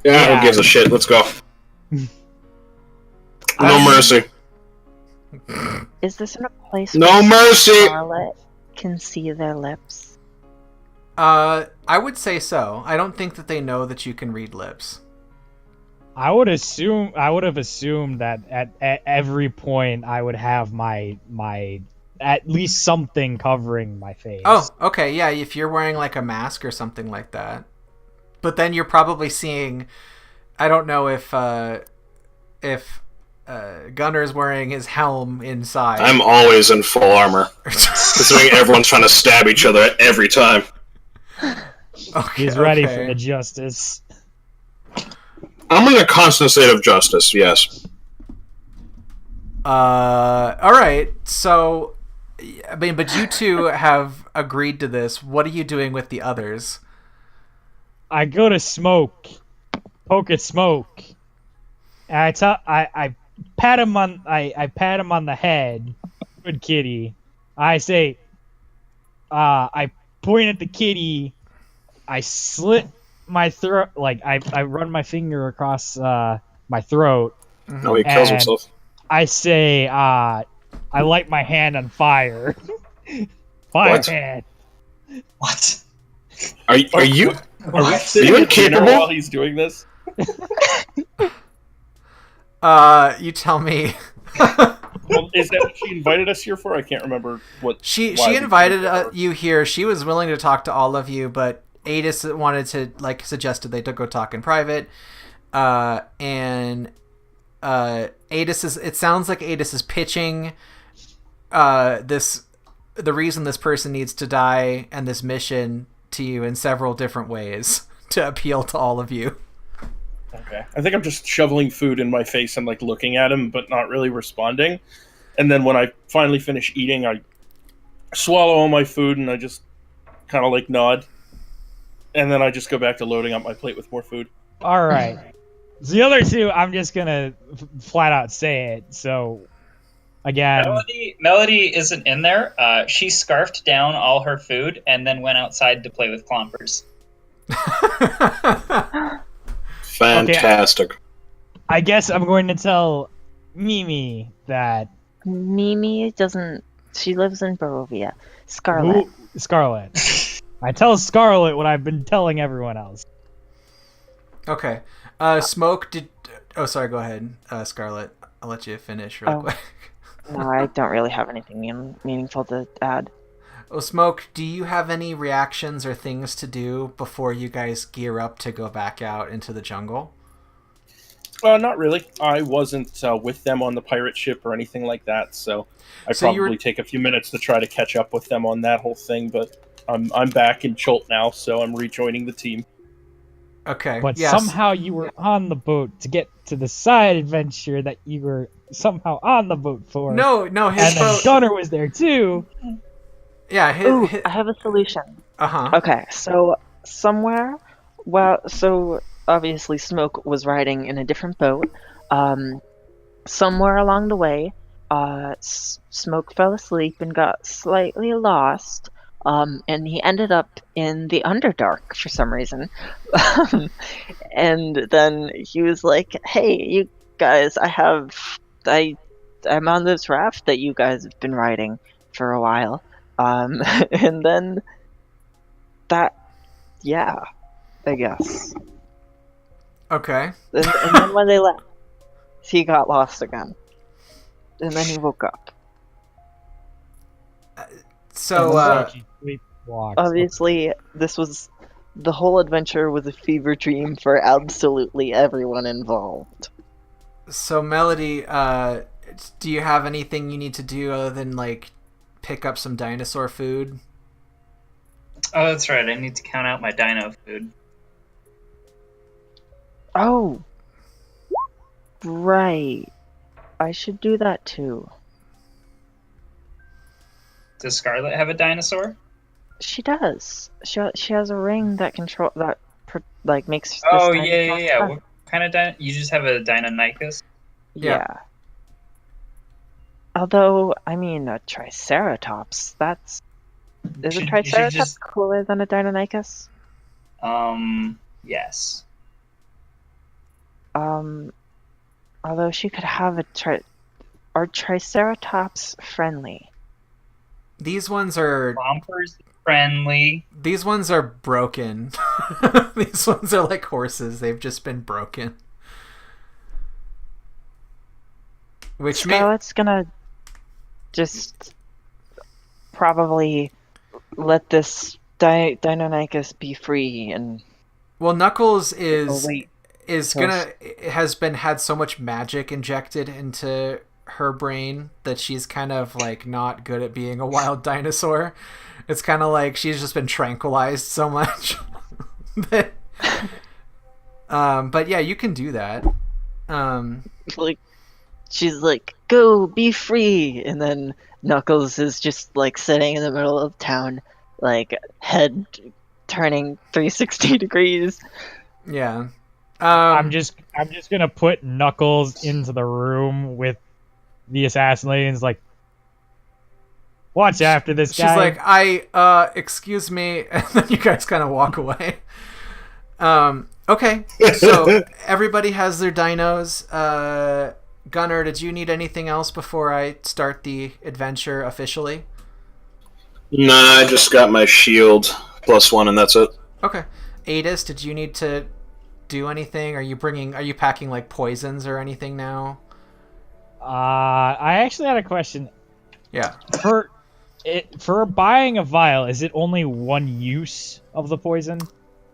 Yeah, who gives a shit? Let's go. No mercy. Is this in a place No where mercy! Scarlet can see their lips? I would say so. I don't think that they know that you can read lips. I would have assumed that at every point I would have my at least something covering my face. Oh, okay, yeah, if you're wearing like a mask or something like that. But then you're probably seeing, I don't know if Gunner's wearing his helm inside. I'm always in full armor. Considering everyone's trying to stab each other every time. Okay, He's ready for the justice. I'm in a constant state of justice, yes. Alright, so, I mean, but you two have agreed to this. What are you doing with the others? I go to Smoke, poke at Smoke, and I pat him on the head. Good kitty. I say, I point at the kitty. I slit my throat, like I run my finger across my throat. No, he kills himself. I say, I light my hand on fire. Fire What? hand. What? Are you incapable while he's doing this? You tell me. Well, is that what she invited us here for? I can't remember what. She invited you here. She was willing to talk to all of you, but Adis wanted to, like, suggested they go talk in private. And Adis is. It sounds like Adis is pitching the reason this person needs to die and this mission to you in several different ways to appeal to all of you. Okay. I think I'm just shoveling food in my face and like looking at him, but not really responding. And then when I finally finish eating, I swallow all my food and I just kind of like nod. And then I just go back to loading up my plate with more food. All right. So the other two, I'm just gonna flat out say it. So again, Melody isn't in there. She scarfed down all her food and then went outside to play with clompers. Fantastic. Okay, I guess I'm going to tell Mimi that Mimi doesn't. She lives in Barovia. Scarlet. Scarlet. I tell Scarlet what I've been telling everyone else. Okay. Smoke did. Oh, sorry. Go ahead, Scarlet. I'll let you finish real quick. No, I don't really have anything meaningful to add. Oh, Smoke, do you have any reactions or things to do before you guys gear up to go back out into the jungle? Not really. I wasn't with them on the pirate ship or anything like that, so I probably take a few minutes to try to catch up with them on that whole thing. But I'm back in Cholt now, so I'm rejoining the team. Okay. But yes. somehow you were on the boat to get to the side adventure that you were somehow on the boat for. No, his and boat. then Gunner was there too. Yeah. Ooh, I have a solution. Uh-huh. Okay, so somewhere, so obviously Smoke was riding in a different boat. Somewhere along the way, Smoke fell asleep and got slightly lost. And he ended up in the Underdark for some reason. And then he was like, "Hey, you guys, I'm on this raft that you guys have been riding for a while." And then that, yeah, I guess. Okay. And then when they left, he got lost again. And then he woke up. So, obviously, the whole adventure was a fever dream for absolutely everyone involved. So, Melody, do you have anything you need to do other than, like, pick up some dinosaur food? Oh, that's right. I need to count out my dino food. Oh, right. I should do that too. Does Scarlet have a dinosaur? She does. She has a ring that makes. This Oh yeah. What kind of dino? You just have a Deinonychus? Yeah. Although, I mean, a Triceratops. Is a Triceratops cooler than a Deinonychus? Yes. Um, although she could have are Triceratops friendly? These ones are Clompers friendly. broken. These ones are like horses. They've just been broken. Which Scarlett's gonna just probably let this Deinonychus be free and Knuckles is wait. had so much magic injected into her brain that she's kind of like not good at being a wild dinosaur. It's kind of like she's just been tranquilized so much that but yeah, you can do that. Like she's like, go be free, and then Knuckles is just like sitting in the middle of town, like head turning 360 degrees. Yeah. I'm just gonna put Knuckles into the room with the assassin lady and is like, watch after this guy. She's like, excuse me, and then you guys kind of walk away. Okay, so everybody has their dinos. Gunnar, did you need anything else before I start the adventure officially? Nah, I just got my shield +1 and that's it. Okay. Adis, did you need to do anything? Are you packing like poisons or anything now? I actually had a question. Yeah. For buying a vial, is it only one use of the poison?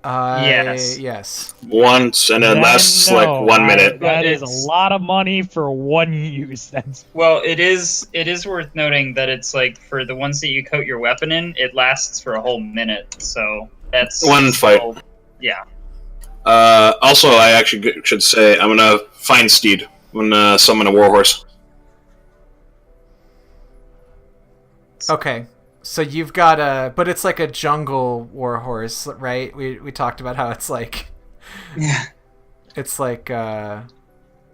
Yes. Yes. Once, and it lasts like 1 minute. That is a lot of money for one use. That's Well, it is worth noting that it's like for the ones that you coat your weapon in, it lasts for a whole minute. So that's One fight. Yeah. Also, I actually should say I'm gonna find Steed. I'm gonna summon a warhorse. Okay. So you've got but it's like a jungle warhorse, right? We talked about how it's like, Yeah. it's like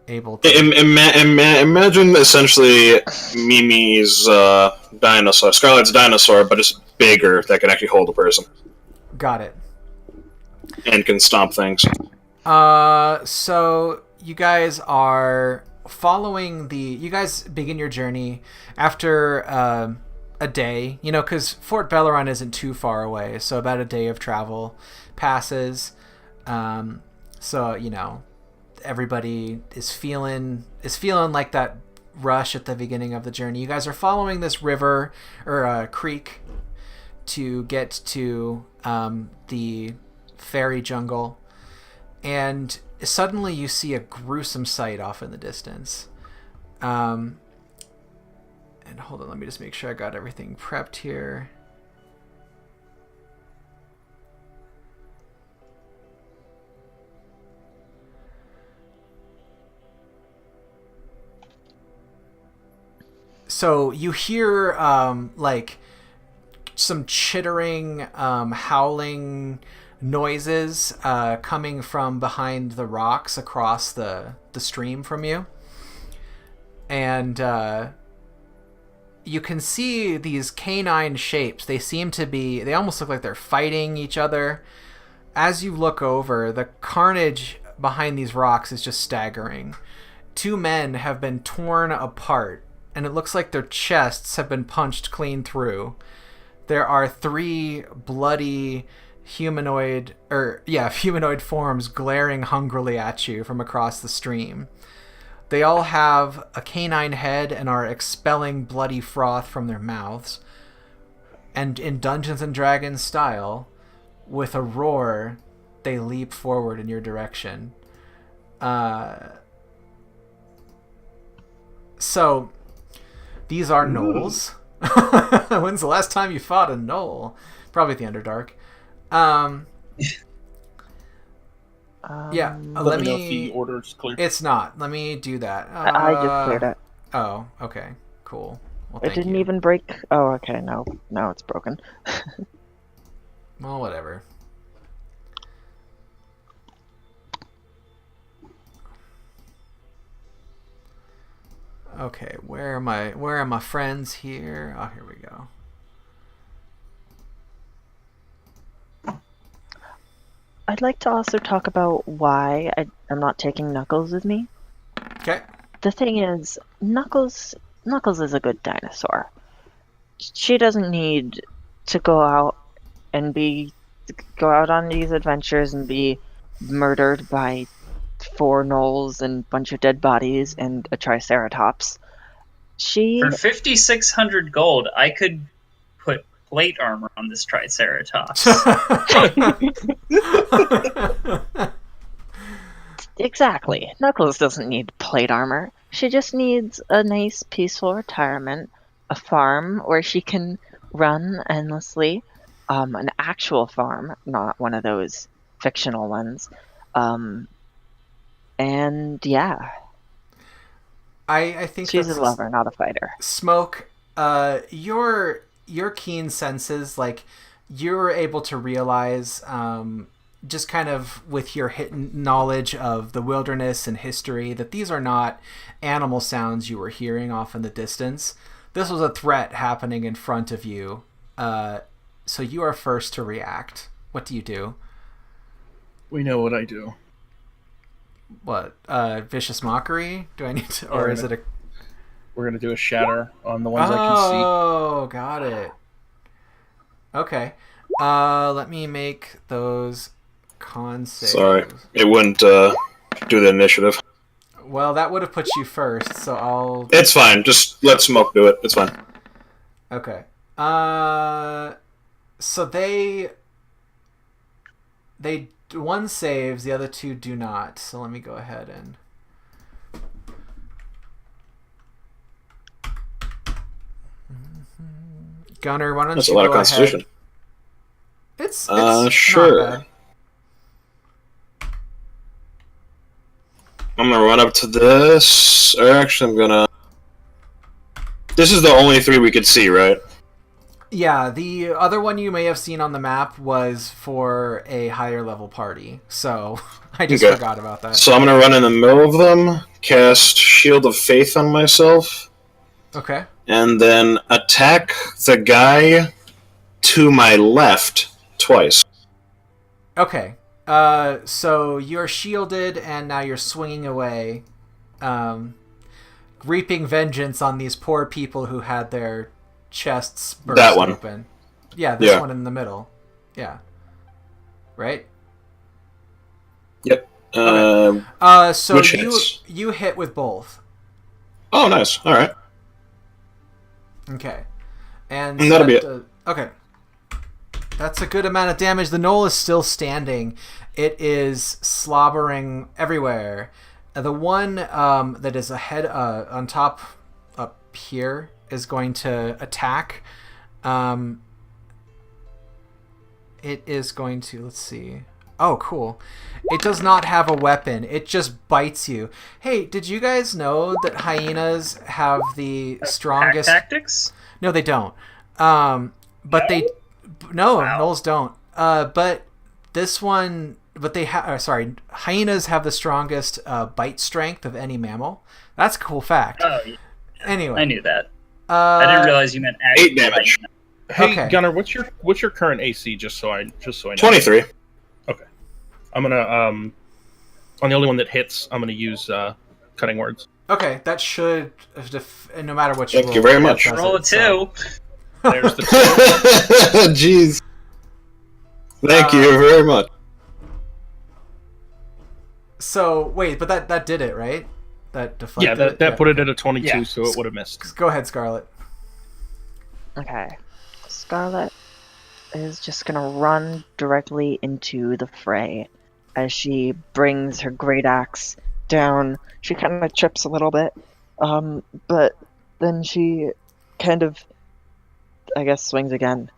able to. Imagine essentially Mimi's dinosaur, Scarlet's dinosaur, but it's bigger that can actually hold a person Got it. and can stomp things. So you guys are following you guys begin your journey after a day, because Fort Belleron isn't too far away, so about a day of travel passes. So everybody is feeling like that rush at the beginning of the journey. You guys are following this river or creek to get to the fairy jungle, and suddenly you see a gruesome sight off in the distance. And hold on, let me just make sure I got everything prepped here. So you hear like some chittering, howling noises coming from behind the rocks across the stream from you. And you can see these canine shapes. They almost look like they're fighting each other. As you look over, the carnage behind these rocks is just staggering. 2 men have been torn apart, and it looks like their chests have been punched clean through. There are 3 bloody humanoid forms glaring hungrily at you from across the stream. They all have a canine head and are expelling bloody froth from their mouths. And in Dungeons and Dragons style, with a roar, they leap forward in your direction. So, these are gnolls. When's the last time you fought a gnoll? Probably at the Underdark. Yeah, Let me know if the order's clear. It's not. Let me do that. I just cleared it. Oh, okay. Cool. Well, It thank didn't you. even break. Oh, okay. No, now it's broken. Well, whatever. Okay, where are my friends here? Oh, here we go. I'd like to also talk about why I'm not taking Knuckles with me. Okay. The thing is, Knuckles is a good dinosaur. She doesn't need to go out on these adventures and be murdered by 4 gnolls and a bunch of dead bodies and a triceratops. She For 5,600 gold, I could put plate armor on this Triceratops. Exactly. Knuckles doesn't need plate armor. She just needs a nice, peaceful retirement, a farm where she can run endlessly, an actual farm, not one of those fictional ones. And yeah, I think she's that's a lover, not a fighter. Smoke. Your keen senses, like you're able to realize, just kind of with your hidden knowledge of the wilderness and history, that these are not animal sounds you were hearing off in the distance. This was a threat happening in front of you. So you are first to react. What do you do? We know what I do. What? Vicious mockery? Do I need to, or is it a? We're gonna do a shatter on the ones I can see. Oh, got it. Okay. Let me make those con saves. Sorry, it wouldn't do the initiative. Well, that would have put you first, so I'll. It's fine. Just let Smoke do it. It's fine. Okay. So they one saves, the other two do not. So let me go ahead and. Gunner, why don't That's you a lot go of Constitution. Ahead? It's Sure. Not bad. I'm gonna run up to this. Or actually, I'm gonna. This is the only 3 we could see, right? Yeah, the other one you may have seen on the map was for a higher level party, so I just Okay. forgot about that. So I'm gonna run in the middle of them, cast Shield of Faith on myself, Okay. and then attack the guy to my left twice. Okay. So you're shielded, and now you're swinging away, reaping vengeance on these poor people who had their chests burst That one. open. Yeah, this Yeah. one in the middle. Yeah. Right? Yep. So Which you hits? you hit with both. Oh, nice. All right. Okay. And That'll be it. Okay. That's a good amount of damage. The knoll is still standing. It is slobbering everywhere. The one that is ahead on top up here is going to attack. It is going to, let's see. Oh, cool. It does not have a weapon. It just bites you. Hey, did you guys know that hyenas have the strongest... Tactics? No, they don't. But they... No, Wow. gnolls don't. But this one... But they have... Sorry. Hyenas have the strongest bite strength of any mammal. That's a cool fact. Oh, yeah. Anyway. I knew that. I didn't realize you meant actual 8 damage. Hey, Okay. Gunnar, what's your current AC? Just so I know. 23. I'm gonna on the only one that hits, I'm gonna use cutting words. Okay, that should... no matter what Thank roll, you very that much. does Roll a it, so- 2. There's the Jeez. Thank you very much. So, wait, but that did it, right? That yeah, deflected that put it at a 22, Yeah. so it would have missed. Go ahead, Scarlet. Okay. Scarlet is just gonna run directly into the fray as she brings her great axe down. She kind of trips a little bit, but then she kind of, I guess, swings again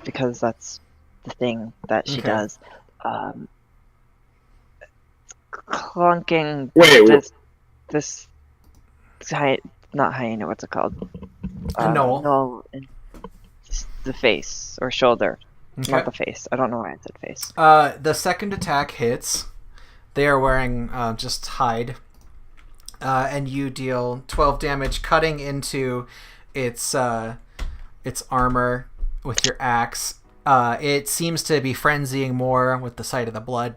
because that's the thing that she Okay. does. Clunking Wait, this not hyena, what's it called? A gnoll. No, the face or shoulder. Okay. Not the face. I don't know why I said face. The second attack hits. They are wearing just hide. And you deal 12 damage, cutting into its armor with your axe. It seems to be frenzying more with the sight of the blood.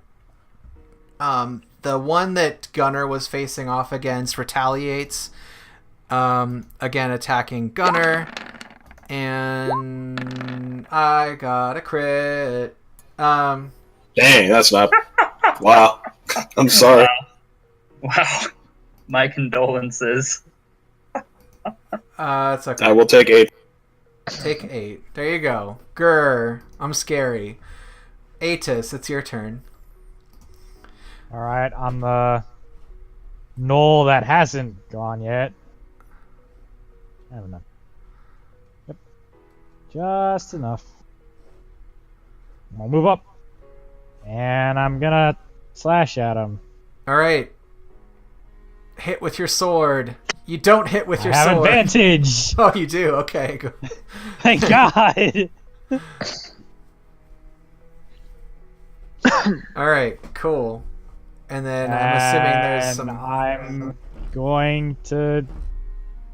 The one that Gunner was facing off against retaliates, again attacking Gunner, and I got a crit. Dang, that's not. Wow. I'm sorry. Wow. My condolences. It's okay. I will take 8. Take 8. There you go. Grr. I'm scary. Atis, it's your turn. All right, on the knoll that hasn't gone yet. I don't know. Yep, just enough. I'm gonna move up, and I'm gonna slash at him. All right. Hit with your sword. You don't hit with your I have sword. advantage. Oh, you do. Okay. Go. Thank God. All right. Cool. And then I'm assuming there's And some. I'm going to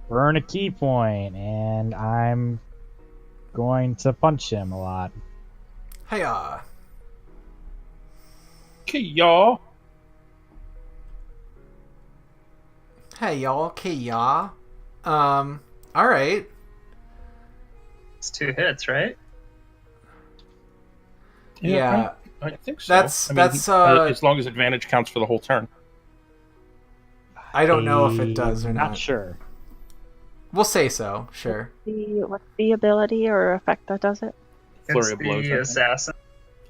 burn a key point, and I'm going to punch him a lot. Hiya. Okay, y'all. Hey y'all. Okay, y'all. All right. It's 2 hits, right? Yeah. I think so. That's- I mean, that's, as long as advantage counts for the whole turn. I don't know if it does or Not not. sure. We'll say so. Sure. What's the ability or effect that does it? Flurry It's of blows. I the think. assassin.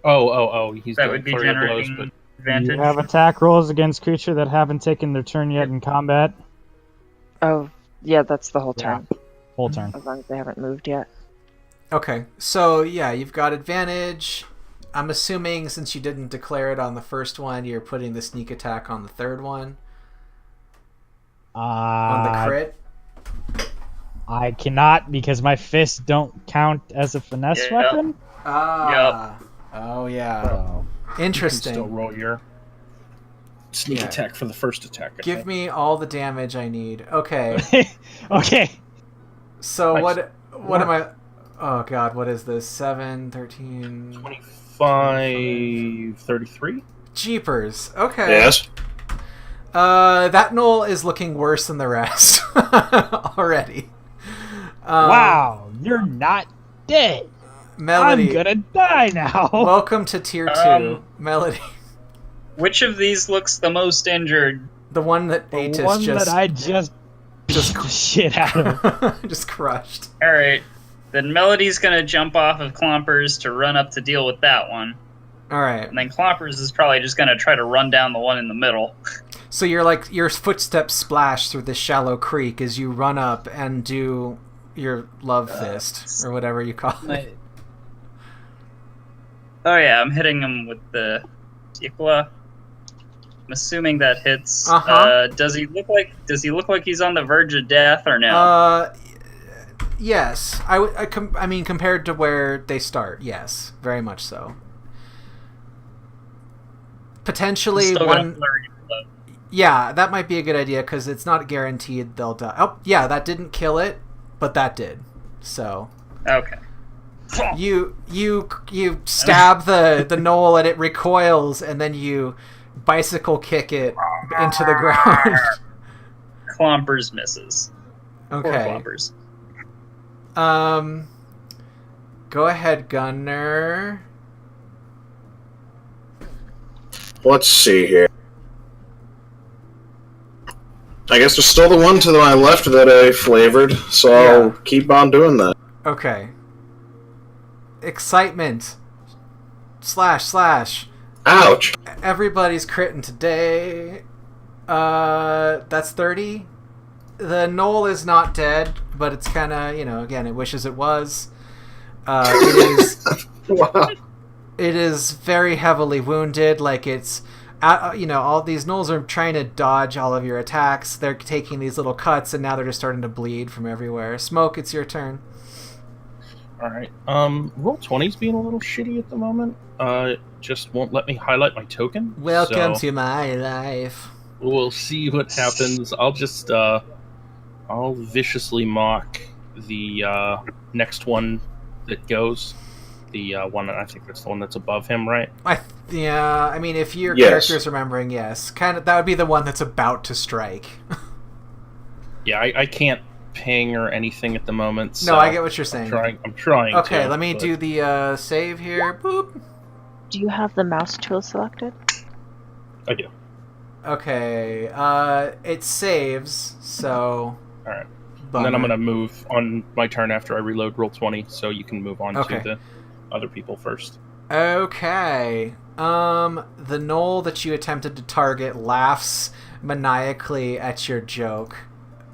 Oh! He's That doing would be flurry of blows, generating but advantage. You have attack rolls against creatures that haven't taken their turn yet in combat. Oh, yeah, that's the whole Yeah. turn. Whole turn. As long as they haven't moved yet. Okay. So yeah, you've got advantage. I'm assuming since you didn't declare it on the first one, you're putting the sneak attack on the third one. On the crit. I cannot because my fists don't count as a finesse Yeah. weapon. Ah. Oh yeah. So, you can Interesting. still roll your sneak Yeah. attack for the first attack. I Give think. me all the damage I need. Okay. okay. So Nice. what am I? Oh god, what is this? 7, 13... 25, 33. Jeepers. Okay. Yes. That knoll is looking worse than the rest already. Wow, you're not dead. Melody. I'm gonna die now. Welcome to tier 2. Melody. Which of these looks the most injured? The one that the Atis one just that I just beat the shit out of. just crushed. Alright. Then Melody's gonna jump off of Clompers to run up to deal with that one. Alright. And then Clompers is probably just gonna try to run down the one in the middle. So you're like, your footsteps splash through this shallow creek as you run up and do your love fist, or whatever you call it. Oh yeah, I'm hitting him with the Sikla. I'm assuming that hits. Uh-huh. Does he look like he's on the verge of death or no? Yes. I mean, compared to where they start, yes. Very much so. Potentially Still one... gonna flurry of blows. Yeah, that might be a good idea, because it's not guaranteed they'll die. Oh, yeah, that didn't kill it, but that did. So... Okay. You stab the knoll and it recoils, and then you bicycle kick it into the ground. Clompers misses. Poor Okay. Clompers. Go ahead, Gunner. Let's see here. I guess there's still the one to my left that I flavored, so I'll Yeah. keep on doing that. Okay. Excitement. Slash. Ouch! Everybody's critting today. That's 30. The knoll is not dead, but it's kind of, again, it wishes it was. It is... Wow. It is very heavily wounded. Like it's, all these gnolls are trying to dodge all of your attacks. They're taking these little cuts, and now they're just starting to bleed from everywhere. Smoke, it's your turn. All right. Roll 20's being a little shitty at the moment. Just won't let me highlight my token. Welcome so to my life. we'll see what happens. I'll just I'll viciously mock the next one that goes. the one. I think that's the one that's above him, right? Yeah, I mean, if your Yes. character is remembering, yes. Kind of, that would be the one that's about to strike. Yeah, I can't ping or anything at the moment. So No, I get what you're saying. I'm trying. Okay, to, let me but- do the save here. Boop. Do you have the mouse tool selected? I do. Okay, it saves, so... All right. Bummer. And then I'm gonna move on my turn after I reload roll 20, so you can move on Okay. to the other people first. Okay. The knoll that you attempted to target laughs maniacally at your joke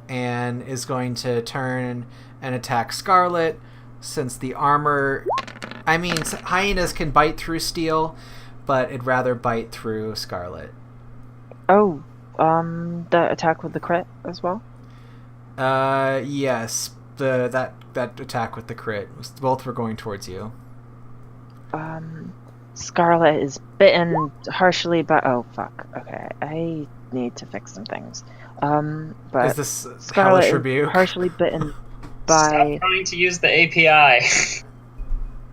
and is going to turn and attack Scarlet since the armor... I mean, hyenas can bite through steel, but it'd rather bite through Scarlet. Oh, the attack with the crit as well? Yes. That attack with the crit. Both were going towards you. Scarlet is bitten harshly by... Oh, fuck. Okay, I need to fix some things. But Is this Scarlet hellish is rebuke? partially bitten Stop by... trying to use the API.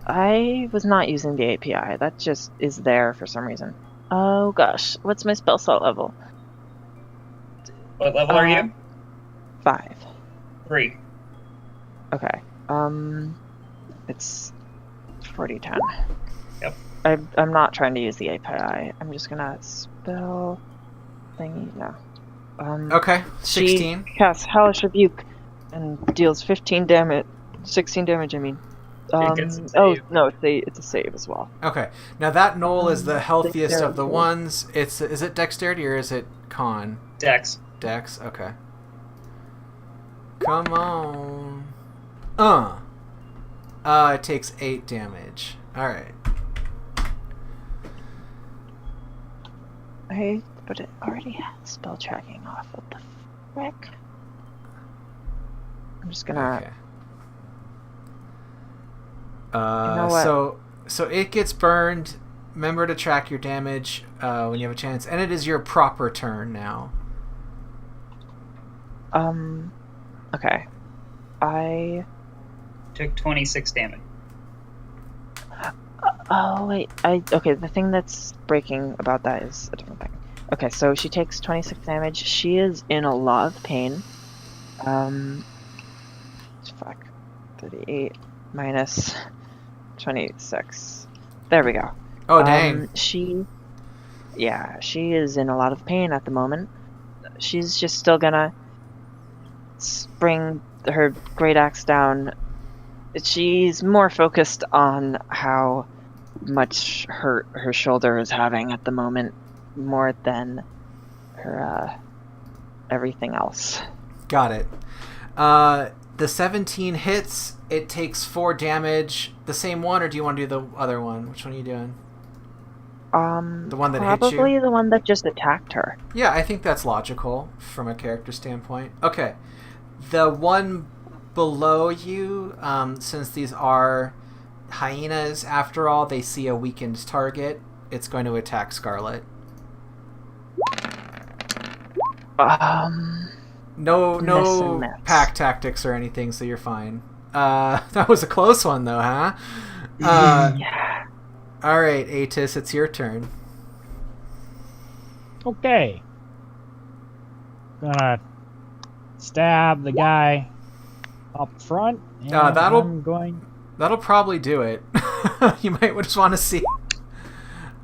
I was not using the API. That just is there for some reason. Oh gosh, what's my spell slot level? What level are you? 5. 3. Okay. It's 4010. Yep. I'm not trying to use the API. I'm just gonna spell thingy. No. Okay, She 16. casts Hellish Rebuke and deals 15 damage. 16 damage. I mean. gets a Oh save. no, it's a save as well. Okay, now that knoll is the healthiest of the Dexterity. ones. Is it dexterity or is it con? Dex. Dex. Okay. Come on. It takes 8 damage. All right. But it already has spell tracking off. What the frick? I'm just gonna. Okay. know what? So it gets burned. Remember to track your damage when you have a chance, and it is your proper turn now. Okay. I. Took 26 damage. Oh wait. Okay. The thing that's breaking about that is a different thing. Okay, so she takes 26 damage. She is in a lot of pain. Fuck. 38 minus 26. There we go. Oh dang! She is in a lot of pain at the moment. She's just still gonna bring her great axe down. She's more focused on how much hurt her shoulder is having at the moment, more than her everything else. Got it. The 17 hits. It takes 4 damage. The same one, or do you want to do the other one? Which one are you doing? The one that hit you? Probably the one that just attacked her. Yeah, I think that's logical from a character standpoint. Okay. The one below you, since these are hyenas, after all, they see a weakened target. It's going to attack Scarlet. No Miss and miss. pack tactics or anything, so you're fine. That was a close one, though, huh? Yeah. All right, Atis, it's your turn. Okay. Gonna stab the guy up front. And that'll- I'm going. That'll probably do it. You might just want to see.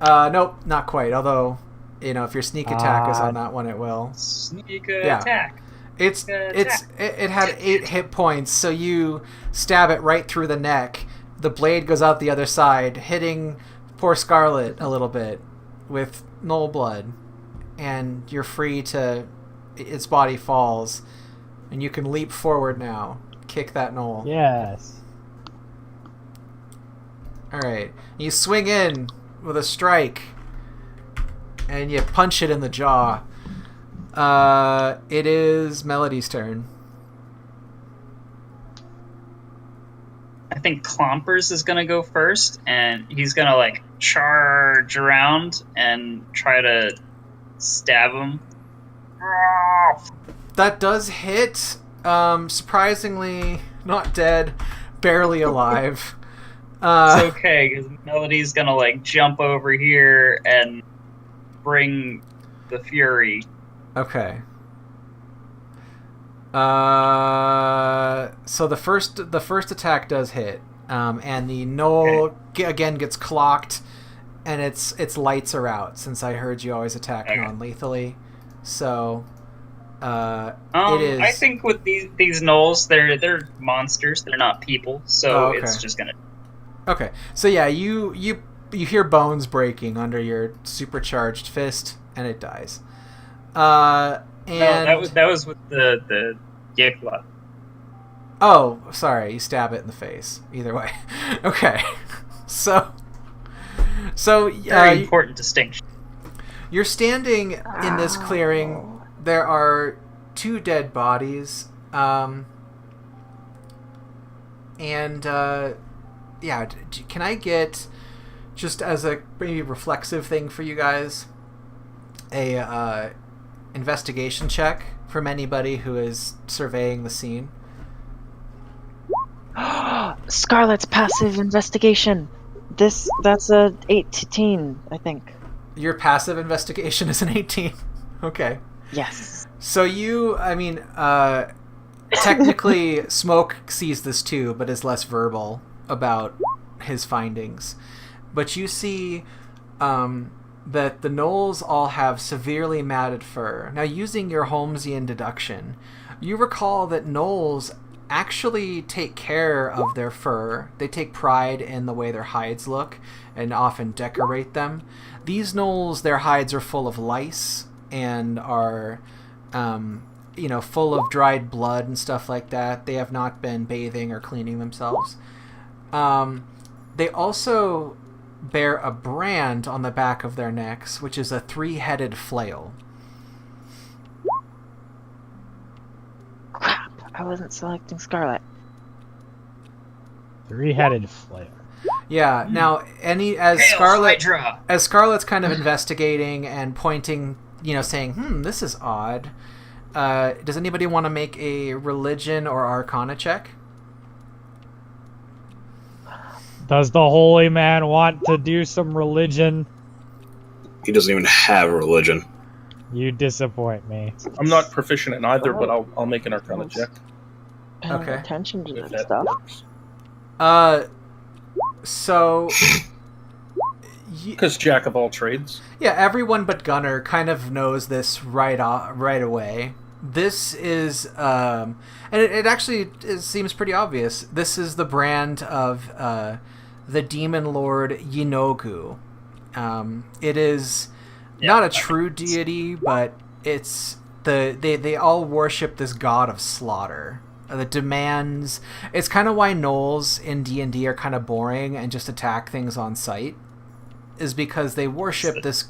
Nope, not quite. Although, if your sneak attack is on that one, it will. Sneak Yeah. attack. It had 8 hit points, so you stab it right through the neck. The blade goes out the other side, hitting poor Scarlet a little bit with null blood, and you're free to. Its body falls, and you can leap forward now. Kick that knoll. Yes. All right, you swing in with a strike, and you punch it in the jaw. It is Melody's turn. I think Clompers is gonna go first, and he's gonna charge around and try to stab him. That does hit. Surprisingly, not dead, barely alive. It's okay, because Melody's gonna like jump over here and bring the fury. Okay. So the first attack does hit, and the knoll again gets clocked, and its lights are out. Since I heard you always attack non-lethally, so it is. I think with these gnolls, they're monsters. They're not people, so it's just gonna. Okay, so yeah, you hear bones breaking under your supercharged fist, and it dies. And no, that was with the Yekla. Oh, sorry, you stab it in the face. Either way. Okay. So very important distinction. You're standing in this clearing. There are 2 dead bodies. And yeah, can I get, just as a maybe reflexive thing for you guys, a investigation check from anybody who is surveying the scene? Scarlet's passive investigation. That's a 18, I think. Your passive investigation is an 18. Okay. Yes. So technically Smoke sees this too, but is less verbal about his findings. But you see that the gnolls all have severely matted fur. Now, using your Holmesian deduction, you recall that gnolls actually take care of their fur. They take pride in the way their hides look and often decorate them. These gnolls, their hides are full of lice and are full of dried blood and stuff like that. They have not been bathing or cleaning themselves. They also bear a brand on the back of their necks, which is a 3-headed flail. Crap, I wasn't selecting Scarlet. 3-headed flail. Yeah. Now, as Scarlet's kind of investigating and pointing, saying, this is odd. Does anybody want to make a religion or arcana check? Does the holy man want to do some religion? He doesn't even have a religion. You disappoint me. I'm not proficient in either, but I'll make an arcana check. Paying Okay. attention to If that that stuff. works. So... Because jack of all trades. Yeah, everyone but Gunnar kind of knows this right away. This is, and it actually seems pretty obvious. This is the brand of the demon lord Yinogu. It is not a true deity, but it's they all worship this god of slaughter. That demands. It's kind of why gnolls in D&D are kind of boring and just attack things on sight. Is because they worship this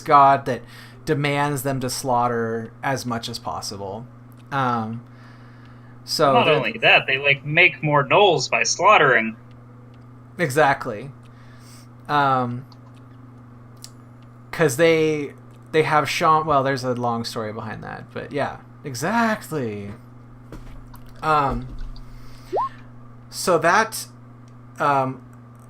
god that demands them to slaughter as much as possible. So not only that, they make more gnolls by slaughtering. Exactly. Because they have Sean. Well, there's a long story behind that, but yeah, exactly. So that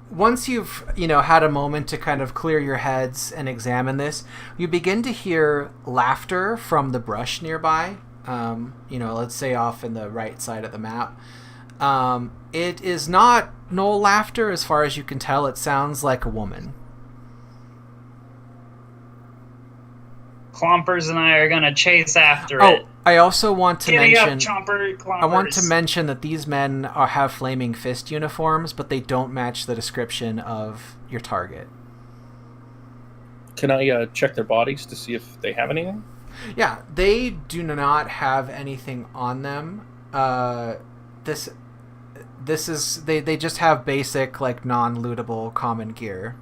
once you've had a moment to kind of clear your heads and examine this, you begin to hear laughter from the brush nearby. Let's say off in the right side of the map. It is not gnoll laughter, as far as you can tell. It sounds like a woman. Clompers and I are gonna chase after it. I also want to mention. Clompers. I want to mention that these men have flaming fist uniforms, but they don't match the description of your target. Can I check their bodies to see if they have anything? Yeah, they do not have anything on them. This is they just have basic non-lootable common gear,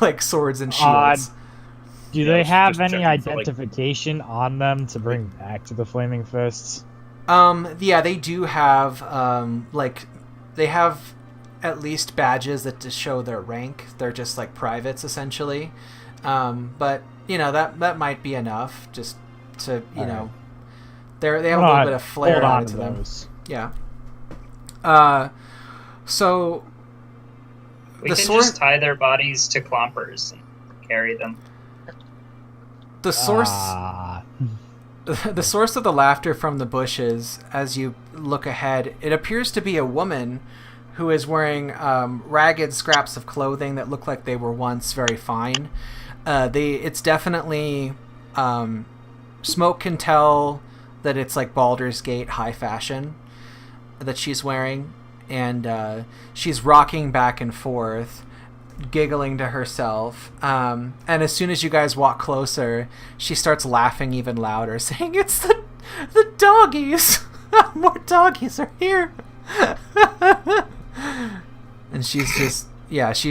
like swords and shields. Do they have any identification on them to bring back to the Flaming Fists? Yeah, they do have they have at least badges that to show their rank. They're just like privates essentially. But that might be enough just to they have a little bit of flair onto them. Yeah. So We The can source- just tie their bodies to clompers and carry them. The source Ah. the source of the laughter from the bushes, as you look ahead, it appears to be a woman who is wearing ragged scraps of clothing that look like they were once very fine. It's definitely Smoke can tell that it's like Baldur's Gate high fashion that she's wearing, and she's rocking back and forth, giggling to herself. And as soon as you guys walk closer, she starts laughing even louder, saying, "It's the doggies! More doggies are here!" And she's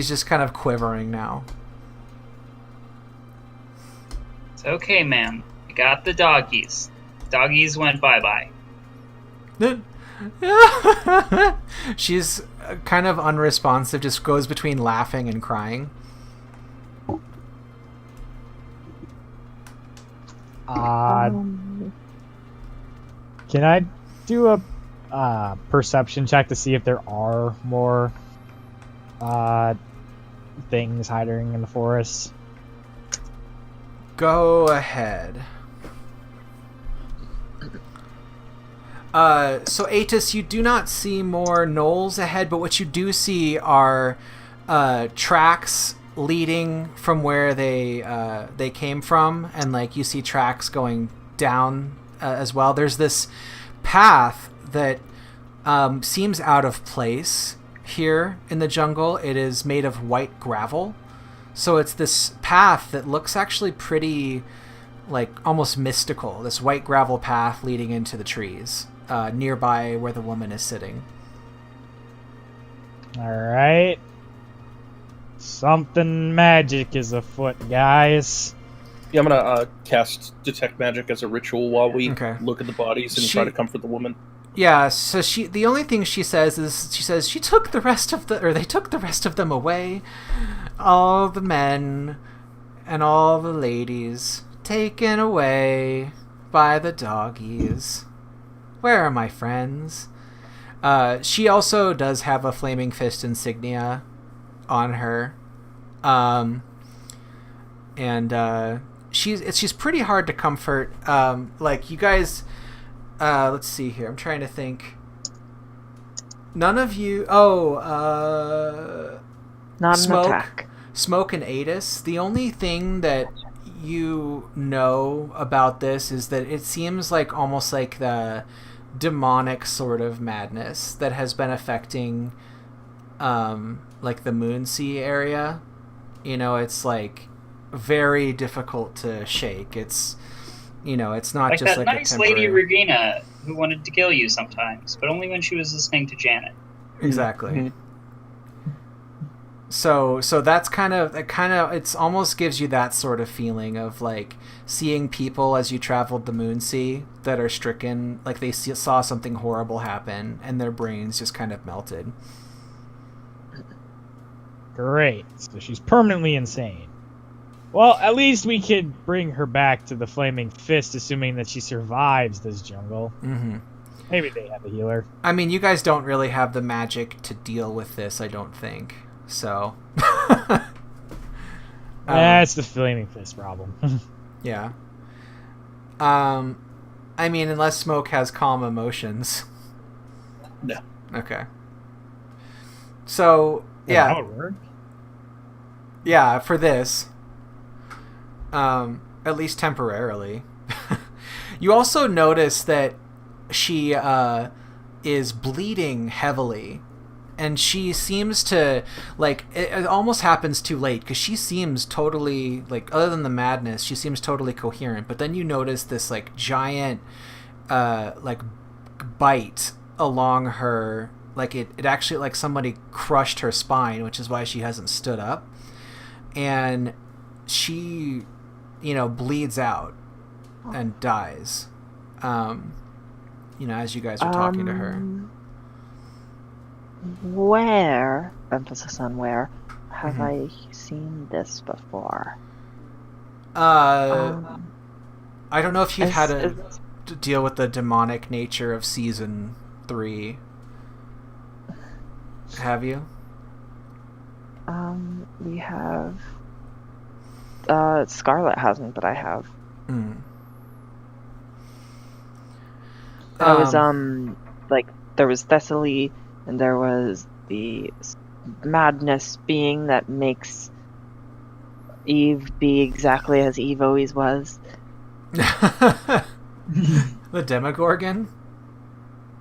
just kind of quivering now. It's okay, ma'am. We got the doggies. Doggies went bye-bye. She's kind of unresponsive, just goes between laughing and crying. Can I do a perception check to see if there are more things hiding in the forest? Go ahead. So Atis, you do not see more knolls ahead, but what you do see are tracks leading from where they came from, and like you see tracks going down as well. There's this path that seems out of place here in the jungle. It is made of white gravel, so it's this path that looks actually pretty like almost mystical. This white gravel path leading into the trees. Nearby where the woman is sitting. Alright. Something magic is afoot, guys. Yeah, I'm gonna cast Detect Magic as a ritual while we look at the bodies and try to comfort the woman. Yeah, so the only thing she says is, she took the rest of they took the rest of them away. All the men and all the ladies taken away by the doggies. Where are my friends? She also does have a Flaming Fist insignia on her. And she's pretty hard to comfort. Like, you guys... let's see here. I'm trying to think. None of you... Not Smoke, an attack. Smoke and Adis. The only thing that you know about this is that it seems like almost like the demonic sort of madness that has been affecting like the Moonsea area. You know, it's like very difficult to shake. It's, you know, it's not Like just that like nice a temporary... lady Regina who wanted to kill you sometimes, but only when she was listening to Janet. Exactly. Mm-hmm. So that's kind of it's almost gives you that sort of feeling of like seeing people as you traveled the Moonsea that are stricken, like they saw something horrible happen and their brains just kind of melted. Great. So she's permanently insane. Well, at least we could bring her back to the Flaming Fist, assuming that she survives this jungle. Mm-hmm. Maybe they have a healer. I mean, you guys don't really have the magic to deal with this, I don't think. So That's the Flaming Fist problem. yeah. I mean, unless Smoke has calm emotions. No. Okay. So yeah. That would work. Yeah, for this. At least temporarily. You also notice that she is bleeding heavily. And she seems to, like, it almost happens too late, because she seems totally, like, other than the madness, she seems totally coherent. But then you notice this, like, giant, like, bite along her, like, it actually, like, somebody crushed her spine, which is why she hasn't stood up. And she, you know, bleeds out and dies, you know, as you guys are talking to her. Where, emphasis on where, have I seen this before? I don't know if you've had to deal with the demonic nature of season 3. Have you? We have. Scarlet hasn't, but I have. Hmm. I was like there was Thessaly, and there was the madness being that makes Eve be exactly as Eve always was. The Demogorgon.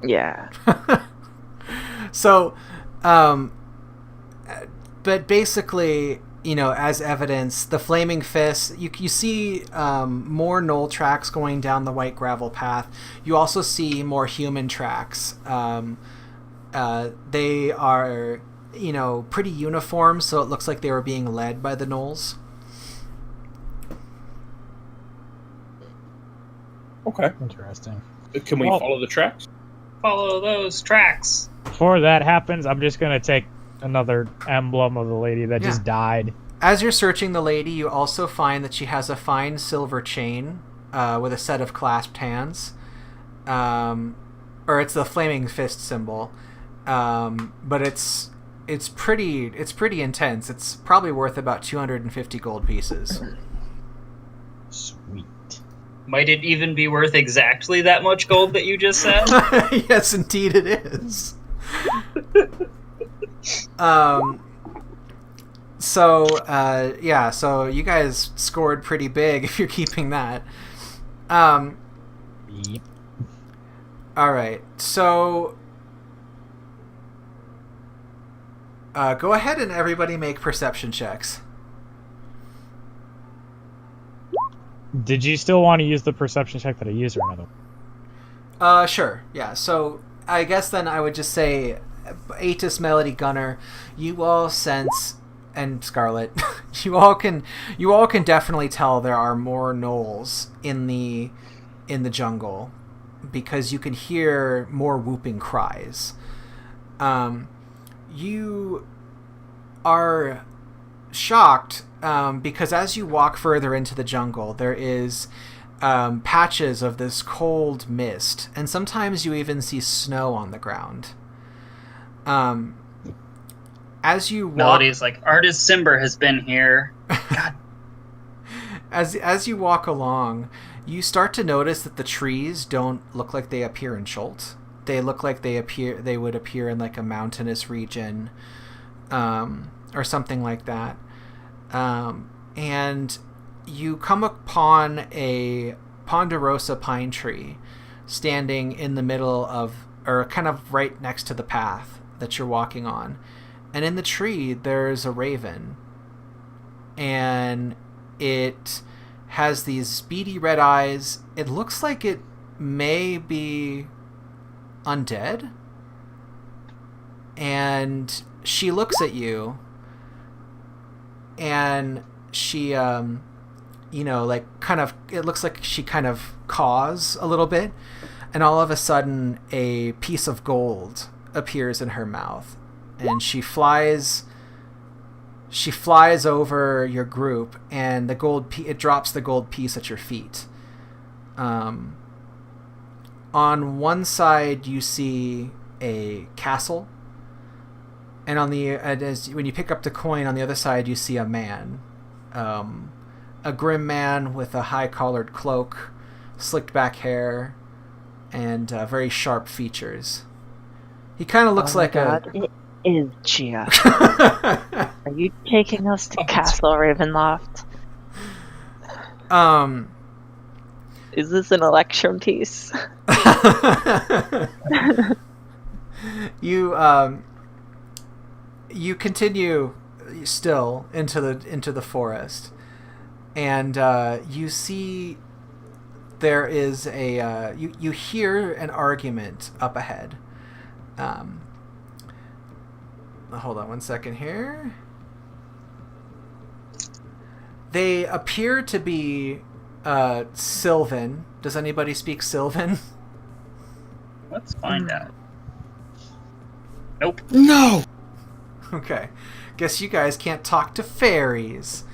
Yeah. So, but basically, as evidence, the flaming fist. You see more knoll tracks going down the white gravel path. You also see more human tracks. They are, pretty uniform, so it looks like they were being led by the gnolls. Okay. Interesting. Can we follow the tracks? Follow those tracks. Before that happens, I'm just gonna take another emblem of the lady that just died. As you're searching the lady, you also find that she has a fine silver chain with a set of clasped hands. Or it's the flaming fist symbol. But it's pretty intense. It's probably worth about 250 gold pieces. Sweet. Might it even be worth exactly that much gold that you just said? Yes, indeed it is. So you guys scored pretty big if you're keeping that. Yep. All right, so go ahead and everybody make perception checks. Did you still want to use the perception check that I used or another one? Sure, yeah. So I guess then I would just say, Atis, Melody, Gunner, you all sense, and Scarlet, you all can definitely tell there are more gnolls in the jungle, because you can hear more whooping cries. You are shocked because as you walk further into the jungle, there is patches of this cold mist, and sometimes you even see snow on the ground. As you walk, Melody's like, Artist Simber has been here. God. As you walk along, you start to notice that the trees don't look like they appear in Schultz. They look like they would appear in like a mountainous region, or something like that. And you come upon a ponderosa pine tree standing in the middle of, or kind of right next to the path that you're walking on. And in the tree, there's a raven. And it has these beady red eyes. It looks like it may be undead. And she looks at you. And she, it looks like she kind of caws a little bit. And all of a sudden, a piece of gold appears in her mouth. And she flies over your group, and it drops the gold piece at your feet. On one side, you see a castle. And when you pick up the coin, on the other side, you see a man. A grim man with a high-collared cloak, slicked back hair, and very sharp features. He kind of looks like It is Gia. Are you taking us to Castle Ravenloft? Is this an election piece? You continue still into the forest, and you see there is you hear an argument up ahead. Hold on one second here. They appear to be Sylvan. Does anybody speak Sylvan? Let's find out. Nope. No! Okay. Guess you guys can't talk to fairies.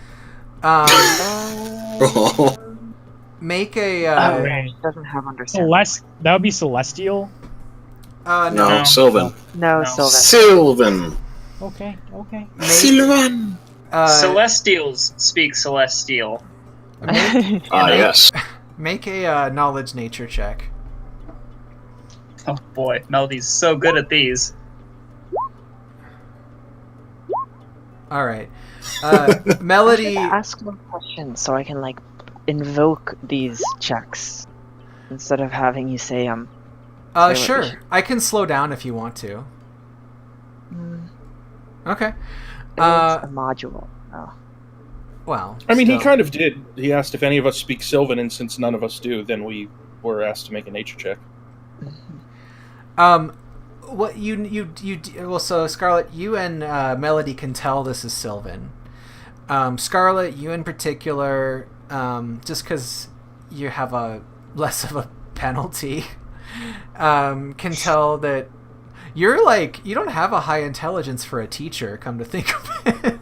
Make a... She doesn't have understanding. That would be Celestial? no. No, Sylvan. No, No. Sylvan. Sylvan. Okay. Sylvan! Celestials speak Celestial. Make, Yes. make a knowledge nature check. Oh boy, Melody's so good at these. All right. Melody. Ask more questions so I can like invoke these checks instead of having you say say what we Sure. should- I can slow down if you want to. Okay. It's a module. Oh. Well, I mean, he still. kind of did. He asked if any of us speak Sylvan, and since none of us do, then we were asked to make a nature check. What well, so Scarlet, you and Melody can tell this is Sylvan. Scarlet, you in particular, just because you have a less of a penalty, can tell that you're like, you don't have a high intelligence for a teacher, come to think of it.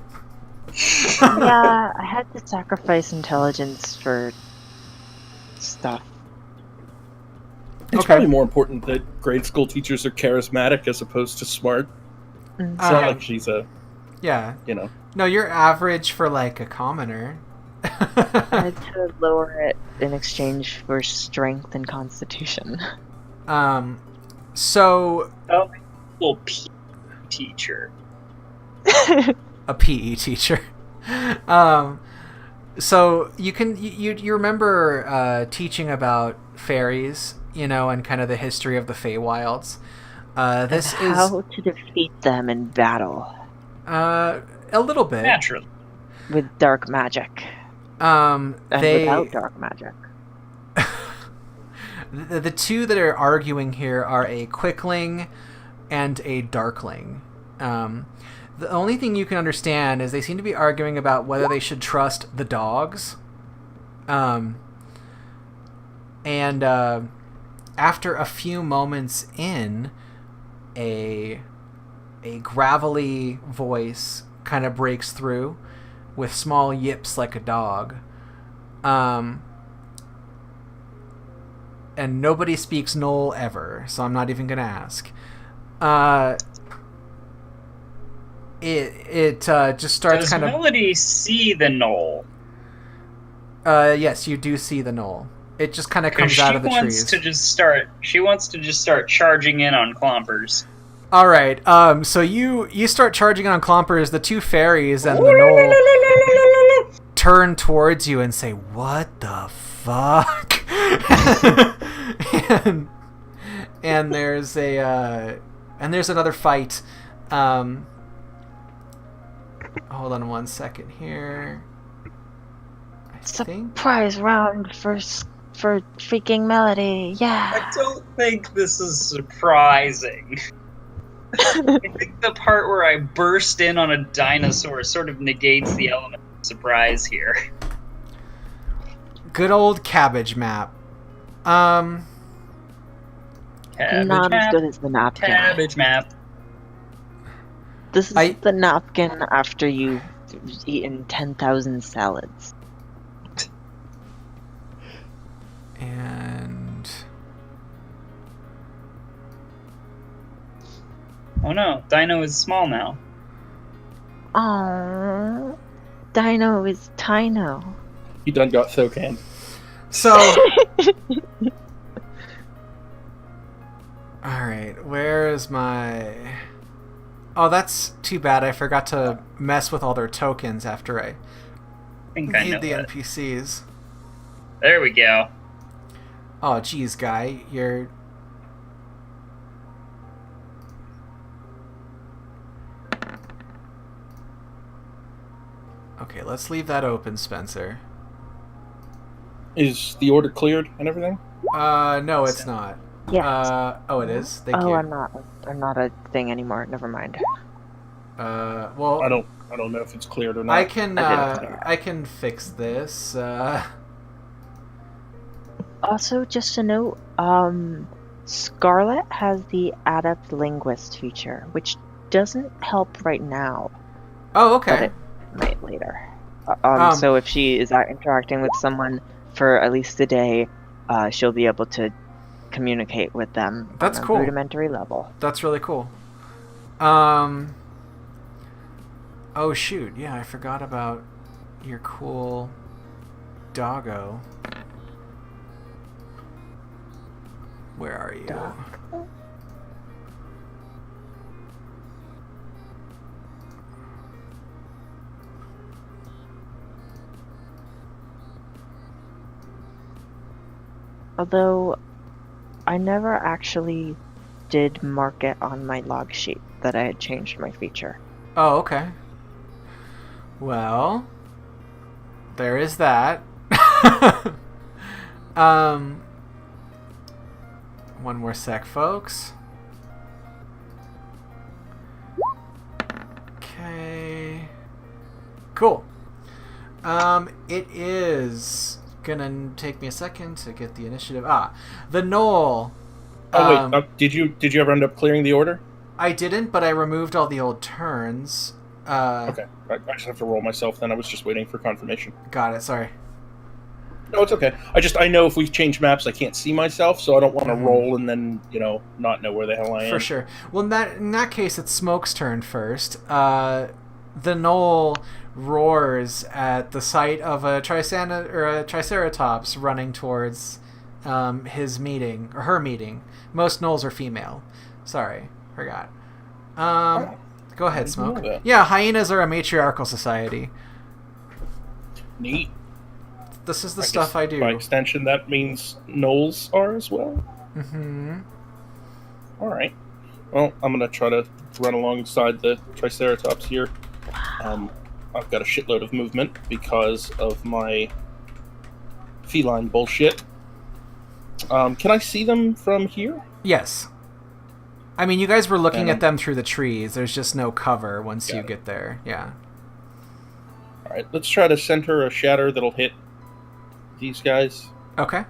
Yeah, I had to sacrifice intelligence for stuff. It's Okay. probably more important that grade school teachers are charismatic as opposed to smart. It's not like she's a, Yeah. you know. No, you're average for like a commoner. I had to lower it in exchange for strength and constitution. So Oh, little P teacher. a PE teacher. So you remember teaching about fairies, you know, and kind of the history of the Feywilds. This And how to defeat them in battle is a little bit. Naturally. with dark magic and without dark magic. The two that are arguing here are a Quickling and a Darkling. The only thing you can understand is they seem to be arguing about whether they should trust the dogs. And after a few moments in, a gravelly voice kind of breaks through with small yips like a dog. And nobody speaks Knoll ever, so I'm not even gonna ask. It just starts Does kind of. Melody see the knoll? Yes, you do see the Knoll. It just kind of comes out of the trees. She wants to just start charging in on Clompers. All right. So you start charging on Clompers. The two fairies and the Knoll turn towards you and say, "What the fuck?" and there's another fight. Hold on one second here. I think. Surprise round for freaking Melody. Yeah. I don't think this is surprising. I think the part where I burst in on a dinosaur sort of negates the element of surprise here. Good old cabbage map. Cabbage Not map. as good as the napkin. Cabbage map. This is the napkin after you've eaten 10,000 salads. And Oh no, Dino is small now. Aww. Dino is Tino. He done got so canned. so. All right, where is my? Oh, that's too bad. I forgot to mess with all their tokens after I think I know made the that. NPCs. There we go. Oh, geez, guy, you're. Okay, let's leave that open, Spencer. Is the order cleared and everything? No, it's not. Yes. Oh, it is. Thank Oh, you. I'm not a thing anymore. Never mind. Well, I don't know if it's cleared or not. I can I I can fix this. Also, just a note, Scarlet has the Adept Linguist feature, which doesn't help right now, Oh, but okay. it might later. Um, So if she is interacting with someone for at least a day, she'll be able to communicate with them That's on a cool. rudimentary level. That's really cool. Oh shoot, yeah, I forgot about your cool doggo. Where are you? Although I never actually did mark it on my log sheet that I had changed my feature. Oh, okay. Well, there is that. um, one more sec, folks. Okay. Cool. It is gonna take me a second to get the initiative. The knoll. Oh wait, did you ever end up clearing the order? I didn't, but I removed all the old turns. Okay, I just have to roll myself. Then I was just waiting for confirmation. Got it. Sorry. No, it's okay. I know if we change maps, I can't see myself, so I don't want to roll and then not know where the hell I am. For sure. Well, in that case, it's Smoke's turn first. The knoll roars at the sight of a Triceratops running towards his meeting or her meeting. Most gnolls are female. Sorry, forgot. Go ahead, Smoke. Yeah, hyenas are a matriarchal society. Neat. This is the stuff I do. By extension, that means gnolls are as well. Mm-hmm. All right. Well, I'm gonna try to run alongside the Triceratops here. I've got a shitload of movement because of my feline bullshit. Can I see them from here? Yes. I mean, you guys were looking at them through the trees. There's just no cover once you get there. Yeah. All right. Let's try to center a shatter that'll hit these guys. Okay.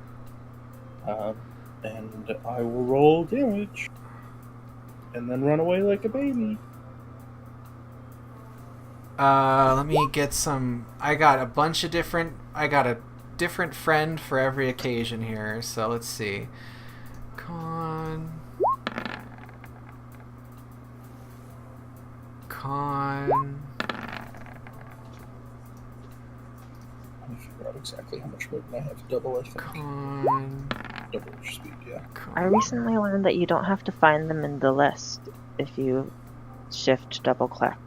And I will roll damage. And then run away like a baby. Let me get some... I got a different friend for every occasion here, so let's see. Con... Let me figure out exactly how much movement I have. Double, I think. Double your speed, yeah. I recently learned that you don't have to find them in the list if you shift double click.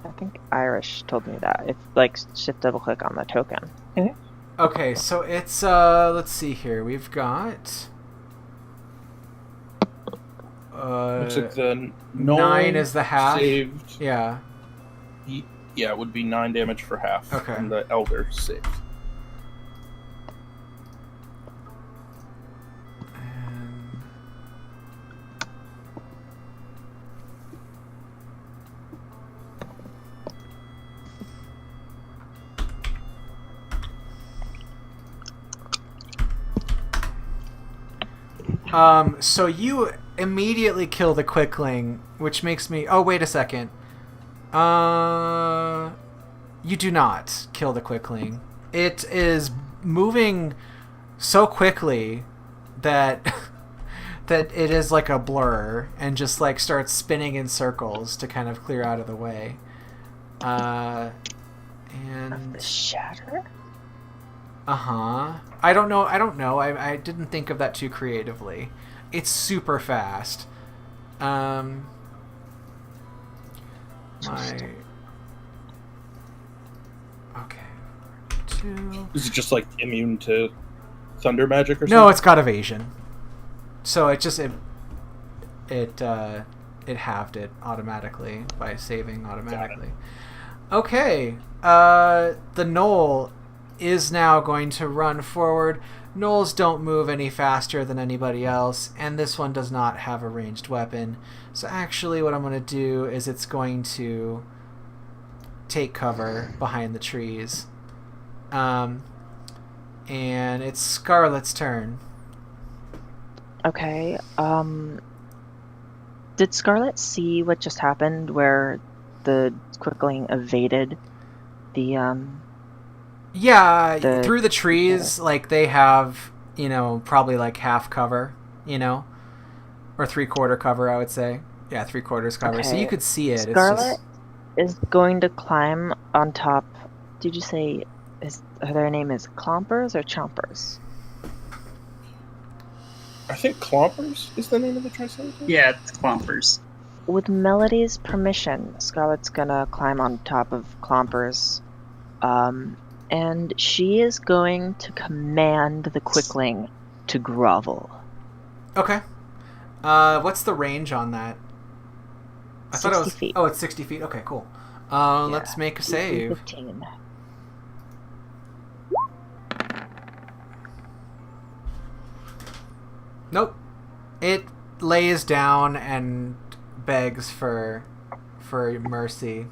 I think Irish told me that. If shift double click on the token. Okay, so it's let's see here. We've got looks like the 9 is the half. Saved. Yeah. Yeah, it would be 9 damage for half. Okay. And the elder saved. So you immediately kill the Quickling, which makes me... Oh, wait a second. You do not kill the Quickling. It is moving so quickly that that it is like a blur and just starts spinning in circles to kind of clear out of the way. Of the shatter? Uh-huh. I don't know. I didn't think of that too creatively. It's super fast. Okay. Two. Is it just immune to thunder magic or something? No, it's got evasion. So it halved it automatically by saving automatically. Okay. The knoll is now going to run forward. Gnolls don't move any faster than anybody else, and this one does not have a ranged weapon. So actually what I'm going to do is it's going to take cover behind the trees. And it's Scarlet's turn. Okay. Did Scarlet see what just happened where the Quickling evaded the Yeah, through the trees, they have, probably half cover, or 3/4 cover, I would say. Yeah, 3/4 cover. So Okay. you could see it. Scarlet is going to climb on top. Did you say their name is Clompers or Chompers? I think Clompers is the name of the Triceratops? Yeah, it's Clompers. With Melody's permission, Scarlet's gonna climb on top of Clompers, and she is going to command the Quickling to grovel. Okay. What's the range on that? I thought it 60 was. feet. Oh, it's 60 feet. Okay, cool. Let's make a DC save. 15. Nope. It lays down and begs for mercy.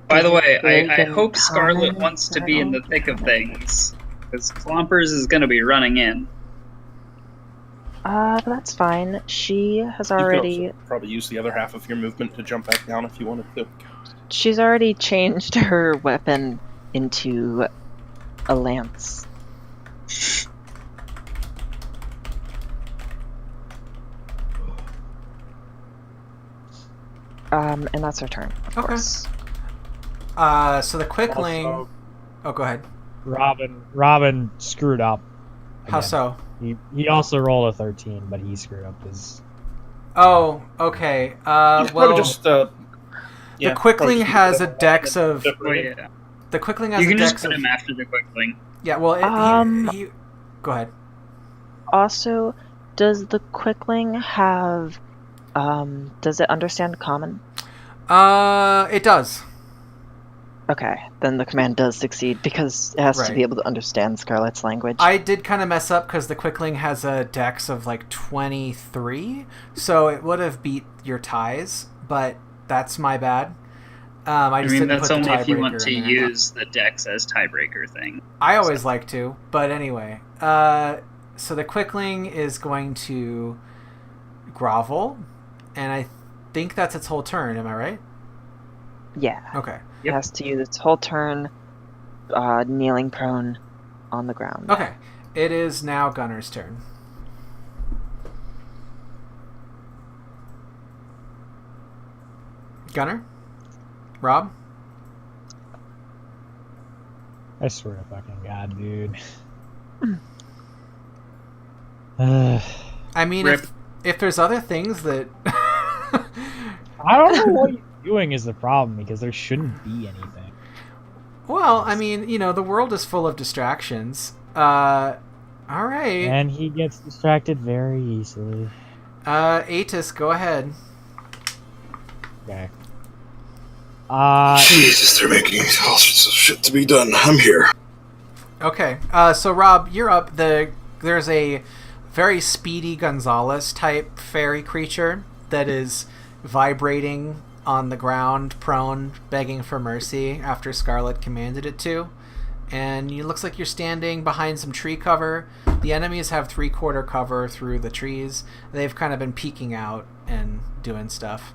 By the way, Big I and hope Scarlet common wants to be in the battle. thick of things, because Clompers is going to be running in. That's fine. She has You could already. also probably use the other half of your movement to jump back down if you wanted to. She's already changed her weapon into a lance. And that's her turn, of Okay. course. So the Quickling. Also, Oh, go ahead. Robin screwed up. How again. so? He also rolled a 13, but he screwed up his. Oh, okay. He's Well, probably just, the yeah, Quickling probably just has a use dex of. that Oh, yeah. The Quickling has You a can just dex put of. him after the Quickling. Yeah. Well, Um, go ahead. Also, does the Quickling have? Does it understand Common? It does. Okay, then the command does succeed because it has to Right. be able to understand Scarlet's language. I did kind of mess up because the Quickling has a dex of like 23, so it would have beat your ties, but that's my bad. I just didn't that's put the only if you want tiebreaker to in there. use the Dex as tiebreaker thing. I always like to, but anyway. So the Quickling is going to grovel, and I think that's its whole turn. Am I right? Yeah, Okay. it has to use its whole turn, kneeling prone on the ground. Okay. It is now Gunner's turn. Gunner? Rob? I swear to fucking God, dude. I mean, Rip. if there's other things that... I don't know what you're doing is the problem because there shouldn't be anything. Well, I mean, the world is full of distractions. All right. And he gets distracted very easily. Atis, go ahead. Okay. Jesus, they're making all sorts of shit to be done. I'm here. Okay. So Rob, you're up. There's a very speedy Gonzalez type fairy creature that is vibrating on the ground, prone, begging for mercy after Scarlet commanded it to. And it looks like you're standing behind some tree cover. The enemies have 3/4 cover through the trees. They've kind of been peeking out and doing stuff.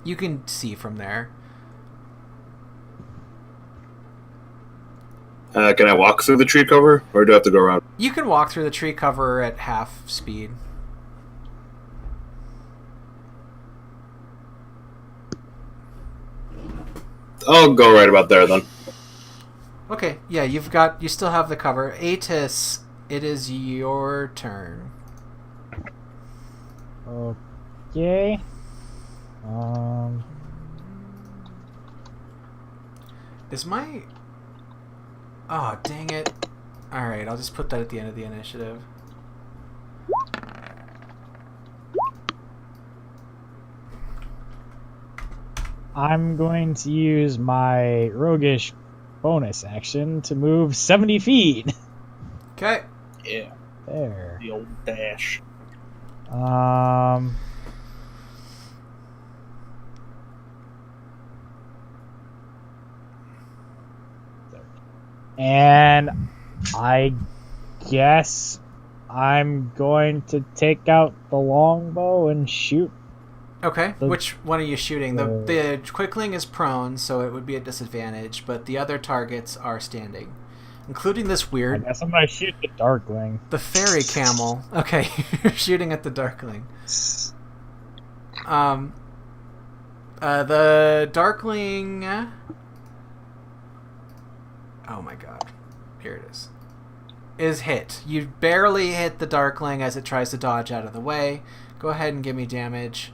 You can see from there. Can I walk through the tree cover, or do I have to go around? You can walk through the tree cover at half speed. I'll go right about there then. Okay, yeah, you still have the cover. Atis, it is your turn. Okay. Is my... Oh, dang it. Alright, I'll just put that at the end of the initiative. I'm going to use my roguish bonus action to move 70 feet. Okay. Yeah, There. the old dash. And I guess I'm going to take out the longbow and shoot. Okay, The- which one are you shooting? The Quickling is prone, so it would be a disadvantage, but the other targets are standing. Including this I weird... guess I'm going to shoot the darkling. The fairy camel. Okay, you're shooting at the Darkling. The Darkling. Oh my god. Here it is. Is hit. You barely hit the Darkling as it tries to dodge out of the way. Go ahead and give me damage.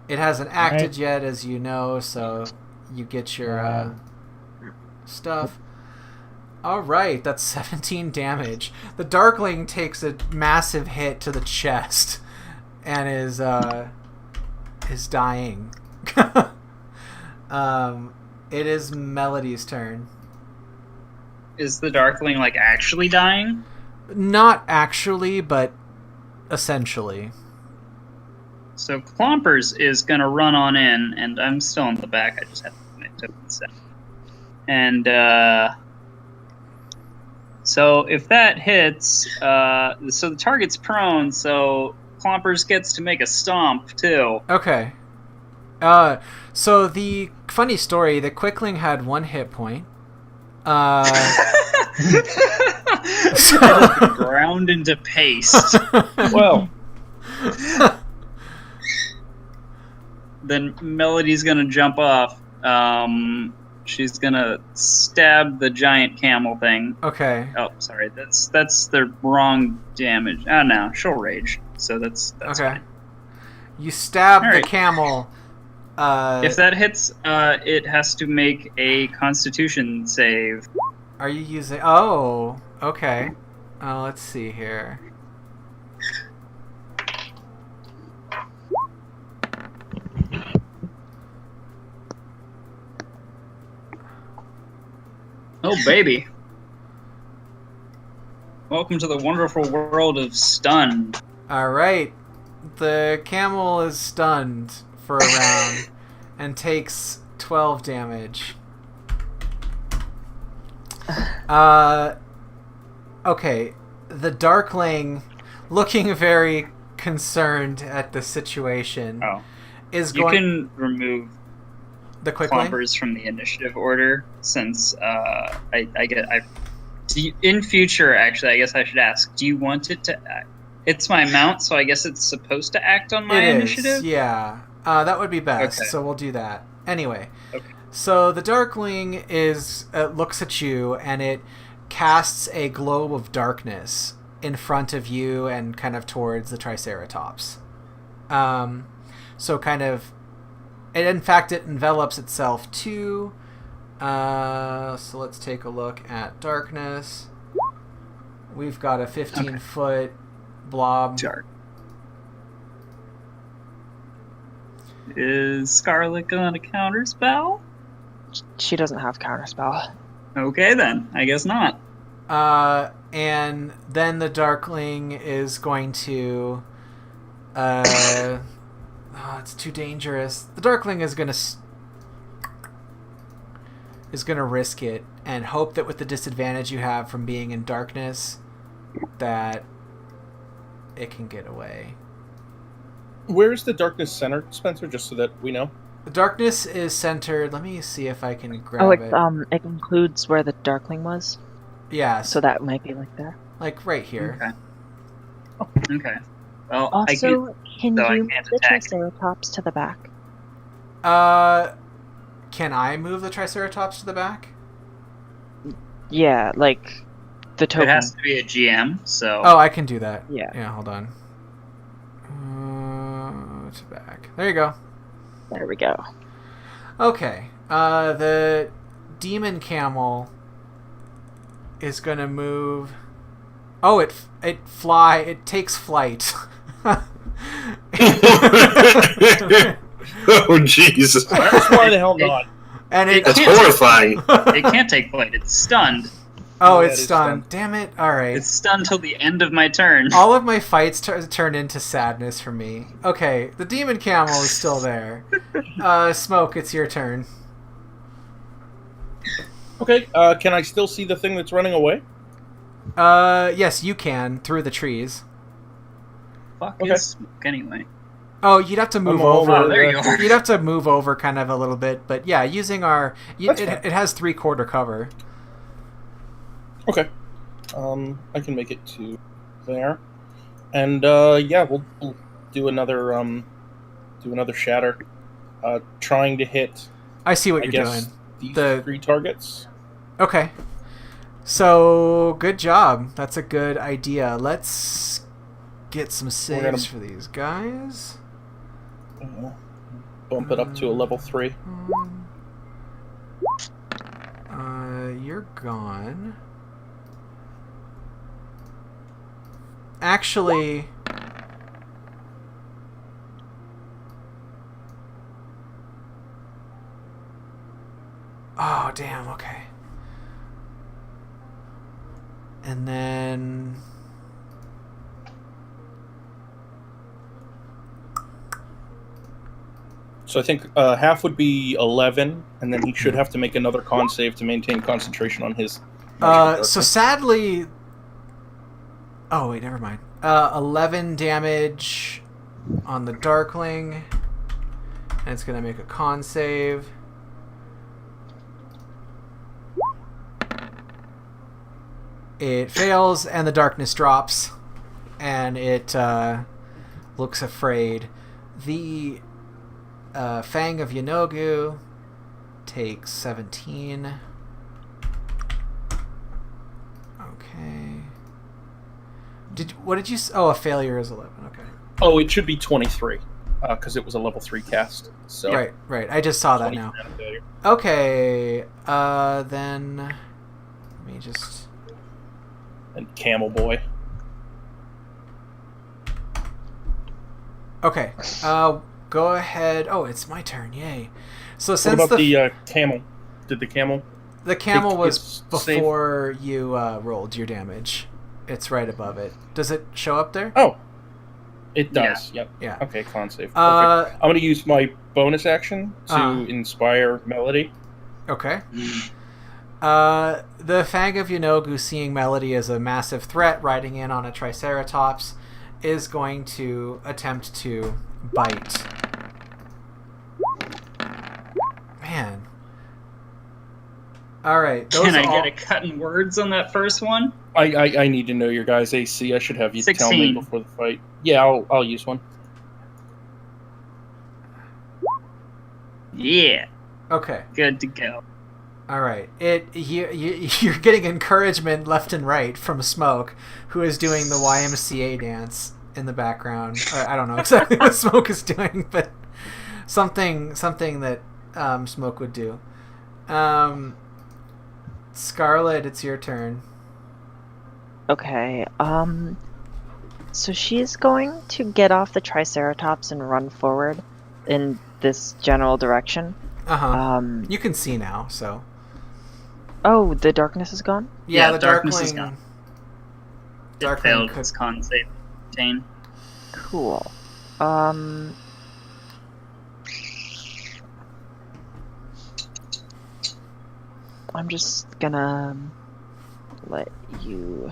It hasn't acted yet, as you know, so you get your stuff. Alright, that's 17 damage. The Darkling takes a massive hit to the chest and is dying. It is Melody's turn. Is the Darkling like actually dying? Not actually, but essentially. So Clompers is gonna run on in, and I'm still in the back. I just have to set. And so if that hits, so the target's prone, so Clompers gets to make a stomp too. Okay. So the funny story, the Quickling had 1 hit point. Ground into paste. Well, Then Melody's gonna jump off. She's gonna stab the giant camel thing. Okay. Oh, sorry, that's the wrong damage. Oh no, she'll rage. So that's Okay. fine. You stab All the right. camel. If that hits, it has to make a Constitution save. Are you using... Oh, okay. Let's see here. Oh baby! Welcome to the wonderful world of stunned. Alright. The camel is stunned for a round and takes 12 damage. Okay. The Darkling, looking very concerned at the situation, Oh, is you going... can remove The Quickling? Clompers from the initiative order since in future. Actually, I guess I should ask. Do you want it to? It's my mount, so I guess it's supposed to act on my It is, initiative. yeah. That would be best, Okay. so we'll do that. Anyway, Okay. so the Darkling looks at you, and it casts a globe of darkness in front of you and kind of towards the Triceratops. So kind of... in fact, it envelops itself too. So let's take a look at darkness. We've got a 15-foot blob. Dark. Is Scarlet gonna counterspell? She doesn't have counterspell. Okay then, I guess not. And then the Darkling is going to... oh, it's too dangerous. The Darkling is gonna risk it and hope that with the disadvantage you have from being in darkness, that it can get away. where is the darkness center, Spencer? Just so that we know. The darkness is centered. Let me see if I can grab It it. it includes where the Darkling was, Yeah, so that might be like there. like right here. Okay. Okay. Well, I could, Also, can so I you move can't the attack. Triceratops to the back? Can I move the Triceratops to the back? Yeah, like the it token. has to be a GM. So Oh, I can do that. Yeah. Yeah, hold on. To back. There you go. There we go. Okay. The demon camel is gonna move. Oh, it takes flight. Oh, Jesus. That's why the hell not. And it That's horrifying. it can't take flight. It's stunned. oh, Yeah, it's it is stunned. stunned. Damn it! All right. It's stunned till the end of my turn. All of my fights turn into sadness for me. Okay, the demon camel is still there. Smoke, it's your turn. Okay, can I still see the thing that's running away? Yes, you can through the trees. Fuck Okay. is smoke anyway. Oh, you'd have to move all over. Oh, there you go. You'd have to move over kind of a little bit, but yeah, using our That's fine. it has 3/4 cover. Okay. I can make it to there. And, yeah, we'll do another shatter, trying to hit. I see what I you're guess doing. these The- 3 targets. Okay. So, good job. That's a good idea. Let's get some saves for these guys. Bump it up to a level 3. You're gone. Actually... Oh, damn, okay. And then... So I think half would be 11, and then he should have to make another con save to maintain concentration on his. So sadly... Oh, wait, never mind. 11 damage on the Darkling. And it's going to make a con save. It fails, and the darkness drops. And it looks afraid. The Fang of Yanogu takes 17. Okay. What did you? Oh, a failure is 11. Okay. Oh, it should be 23 because it was a level 3 cast. So Right. I just saw that now. Okay. Then let me just. And Camel Boy. Okay. Go ahead. Oh, it's my turn. Yay. So What since about the camel? Did the camel? the camel take was his before you rolled your damage. It's right above it. Does it show up there? Oh, it does. Yep. Yeah. Okay, con save. Perfect. Uh, I'm going to use my bonus action to inspire Melody. Okay. The Fang of Yanogu, seeing Melody as a massive threat riding in on a Triceratops, is going to attempt to bite. Man. Alright. Can I get a cut in words on that first one? I need to know your guys' AC. I should have you tell me 16. before the fight. Yeah, I'll use one. Yeah, Okay. good to go. All right. You're getting encouragement left and right from Smoke, who is doing the YMCA dance in the background. I don't know exactly what Smoke is doing, but something that Smoke would do. Scarlet, it's your turn. Okay, so she's going to get off the Triceratops and run forward in this general direction. You can see now, so. Oh, the darkness is gone? Yeah, Yeah, the darkness is Darkling. It Darkling failed could- its con save. Jane. Cool. I'm just gonna let you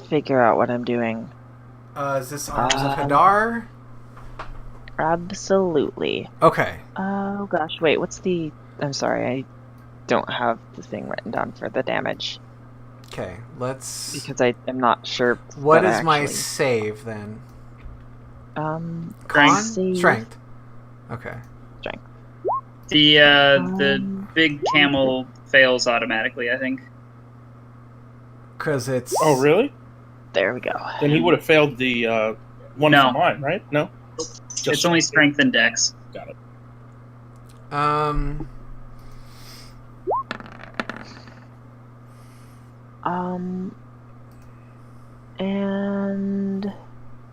figure out what I'm doing. Is this Arms of Hadar? Absolutely. Okay. Oh gosh, wait, what's the... I'm sorry, I don't have the thing written down for the damage. Okay, let's... Because I'm not sure What that is my actually... save, then? Strength. Con? Save. Strength. Okay. Strength. The big camel fails automatically, I think. Because it's... Oh, really? There we go. Then he would have failed the one No. for mine, right? No? It's only strength and dex. Got it. And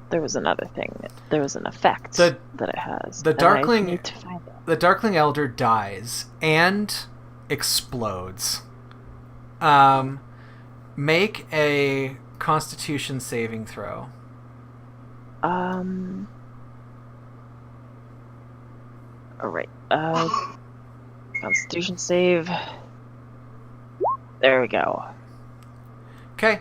there was another thing. There was an effect The- that it has. the and I Darkling- need to find it. The Darkling Elder dies and explodes. Make a Constitution saving throw. All right. Constitution save. There we go. Okay.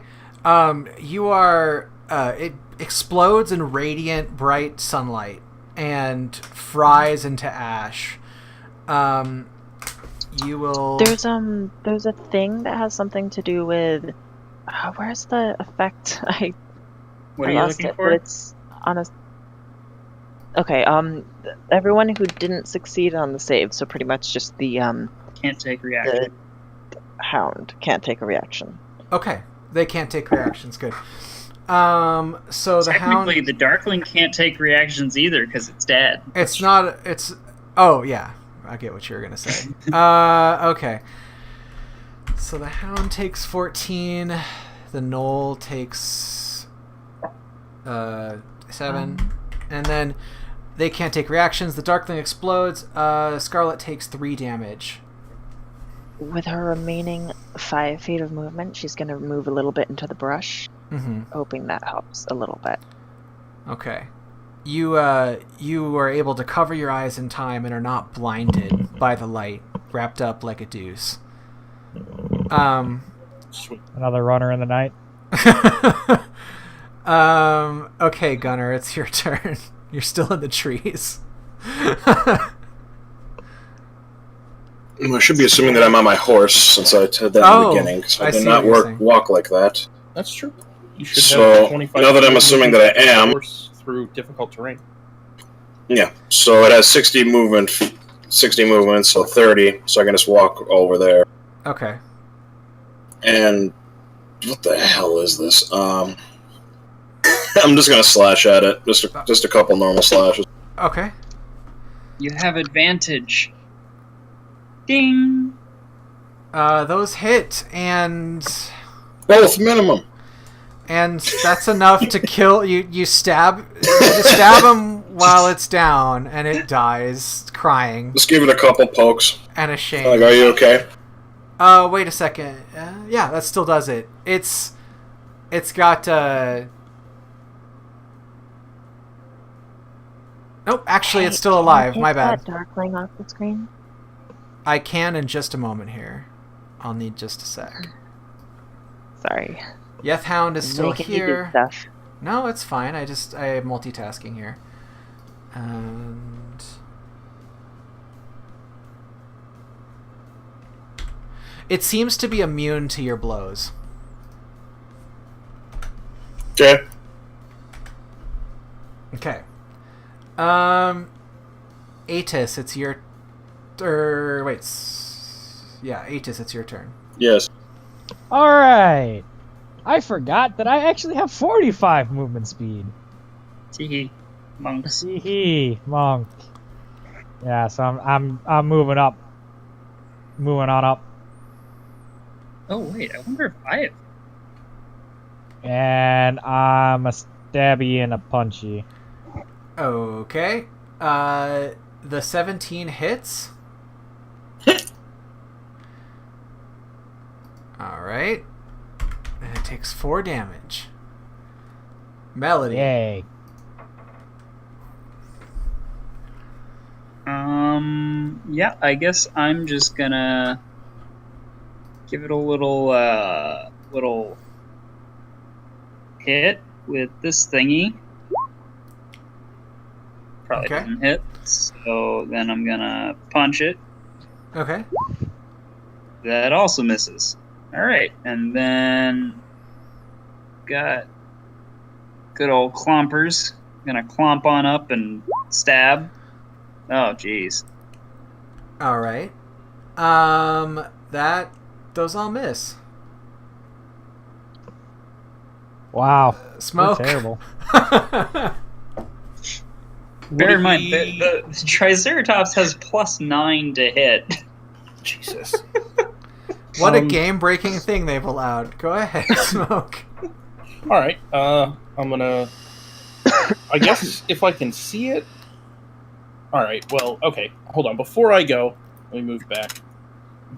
You are... it explodes in radiant, bright sunlight and fries into ash. You will... There's a thing that has something to do with. Where's the effect? What I are you lost looking it, for? but it's on a. Okay. Everyone who didn't succeed on the save, so pretty much just the Can't take reaction. hound can't take a reaction. Okay, they can't take reactions. Good. So the Technically, hound. the Darkling can't take reactions either because it's dead. It's not. It's. Oh yeah, I get what you were gonna say. Okay. So the hound takes 14. The knoll takes 7, and then they can't take reactions. The Darkling explodes. Scarlet takes 3 damage. With her remaining 5 feet of movement, she's gonna move a little bit into the brush, hoping that helps a little bit. Okay. You are able to cover your eyes in time and are not blinded by the light, wrapped up like a deuce. Sweet. Another runner in the night. Okay, Gunner, it's your turn. You're still in the trees. Well, I should be assuming that I'm on my horse since I said that in the beginning. So I I did see not what you're saying. walk like that. That's true. You should So, have 25 now that I'm assuming that I am- horse through difficult terrain. Yeah. So it has 60 movement, so 30. So I can just walk over there. Okay. And what the hell is this? I'm just gonna slash at it. Just a couple normal slashes. Okay. You have advantage. Ding! Those hit, and Both minimum. that's enough to kill you. You stab him while it's down, and it dies, crying Just give it a couple pokes. and Like, ashamed. are you okay? Wait a second. Yeah, that still does it. It's got Nope, actually, it's still alive. My bad. That darkling off the screen. I can in just a moment here. I'll need just a sec. Sorry. Yethhound is still Making you do here. stuff. No, it's fine. I am multitasking here. And it seems to be immune to your blows. Okay. Okay. Atis, it's your Atis, it's your turn. Yes. Alright. I forgot that I actually have 45 movement speed. Teehee. Monks. Hee monk. Yeah, so I'm moving up. Moving on up. Oh, wait, I wonder if I have. And I'm a stabby and a punchy. Okay. The 17 hits. Alright. And it takes 4 damage. Melody. Yay. Yeah, I guess I'm just gonna give it a little hit with this thingy. Probably Okay. didn't hit, so then I'm gonna punch it. Okay. That also misses. Alright, and then got good old clompers. Gonna clomp on up and stab. Oh, jeez. Alright. Those all miss. Wow. Smoke. You're terrible. Bear in mind, the Triceratops has +9 to hit. Jesus. What a game-breaking thing they've allowed. Go ahead, Smoke. Alright, I'm gonna... I guess if I can see it... Alright, well, okay. Hold on. Before I go, let me move back.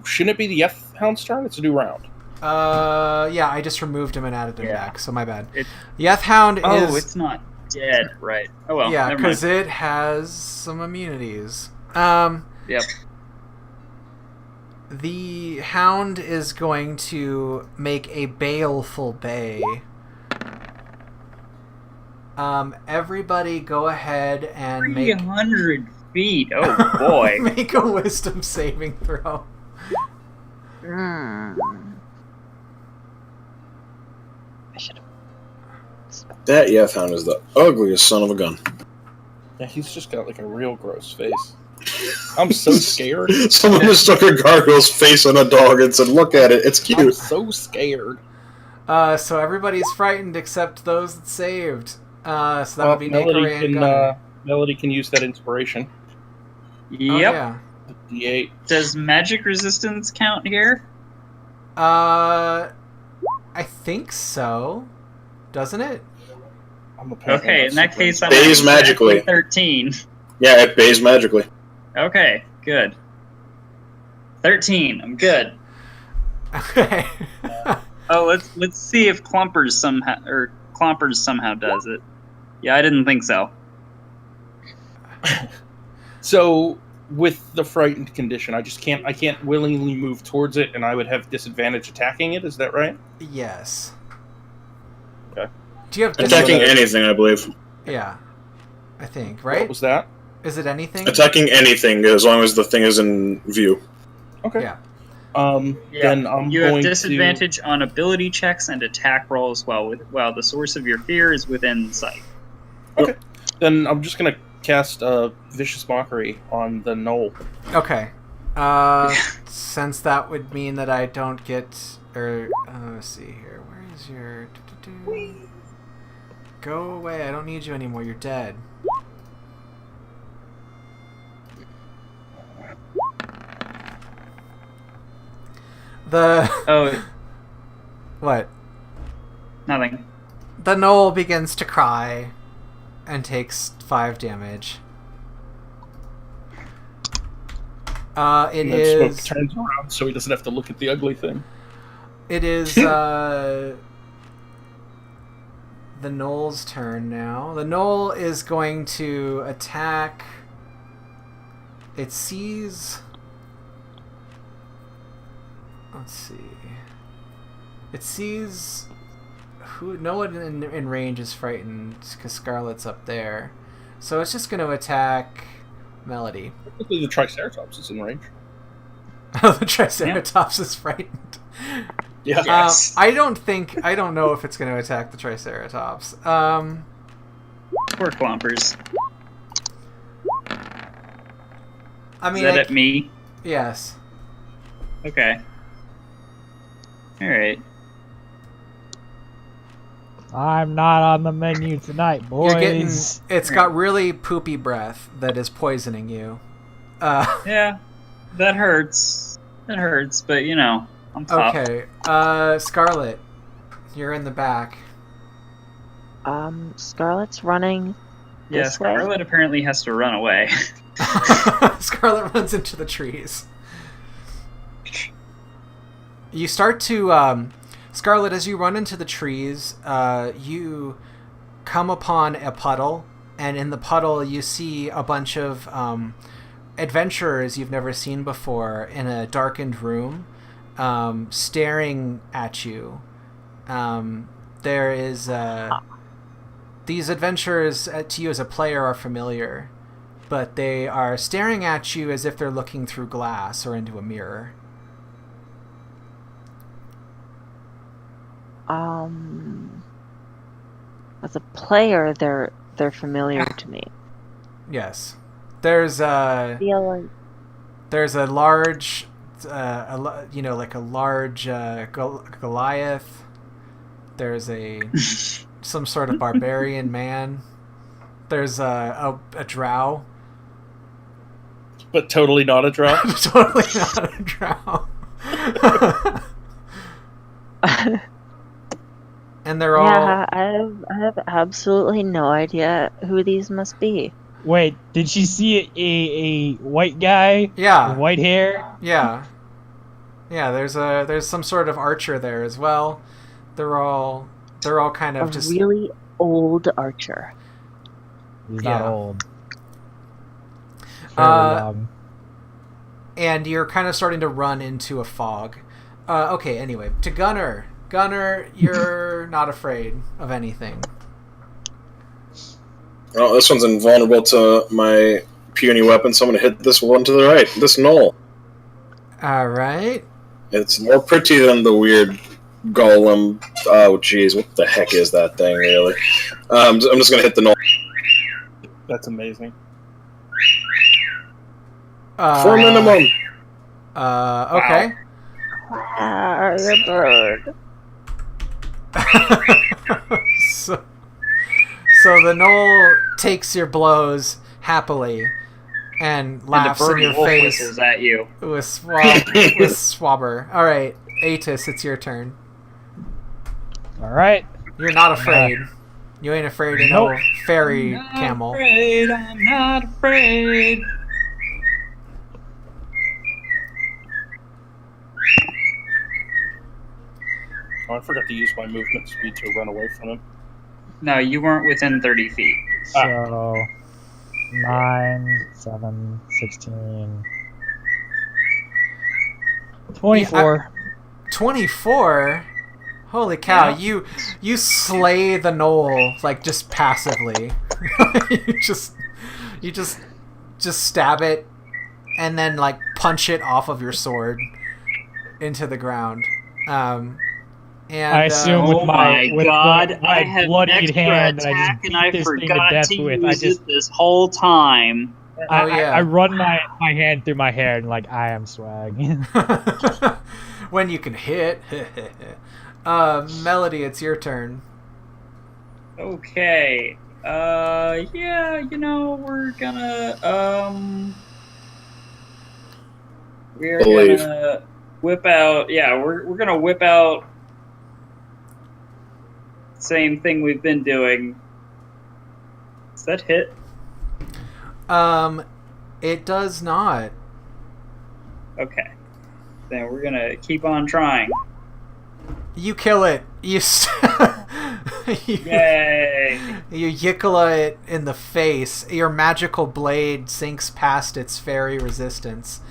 Shouldn't it be the Yethhound's turn? It's a new round. Yeah, I just removed him and added him Yeah. back, so my bad. It- Yethhound Oh, is... it's not dead, right? Oh well, yeah, never because mind. it has some immunities. Yep. The hound is going to make a baleful bay. Everybody go ahead and make 300 feet. Oh boy. make a wisdom saving throw. I should have. That Yefhound is the ugliest son of a gun. Yeah, he's just got like a real gross face. I'm so scared. Someone just took a gargoyle's face on a dog and said, "Look at it, it's I'm cute." so scared. So everybody's frightened except those that saved. So that would be Melody Nakery and Gunner. Melody can use that inspiration. Oh, Yep. yeah. D8. Does magic resistance count here? I think so. Doesn't it? I'm apparently Okay, not in that super case, I'm Bays exactly magically. 13. Yeah, it bays magically. Okay, good. 13. I'm good. Okay. Oh, let's see if Clumpers somehow does it. Yeah, I didn't think so. So with the frightened condition, I can't willingly move towards it, and I would have disadvantage attacking it. Is that right? Yes. Okay. Do you have Attacking anything, I believe. Yeah. I think, What right? was that? Is it anything? Attacking anything as long as the thing is in view. Okay. Yeah. Then I'm You going have disadvantage on ability checks and attack rolls while the source of your fear is within sight. Then I'm just gonna cast Vicious Mockery on the knoll. Okay. Since that would mean that I don't get... let's see here. Where is your... Go away. I don't need you anymore. You're dead. Oh, What? nothing. The knoll begins to cry and takes 5 damage. It And then Smoke is... turns around so he doesn't have to look at the ugly thing. It is the knoll's turn now. The knoll is going to attack. It sees... Let's see. It sees... No one in range is frightened because Scarlet's up there. So it's just going to attack Melody. Technically, the Triceratops is in range. The Triceratops is frightened. Yeah. Yes. I don't know if it's going to attack the Triceratops. Poor Clompers. I Is mean, that at me? yes. Okay. Alright. I'm not on the menu tonight, boys. You're getting. It's got really poopy breath that is poisoning you. Yeah, that hurts. That hurts, but you know, I'm tough. Okay. Scarlet, you're in the back. Scarlet's running Yeah, this way. Scarlet apparently has to run away. Scarlet runs into the trees. You start to, Scarlet, as you run into the trees, you come upon a puddle, and in the puddle you see a bunch of adventurers you've never seen before in a darkened room, staring at you. There is... These adventurers, to you as a player, are familiar, but they are staring at you as if they're looking through glass or into a mirror. As a player, they're familiar to me. Yes. There's I feel like there's a large, like a large Goliath. There's some sort of barbarian man. There's a drow. But totally not a drow. Totally not a drow. And they're all... yeah, I have absolutely no idea who these must be. Wait, did she see a white guy? Yeah. With white hair? Yeah. Yeah, there's some sort of archer there as well. They're all kind of A just... really old archer. He's not Yeah. old. Fairly young. And you're kind of starting to run into a fog. Okay, anyway, to Gunner. Gunner, you're not afraid of anything. Oh, this one's invulnerable to my puny weapon, so I'm going to hit this one to the right. This knoll. All right. It's more pretty than the weird golem. Oh, jeez, what the heck is that thing, really? I'm just gonna hit the knoll. That's amazing. 4 minimum. Okay. Your bird. so the knoll takes your blows happily and laughs and the in your wolf face whistles at you. with Swabber. All right, Atis, it's your turn. All right. You're not afraid. You ain't afraid of no fairy camel. I'm not afraid. Oh, I forgot to use my movement speed to run away from him. No, you weren't within 30 feet. So 9, 7, 16, 24. 24. Holy cow! Yeah. You slay the knoll like just passively. you just stab it and then like punch it off of your sword into the ground. And I assume Oh my god, with I my have bloodied extra hand that I attack just and I beat this thing to forgot death to with. use it this whole time. Oh, yeah. I run my hand through my hair and like I am swag. when you can hit. Melody, it's your turn. Okay. Yeah, we're gonna Believe. gonna whip out we're gonna whip out same thing we've been doing. Does that hit? It does not. Okay. Then we're gonna keep on trying. You kill it. You Yay! You yickle it in the face. Your magical blade sinks past its fairy resistance.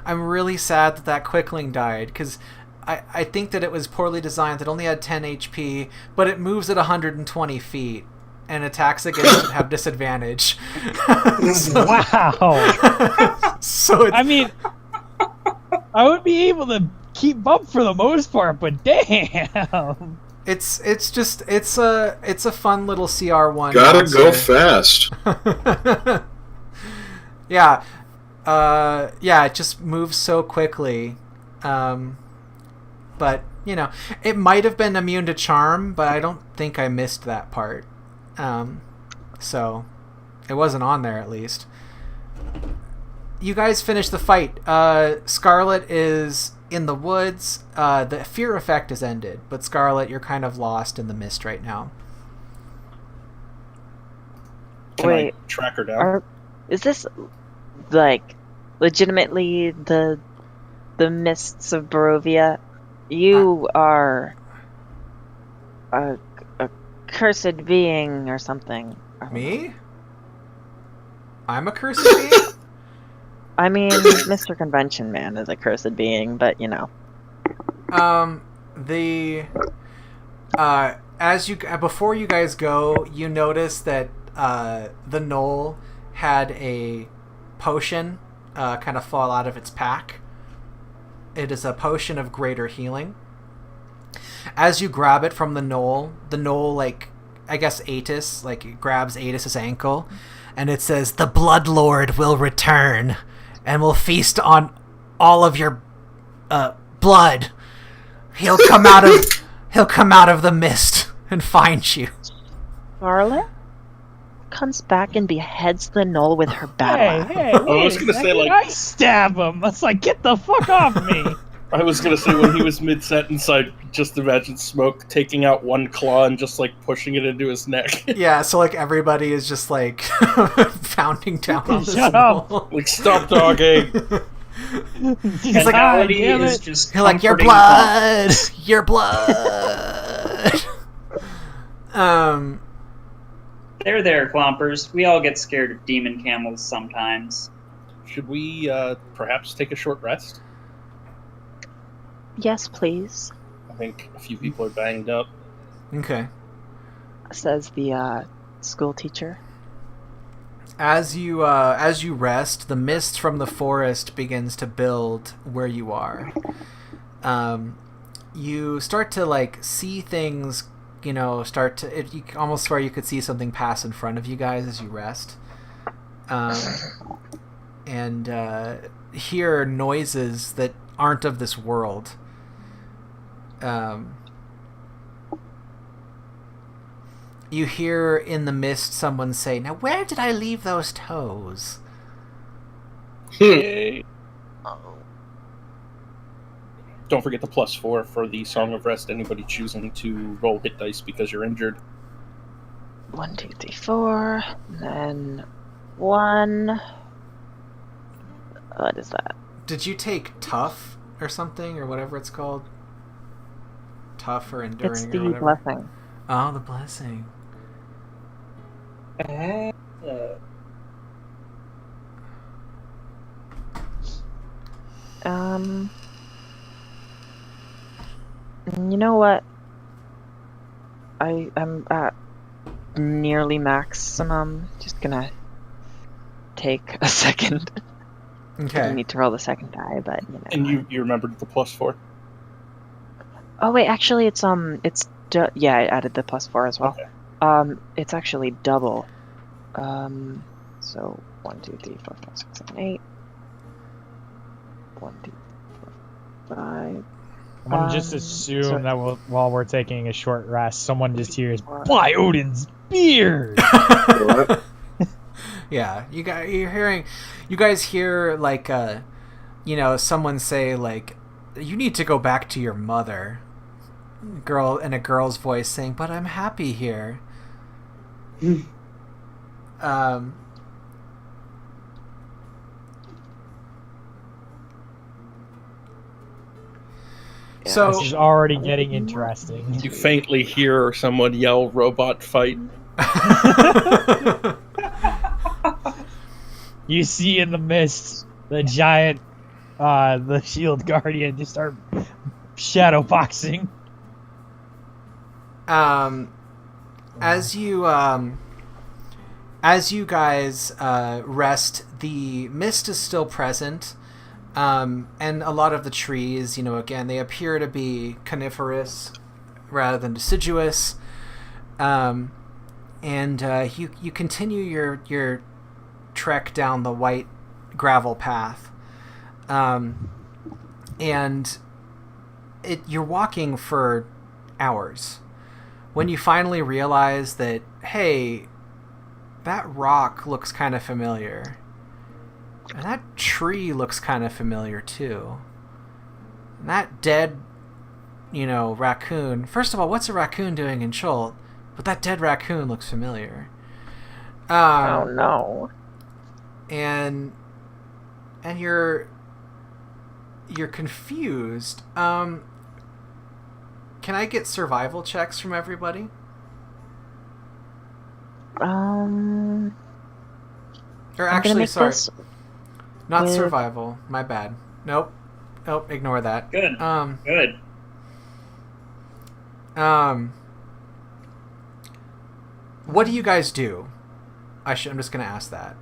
I'm really sad that Quickling died, because I think that it was poorly designed. It only had 10 HP, but it moves at 120 feet, and attacks against it have disadvantage. Wow. So it's, I mean, I would be able to keep up for the most part, but damn. it's a fun little CR1. Gotta monster. go fast. Yeah. It just moves so quickly. But, it might have been immune to charm, but I don't think I missed that part. So, it wasn't on there at least. You guys finish the fight. Scarlet is in the woods. The fear effect is ended, but Scarlet, you're kind of lost in the mist right now. Can Wait, I track her down? is this like legitimately the mists of Barovia? You are a cursed being or something. Me? I'm a cursed being? I mean, Mr. Convention Man is a cursed being, but before you guys go, you notice that the knoll had a potion kind of fall out of its pack. It is a potion of greater healing. As you grab it from the knoll, like, I guess Atis, like, it grabs Atis's ankle, and it says, "The Blood Lord will return, and will feast on all of your blood. He'll come out of the mist and find you." Scarlet comes back and beheads the knoll with her battle axe. Hey, I was gonna say, like- I stab him. It's like, get the fuck off me. I was gonna say when he was mid-sentence, I just imagine Smoke taking out one claw and just like pushing it into his neck. Yeah, so like everybody is just like pounding down on this Shut up. knoll. Like, stop dogging. He's like, Melody damn is it. just You're like, your comforting blood, your blood. There, Clompers. We all get scared of demon camels sometimes. Should we perhaps take a short rest? Yes, please, I think a few people are banged up. Okay. says the school teacher. As you rest, the mist from the forest begins to build where you are. you start to like see things, you almost swear you could see something pass in front of you guys as you rest. And hear noises that aren't of this world. You hear in the mist someone say, "Now where did I leave those toes?" Don't forget the +4 for the Song of Rest. Anybody choosing to roll hit dice because you're injured. 1, 2, 3, 4, and then 1. What is that? Did you take tough or something or whatever it's called? Tough or enduring It's or the whatever? blessing. Oh, the blessing. You know what? I'm at nearly maximum. Just gonna take a second. I Okay. need to roll the second die, but you know. And you remembered the +4? Oh wait, actually, yeah, I added the +4 as well. Okay. It's actually double. So 1, 2, 3, 4, 5, 6, 7, 8. 1, 2, 4, 5. I'm gonna just assume so- that while we're taking a short rest, someone just hears, "By Odin's beard!" Yeah, you guys hear like someone say like, "You need to go back to your mother." Girl in a girl's voice saying, "But I'm happy here." So This is already getting interesting. You faintly hear someone yell, "Robot fight." You see in the mist the giant, the shield guardian just start shadow boxing. as you guys rest, the mist is still present, and a lot of the trees, again, they appear to be coniferous rather than deciduous, and you continue your trek down the white gravel path, and you're walking for hours when you finally realize that, hey, that rock looks kind of familiar, and that tree looks kind of familiar too, and that dead raccoon. First of all, what's a raccoon doing in Chult? But that dead raccoon looks familiar. Oh no. And you're confused. Can I get survival checks from everybody? I'm Or gonna actually, make sorry, this not with- survival. My bad. Nope. Ignore that. Good. Good. What do you guys do? I'm just gonna ask that.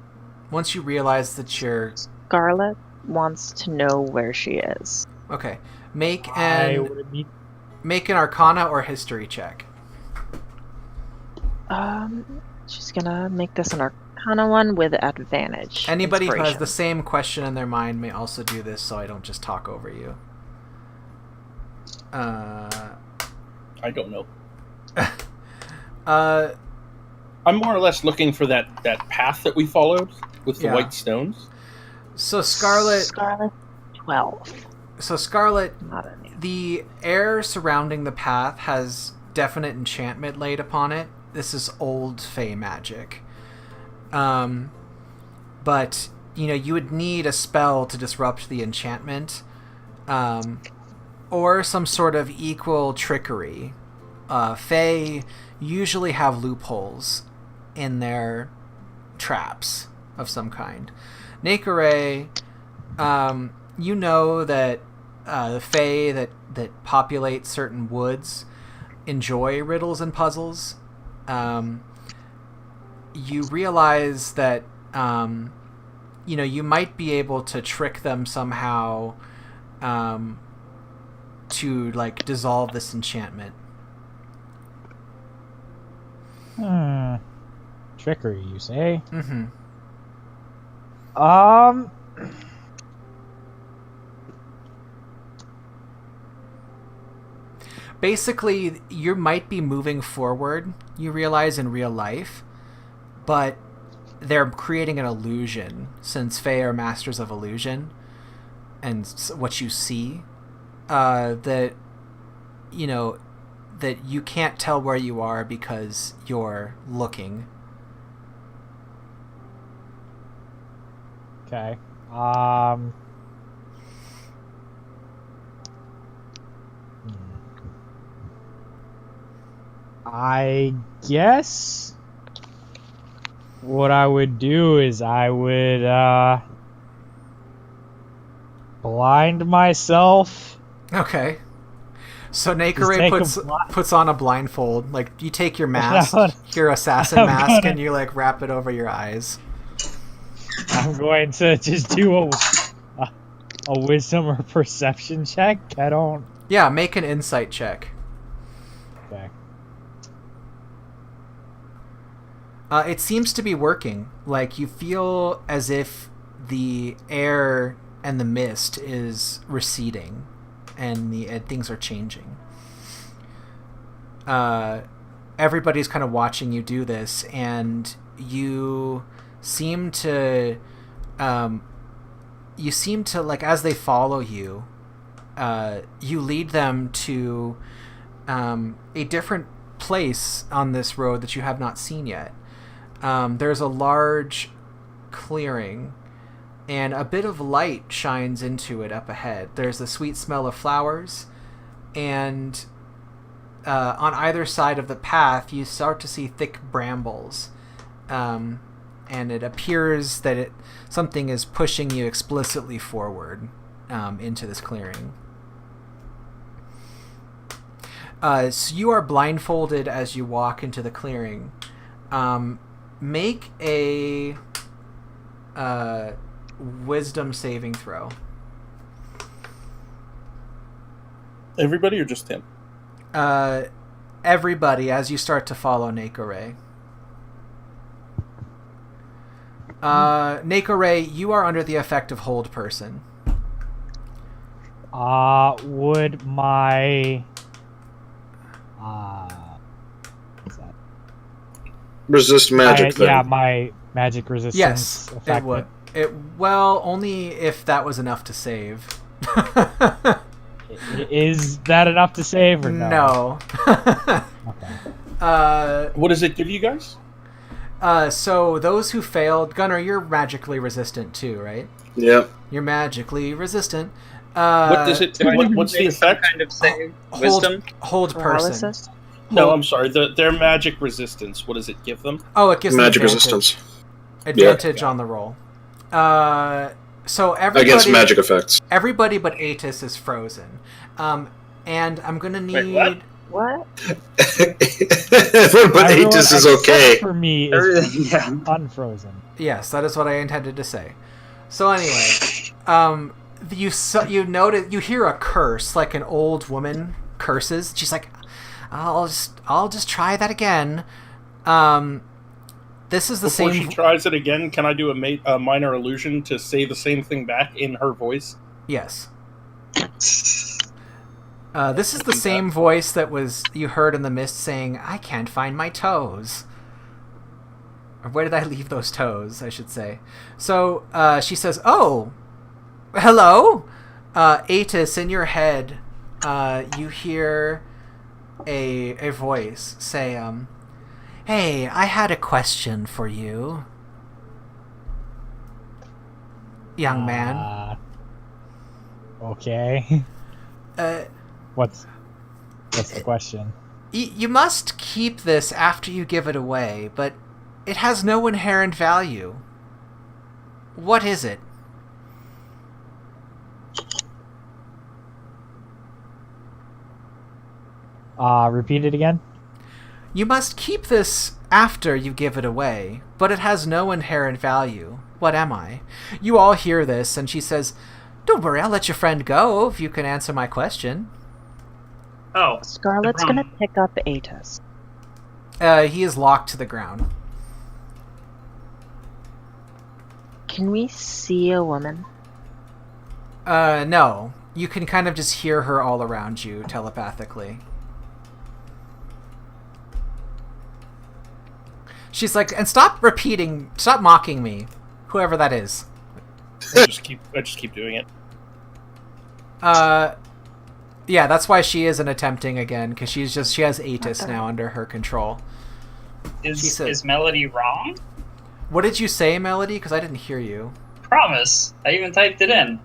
Once you realize that you're Scarlet wants to know where she is. okay, make I an would need Arcana or History check. She's gonna make this an Arcana one with advantage. Anybody who has Inspiration. the same question in their mind may also do this, so I don't just talk over you. I don't know. Uh, I'm more or less looking for that path that we followed with the Yeah. white stones. so Scarlet, Scarlet 12. Not any. the air surrounding the path has definite enchantment laid upon it. This is old Fey magic. But you would need a spell to disrupt the enchantment, or some sort of equal trickery. Fey usually have loopholes in their traps of some kind. Nakare, you know that the Fey that populate certain woods enjoy riddles and puzzles. You realize that you might be able to trick them somehow to like dissolve this enchantment. Trickery, you say? Mm-hmm. Basically, you might be moving forward, you realize, in real life, but they're creating an illusion, since Fae are masters of illusion, and what you see, that, you know, that you can't tell where you are because you're looking. Okay. I guess what I would do is I would blind myself. Okay. So Just take Nakure puts on a blindfold. Like, you take your mask, I'm your assassin I'm mask, gonna- and you, like, wrap it over your eyes. I'm going to just do a wisdom or perception check. I don't. Yeah, make an insight check. Okay. It seems to be working. Like, you feel as if the air and the mist is receding, and things are changing. Everybody's kind of watching you do this, and you seem to, like, as they follow you, you lead them to a different place on this road that you have not seen yet. There's a large clearing, and a bit of light shines into it up ahead. There's the sweet smell of flowers, and on either side of the path you start to see thick brambles, and it appears that something is pushing you explicitly forward into this clearing. So you are blindfolded as you walk into the clearing. Make a wisdom saving throw. Everybody or just him? Everybody, as you start to follow Nakure. Nakure, you are under the effect of Hold Person. Would my what's that? Resist magic thing. Yeah, my magic resistance. Yes, it affect would. Well, only if that was enough to save. Is that enough to save or no? No. Okay. What does it give you guys? So those who failed, Gunnar, you're magically resistant too, right? Yep. You're magically resistant. What does it? Do I need to What's the make some effect? kind of save? Wisdom? Hold person. Paralysis? No, I'm sorry. Their magic resistance. What does it give them? Oh, it gives them Magic advantage. resistance. Advantage on the roll. So everybody Against magic effects. Everybody but Atis is frozen. And I'm gonna need. Wait, what? What? But Everyone Aegis is except okay. For me, is Everything, yeah. unfrozen. Yes, that is what I intended to say. So anyway, you notice, you hear a curse, like an old woman curses. She's like, I'll just try that again. This is the Before same. she tries it again, can I do a minor illusion to say the same thing back in her voice? Yes. This is the same voice that you heard in the mist saying, "I can't find my toes." Or where did I leave those toes, I should say. So she says, "Oh, hello." Atis, in your head, you hear a voice say, "Hey, I had a question for you, young man." Okay. Uh, What's the question? You must keep this after you give it away, but it has no inherent value. What is it? Repeat it again? You must keep this after you give it away, but it has no inherent value. What am I? You all hear this, and she says, "Don't worry, I'll let your friend go if you can answer my question." Oh, Scarlet's the gonna brown. pick up Atus. He is locked to the ground. Can we see a woman? No. You can kind of just hear her all around you telepathically. She's like, and stop mocking me, whoever that is. I just keep doing it. Yeah, that's why she isn't attempting again, because she has Atus now under her control. Is Melody wrong? What did you say, Melody? Because I didn't hear you. Promise. I even typed it in.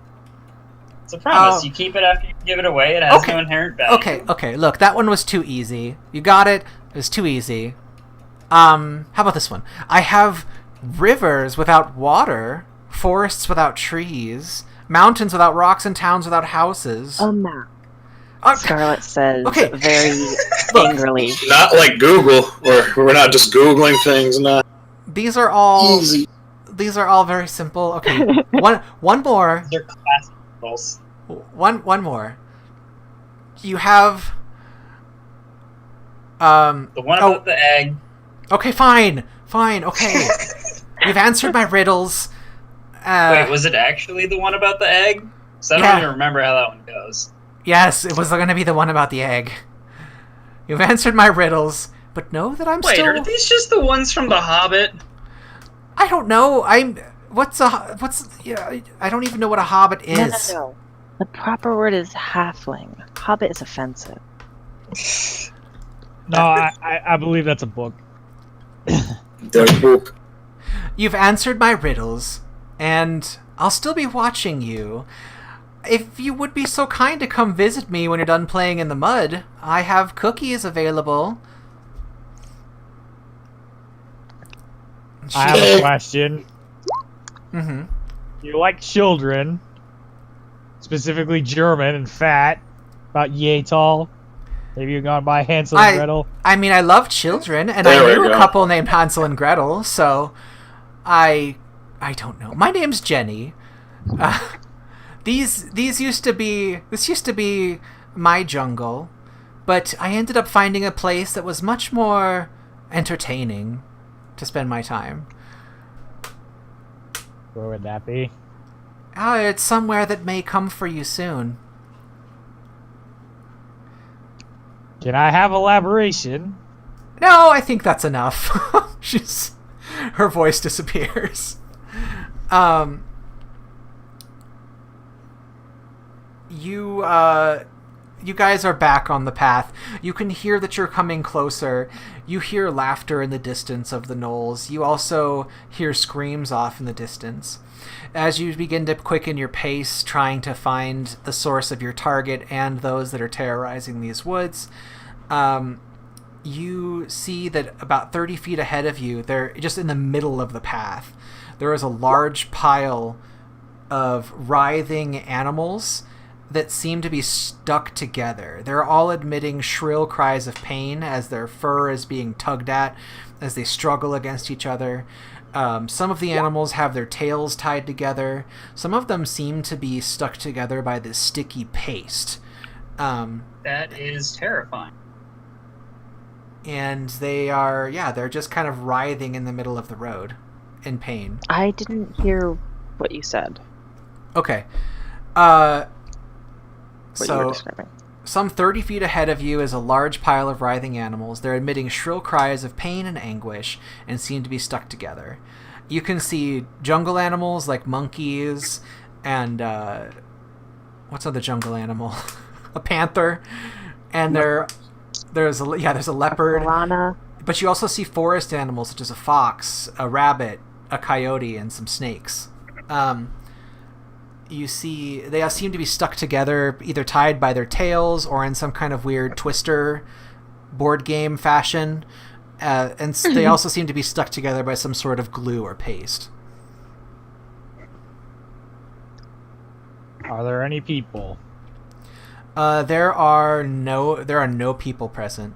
It's a promise. Oh. You keep it after you give it away. It has Okay. no inherent value. Okay, look, that one was too easy. You got it. It was too easy. How about this one? I have rivers without water, forests without trees, mountains without rocks, and towns without houses. A map. Uh, Scarlet says Okay. very Look. angrily. Not like Google, where we're not just Googling things, not These are all easy. these are all very simple. Okay, one more. They're classic rules. One more. You have The one about the egg. Okay, fine. Okay. You've answered my riddles. Wait, was it actually the one about the egg? So I don't Yeah. even remember how that one goes. Yes, it was going to be the one about the egg. You've answered my riddles, but know that I'm Wait, still. are these just the ones from The Hobbit? I don't know. Yeah, I don't even know what a hobbit is. No. The proper word is halfling. Hobbit is offensive. No, I believe that's a book. Their book. You've answered my riddles, and I'll still be watching you. If you would be so kind to come visit me when you're done playing in the mud, I have cookies available. I have a question. Mm-hmm. You like children, specifically German and fat, about yay tall. Have you gone by Hansel and Gretel? I mean, I love children, and There I we knew a go. couple named Hansel and Gretel, so I don't know. My name's Jenny. This used to be my jungle, but I ended up finding a place that was much more entertaining to spend my time. Where would that be? It's somewhere that may come for you soon. Can I have elaboration? No, I think that's enough. Her voice disappears. You guys are back on the path. You can hear that you're coming closer. You hear laughter in the distance of the knolls. You also hear screams off in the distance. As you begin to quicken your pace, trying to find the source of your target and those that are terrorizing these woods, you see that about 30 feet ahead of you, they're just in the middle of the path, there is a large pile of writhing animals that seem to be stuck together. They're all emitting shrill cries of pain as their fur is being tugged at as they struggle against each other. Some of the animals have their tails tied together. Some of them seem to be stuck together by this sticky paste. That is terrifying. And they're just kind of writhing in the middle of the road in pain. I didn't hear what you said. Okay. What you were describing. Some 30 feet ahead of you is a large pile of writhing animals. They're emitting shrill cries of pain and anguish and seem to be stuck together. You can see jungle animals like monkeys and what's another jungle animal? A panther. And there's a leopard. Piranha. But you also see forest animals such as a fox, a rabbit, a coyote, and some snakes. You see they seem to be stuck together, either tied by their tails or in some kind of weird twister board game fashion. And they also seem to be stuck together by some sort of glue or paste. Are there any people? There are no people present.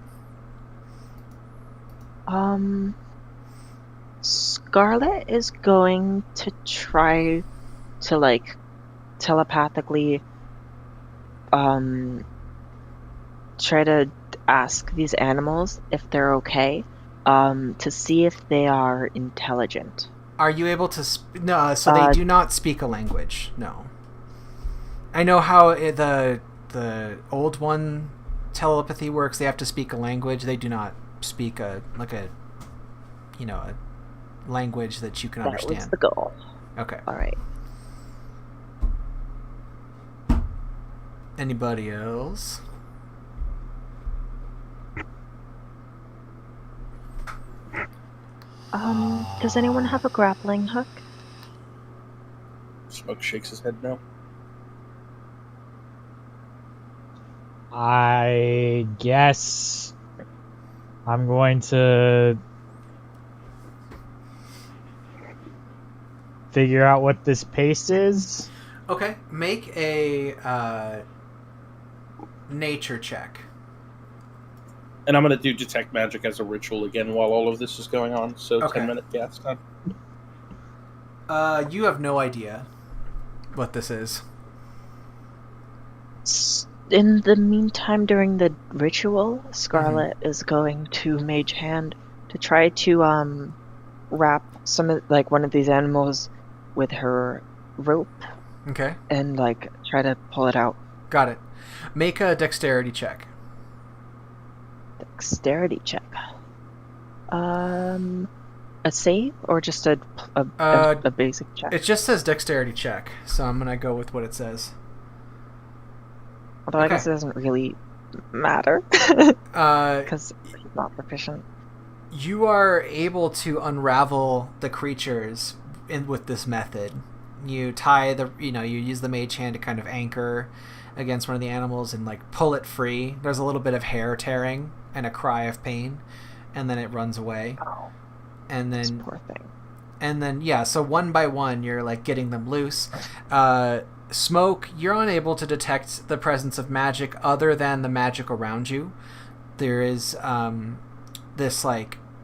Scarlet is going to try to telepathically try to ask these animals if they're okay, to see if they are intelligent. Are you able to... No, so they do not speak a language, no. I know how the old one telepathy works. They have to speak a language. They do not speak a language that you can understand. That was the goal. Okay. All right. Anybody else? Does anyone have a grappling hook? Smoke shakes his head no. I guess I'm going to figure out what this paste is. Okay. Make a nature check. And I'm going to do detect magic as a ritual again while all of this is going on. So Okay. 10-minute gas time. You have no idea what this is. In the meantime, during the ritual, Scarlet is going to Mage Hand to try to wrap one of these animals with her rope Okay. and try to pull it out. Got it. Make a dexterity check. Dexterity check. A save or just a basic check? It just says dexterity check, so I'm gonna go with what it says. Although I guess it doesn't really matter because he's not proficient. You are able to unravel the creatures with this method. You tie you use the mage hand to kind of anchor against one of the animals and pull it free. There's a little bit of hair tearing and a cry of pain, and then it runs away. Oh, and this then poor thing. And then so one by one you're getting them loose. Smoke, you're unable to detect the presence of magic other than the magic around you. There is this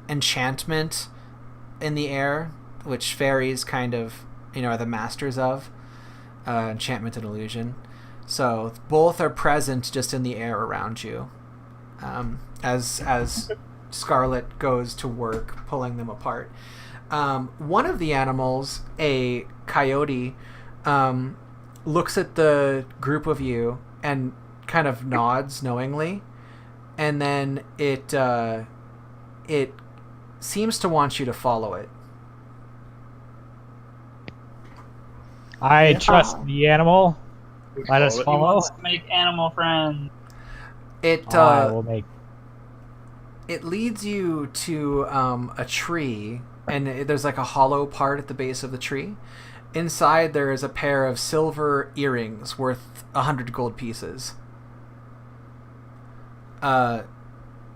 enchantment in the air, which fairies kind of are the masters of, enchantment and illusion. So both are present just in the air around you, as Scarlet goes to work pulling them apart. One of the animals, a coyote, looks at the group of you and kind of nods knowingly, and then it seems to want you to follow it. I trust the animal. Let us He follow. wants to make animal friends. I will make. It leads you to a tree, and there's a hollow part at the base of the tree. Inside there is a pair of silver earrings worth 100 gold pieces.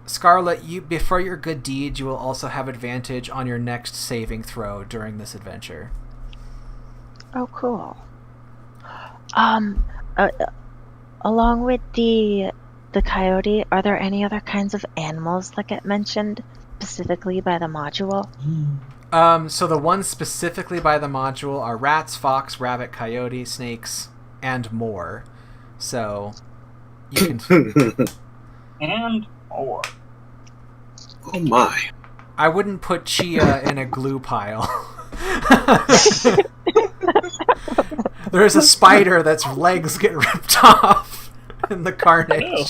Scarlet, for your good deed, you will also have advantage on your next saving throw during this adventure. Oh, cool. Along with the coyote, are there any other kinds of animals that get mentioned specifically by the module? So the ones specifically by the module are rats, fox, rabbit, coyote, snakes, and more. So you can And more. Oh my. I wouldn't put Chia in a glue pile. There's a spider that's legs get ripped off in the carnage.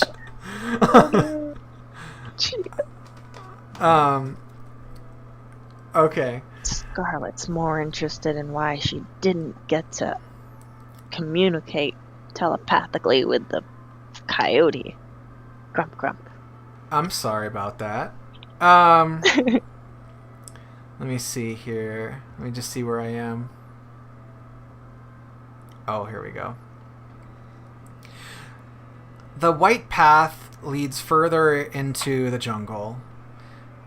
Okay. Scarlet's more interested in why she didn't get to communicate telepathically with the coyote. Grump grump. I'm sorry about that. Let me see here. Let me just see where I am. Oh, here we go. The white path leads further into the jungle,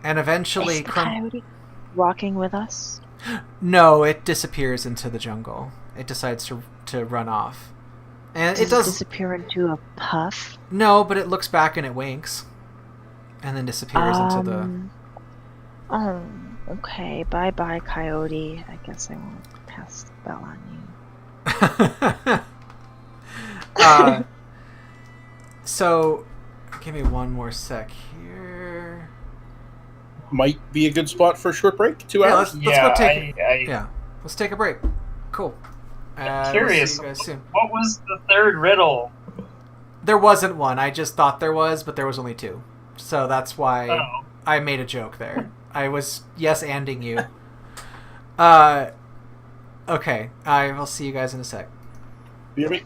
and eventually Is the coyote walking with us? No, it disappears into the jungle. It decides to run off. And Does it does disappear into a puff? No, but it looks back and it winks. And then disappears into the Oh, okay. Bye bye, coyote. I guess I won't cast the spell on you. So Give me one more sec here. Might be a good spot for a short break. 2 Yeah, hours. let's go take it. I Yeah, let's take a break. Cool. curious. We'll see you guys soon. What was the third riddle? There wasn't one. I just thought there was, but there was only two. So that's why Oh. I made a joke there. I was yes-anding you. Okay. I will see you guys in a sec. BRB.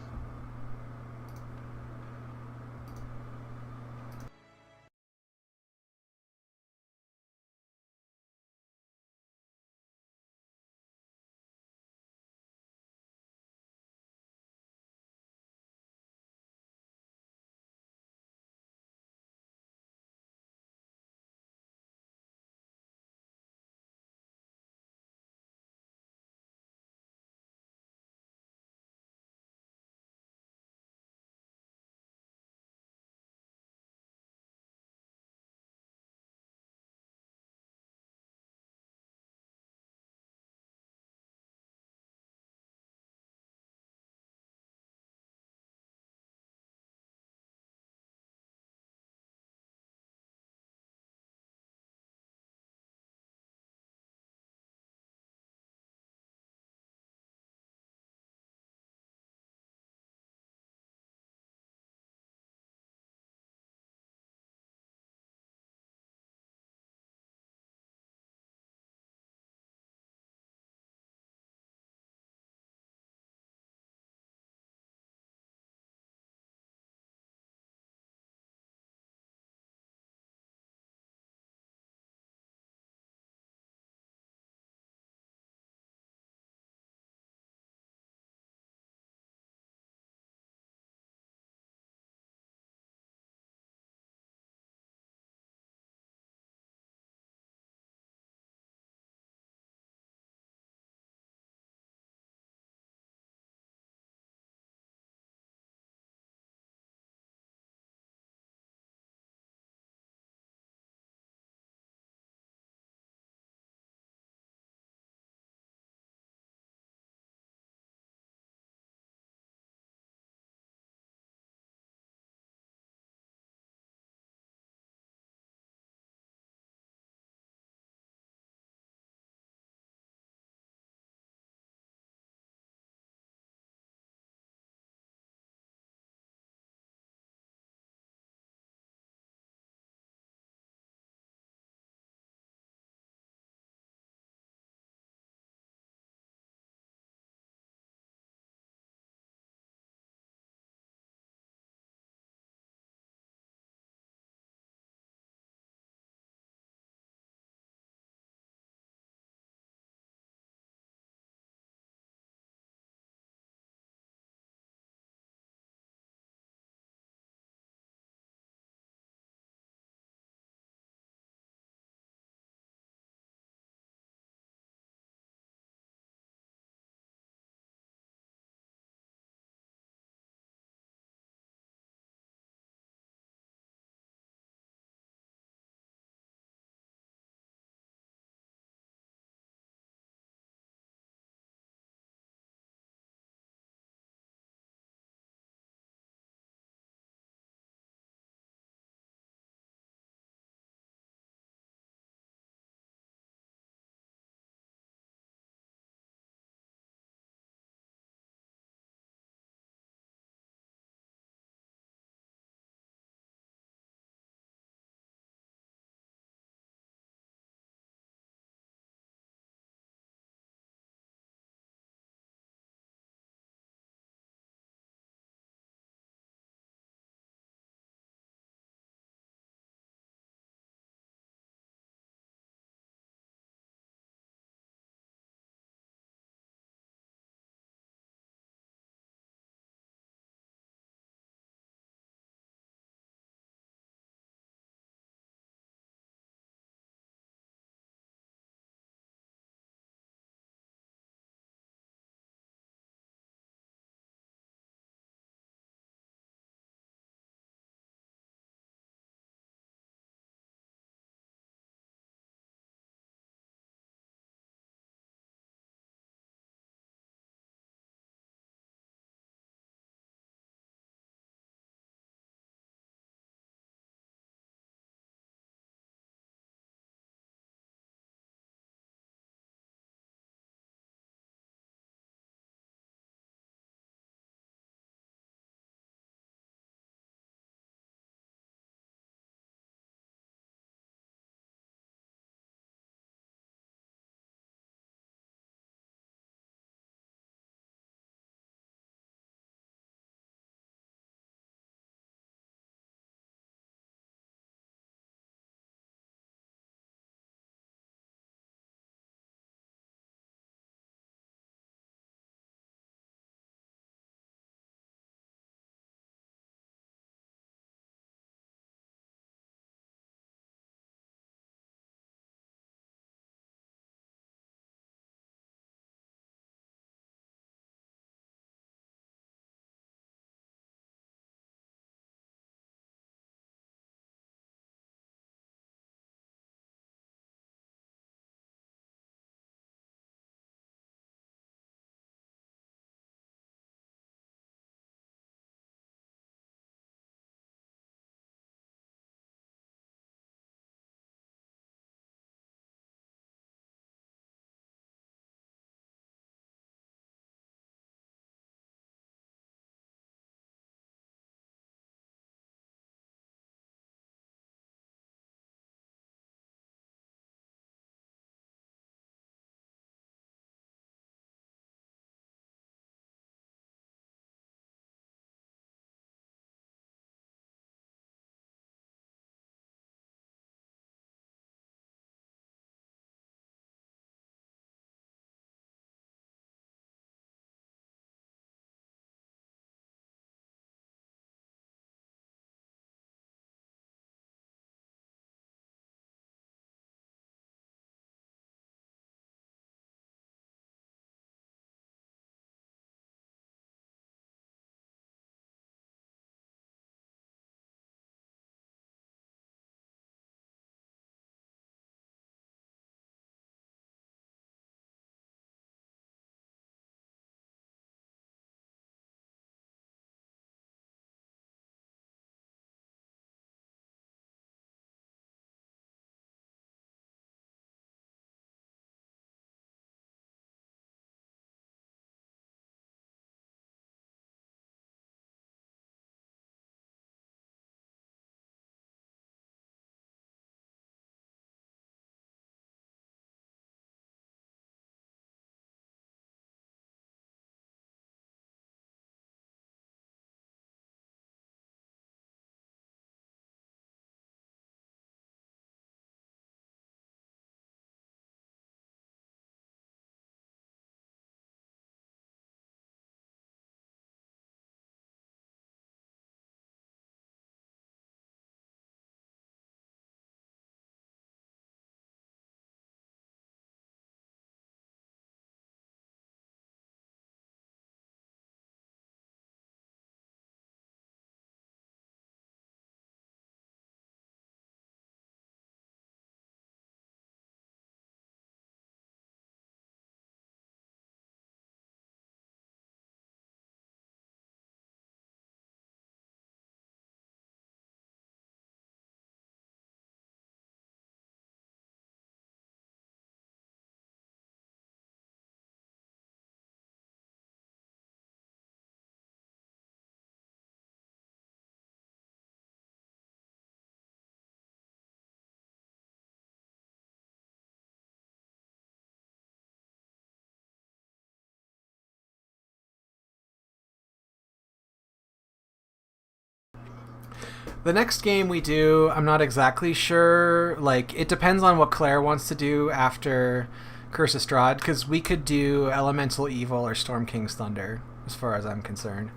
The next game we do, I'm not exactly sure. Like, it depends on what Claire wants to do after Curse of Strahd, because we could do Elemental Evil or Storm King's Thunder, as far as I'm concerned.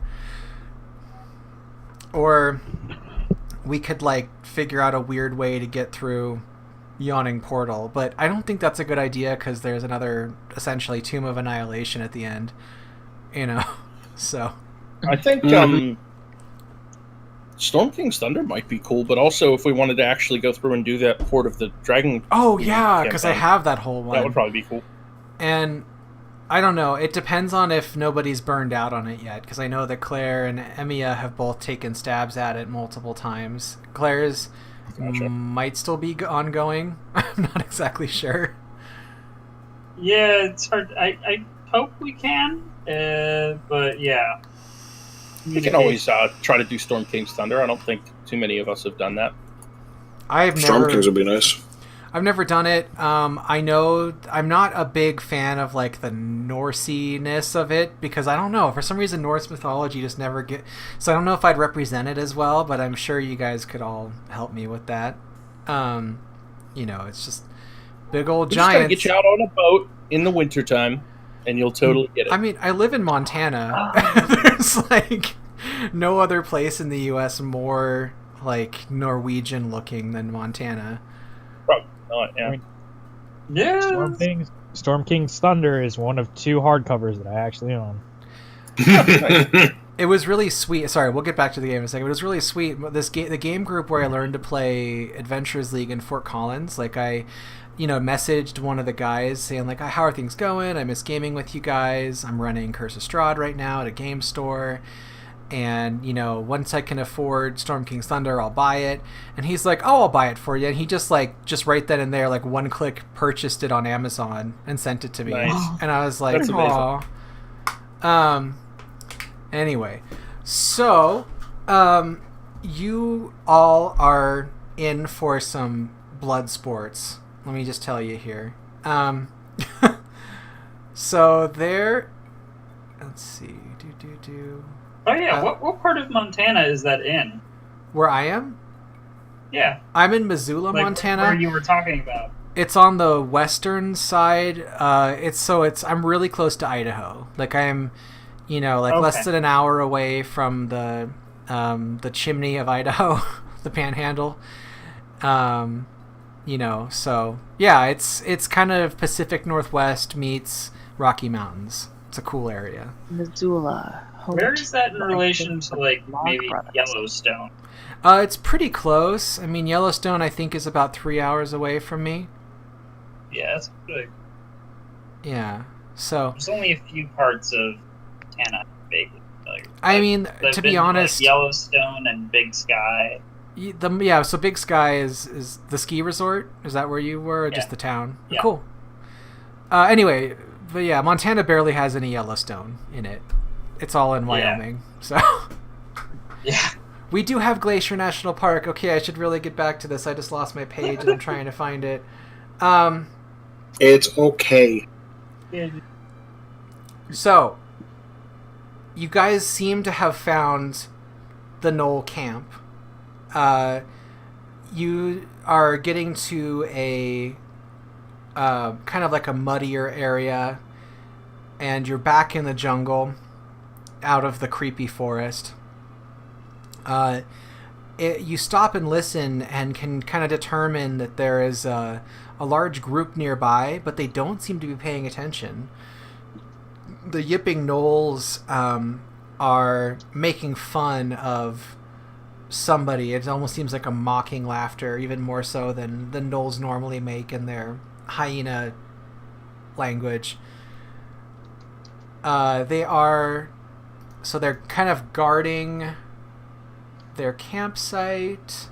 Or we could, like, figure out a weird way to get through Yawning Portal, but I don't think that's a good idea, because there's another, essentially, Tomb of Annihilation at the end. You know? So... I think Storm King's Thunder might be cool, but also if we wanted to actually go through and do that Port of the Dragon... Oh, yeah, because I have that whole one. That would probably be cool. And I don't know. It depends on if nobody's burned out on it yet, because I know that Claire and Emiya have both taken stabs at it multiple times. Claire's might still be ongoing. I'm not exactly sure. Yeah, it's hard. I hope we can, but yeah. We can always try to do Storm King's Thunder. I don't think too many of us have done that. Storm Kings would be nice. I've never done it. I know I'm not a big fan of like the Norse-ness of it, because I don't know, for some reason Norse mythology just never get. So I don't know if I'd represent it as well, but I'm sure you guys could all help me with that. You know, it's just big old giants. Just gotta get you out on a boat in the wintertime, and you'll totally get it. I mean, I live in Montana. There's like no other place in the U.S. more like Norwegian looking than Montana. Probably not, yeah. Yeah. Storm King's Thunder is one of 2 hardcovers that I actually own. It was really sweet. Sorry, we'll get back to the game in a second. It was really sweet. The game group where I learned to play Adventures League in Fort Collins, like I messaged one of the guys saying like, how are things going? I miss gaming with you guys. I'm running Curse of Strahd right now at a game store. And, once I can afford Storm King's Thunder, I'll buy it. And he's like, oh, I'll buy it for you. And he just right then and there, like one click purchased it on Amazon and sent it to me. Nice. And I was like, That's amazing. aw. Anyway, so, you all are in for some blood sports. Let me just tell you here. So there, let's see. Oh yeah, what part of Montana is that in? Where I am? Yeah. I'm in Missoula, Like, Montana. where you were talking about. It's on the western side. I'm really close to Idaho. Like I'm, less than an hour away from the chimney of Idaho, the Panhandle. So yeah, it's kind of Pacific Northwest meets Rocky Mountains. It's a cool area. Missoula. Where is that in relation to, like, maybe Brothers. Yellowstone? It's pretty close. I mean, Yellowstone, I think, is about 3 hours away from me. Yeah, that's good. Yeah. So. There's only a few parts of Montana vaguely familiar with. I mean, I've to been be honest, like Yellowstone and Big Sky. So Big Sky is the ski resort. Is that where you were, or just the town? Yeah. Cool. Anyway, but yeah, Montana barely has any Yellowstone in it. It's all in Wyoming. So. Yeah. We do have Glacier National Park. Okay, I should really get back to this. I just lost my page and I'm trying to find it. It's okay. So, you guys seem to have found the Knoll camp. You are getting to a kind of like a muddier area, and you're back in the jungle, out of the creepy forest. You stop and listen and can kind of determine that there is a large group nearby, but they don't seem to be paying attention. The yipping gnolls are making fun of somebody. It almost seems like a mocking laughter, even more so than the gnolls normally make in their hyena language. They're kind of guarding their campsite.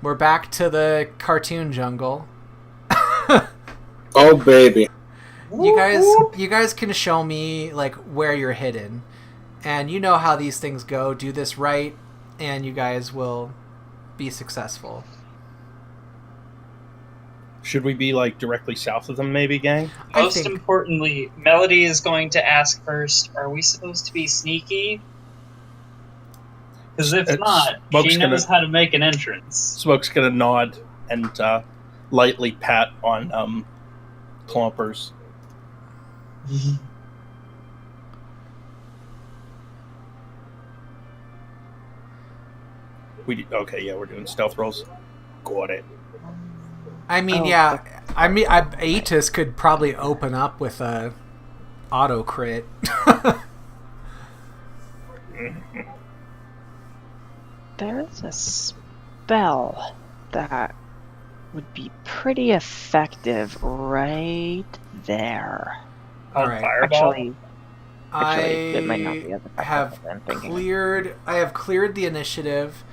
We're back to the cartoon jungle. Oh baby. You guys can show me like where you're hidden. And you know how these things go. Do this right and you guys will be successful. Should we be like directly south of them maybe, gang? Most importantly, Melody is going to ask first, are we supposed to be sneaky? Because if not, Smoke's she knows how to make an entrance. Smoke's gonna nod and lightly pat on Clompers. We're doing stealth rolls. Got it. I mean, Oh, yeah. I mean, Aetus could probably open up with a auto crit. There's a spell that would be pretty effective right there. Alright. Fireball. Actually, it might not be as effective have as I'm thinking. I have cleared the initiative.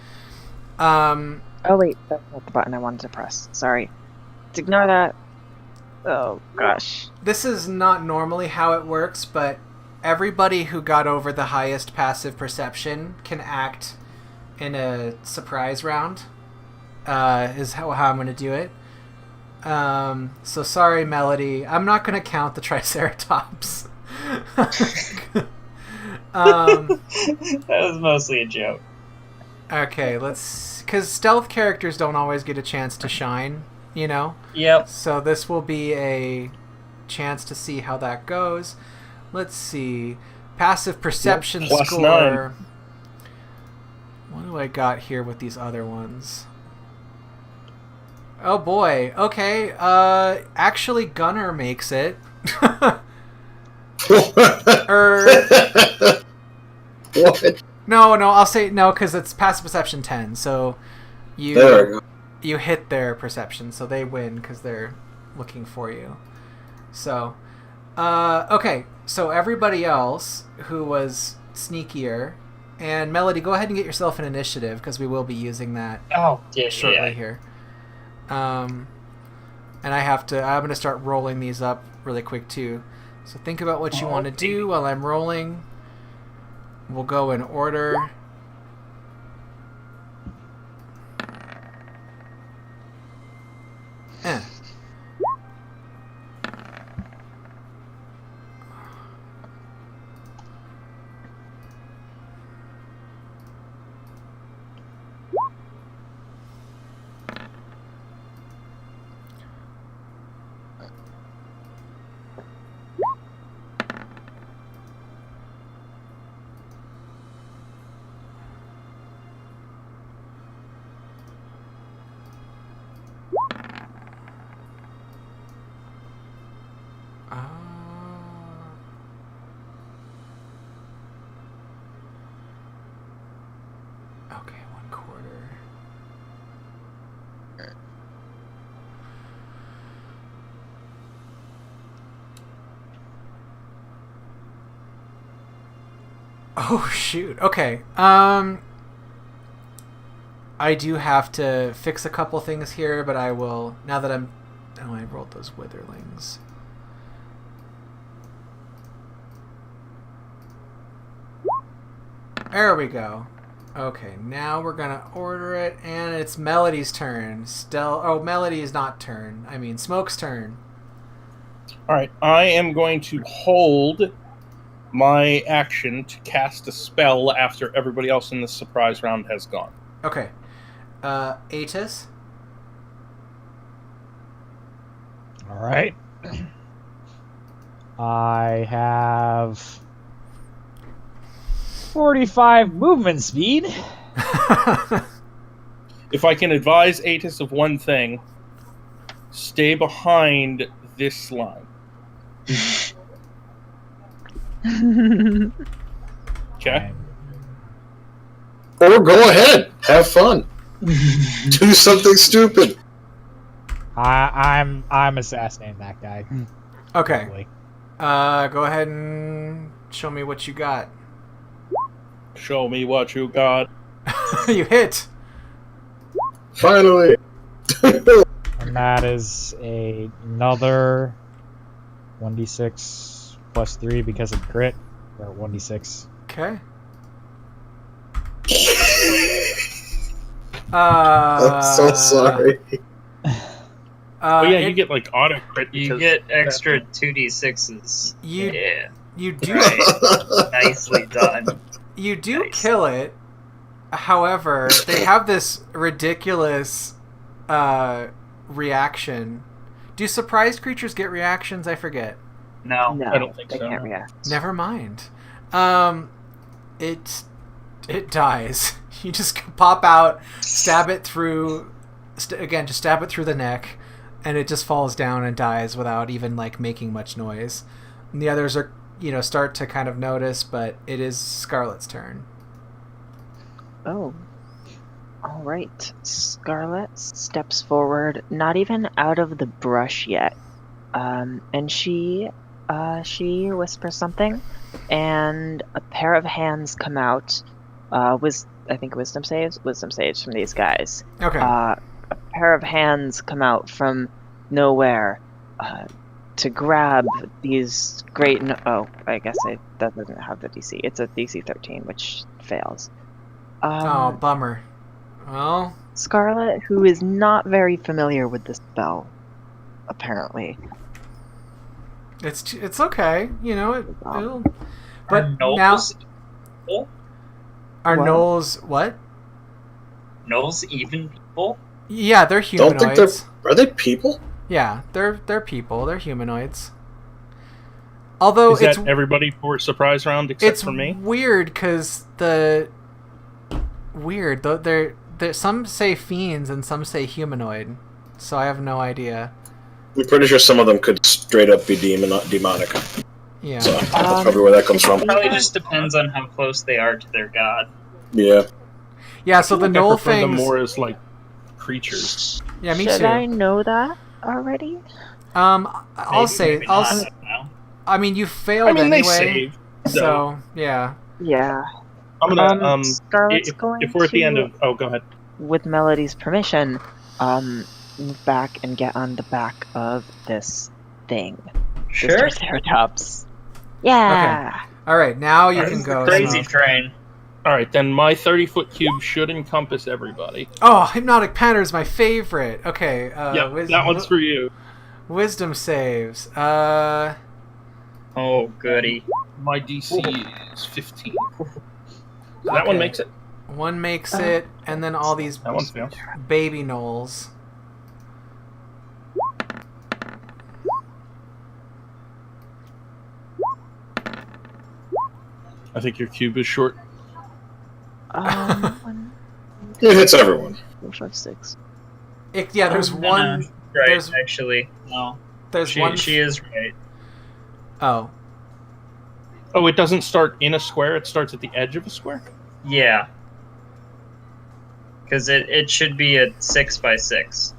Oh wait, that's not the button I wanted to press. Sorry. Ignore that. Oh gosh. This is not normally how it works, but everybody who got over the highest passive perception can act in a surprise round. Is how I'm going to do it. So sorry, Melody. I'm not going to count the Triceratops. That was mostly a joke. Okay, because stealth characters don't always get a chance to shine, you know? Yep. So this will be a chance to see how that goes. Let's see. Passive perception Plus score. 9. What do I got here with these other ones? Oh boy. Okay. Actually, Gunner makes it. What? No, I'll say no because it's passive perception 10. So There we go. you hit their perception, so they win because they're looking for you. So, okay. So everybody else who was sneakier, and Melody, go ahead and get yourself an initiative because we will be using that Oh, yeah, shortly yeah. here. And I'm going to start rolling these up really quick too. So think about what you want to do while I'm rolling. We'll go in order. Okay, 1/4. Oh shoot. Okay. I do have to fix a couple things here, but I will now that I'm. Oh, I rolled those witherlings. There we go. Okay, now we're gonna order it, and it's Melody's turn. Melody's not turn. I mean, Smoke's turn. Alright, I am going to hold my action to cast a spell after everybody else in this surprise round has gone. Okay. Aetus? All right. I have 45 movement speed. If I can advise Aetus of one thing, stay behind this line. Okay? Or go ahead, have fun, do something stupid. I'm assassinating that guy. Okay. Probably. Go ahead and show me what you got. Show me what you got. You hit. Finally. And that is another 1d6 plus 3 because of crit, or 1d6. Okay. I'm so sorry. Oh yeah, you get like auto crit. You get extra 2d6s. You do Right. Nicely done. you do Nice. kill it, However, they have this ridiculous reaction. Do surprised creatures get reactions? I forget. No. No, I don't think they so, can't no. react. Never mind. It dies. You just pop out, stab it through. Again, just stab it through the neck, and it just falls down and dies without even like making much noise. And the others are, start to kind of notice, but it is Scarlet's turn. Oh. All right. Scarlet steps forward, not even out of the brush yet. And she whispers something, and a pair of hands come out. I think wisdom saves from these guys. Okay. A pair of hands come out from nowhere to grab these great. I guess that doesn't have the DC. It's a DC 13, which fails. Oh, bummer. Well, Scarlet, who is not very familiar with the spell, apparently. it's okay. It'll. But Are now gnolls people? are What? gnolls what? Gnolls even people? Yeah, they're Don't humanoids. think are they people? Yeah, they're people. They're humanoids. Although Is it's that everybody for surprise round except it's for me? weird because they're some say fiends and some say humanoid, so I have no idea. I'm pretty sure some of them could straight up be demonic. Yeah. So that's probably where that comes from. Probably just depends on how close they are to their god. Yeah. Yeah. So the I gnoll prefer them things. more as like creatures. Yeah, me Should too. I know that already? I'll Maybe, say maybe not, I'll. I don't know. I mean, you failed I mean, anyway. they save. So yeah. Yeah. I'm gonna Scarlet's going if we're at the end to, of go ahead. with Melody's permission, move back and get on the back of this thing. This Sure. Triceratops. Yeah. All right, now you This can is go. the crazy Smoke. train. All right, then my 30-foot cube should encompass everybody. Oh, hypnotic pattern is my favorite. Okay. Yeah, that one's for you. Wisdom saves. Oh, goody. My DC is 15. That one Okay. makes it. One makes it, and then all these That one fails. baby gnolls. I think your cube is short. 1, It hits everyone. 4, 5, 6. Yeah, there's No, one. no, right, there's- actually. No. There's one. She is right. Oh, Oh, it doesn't start in a square. It starts at the edge of a square. Yeah. Because it should be a 6x6.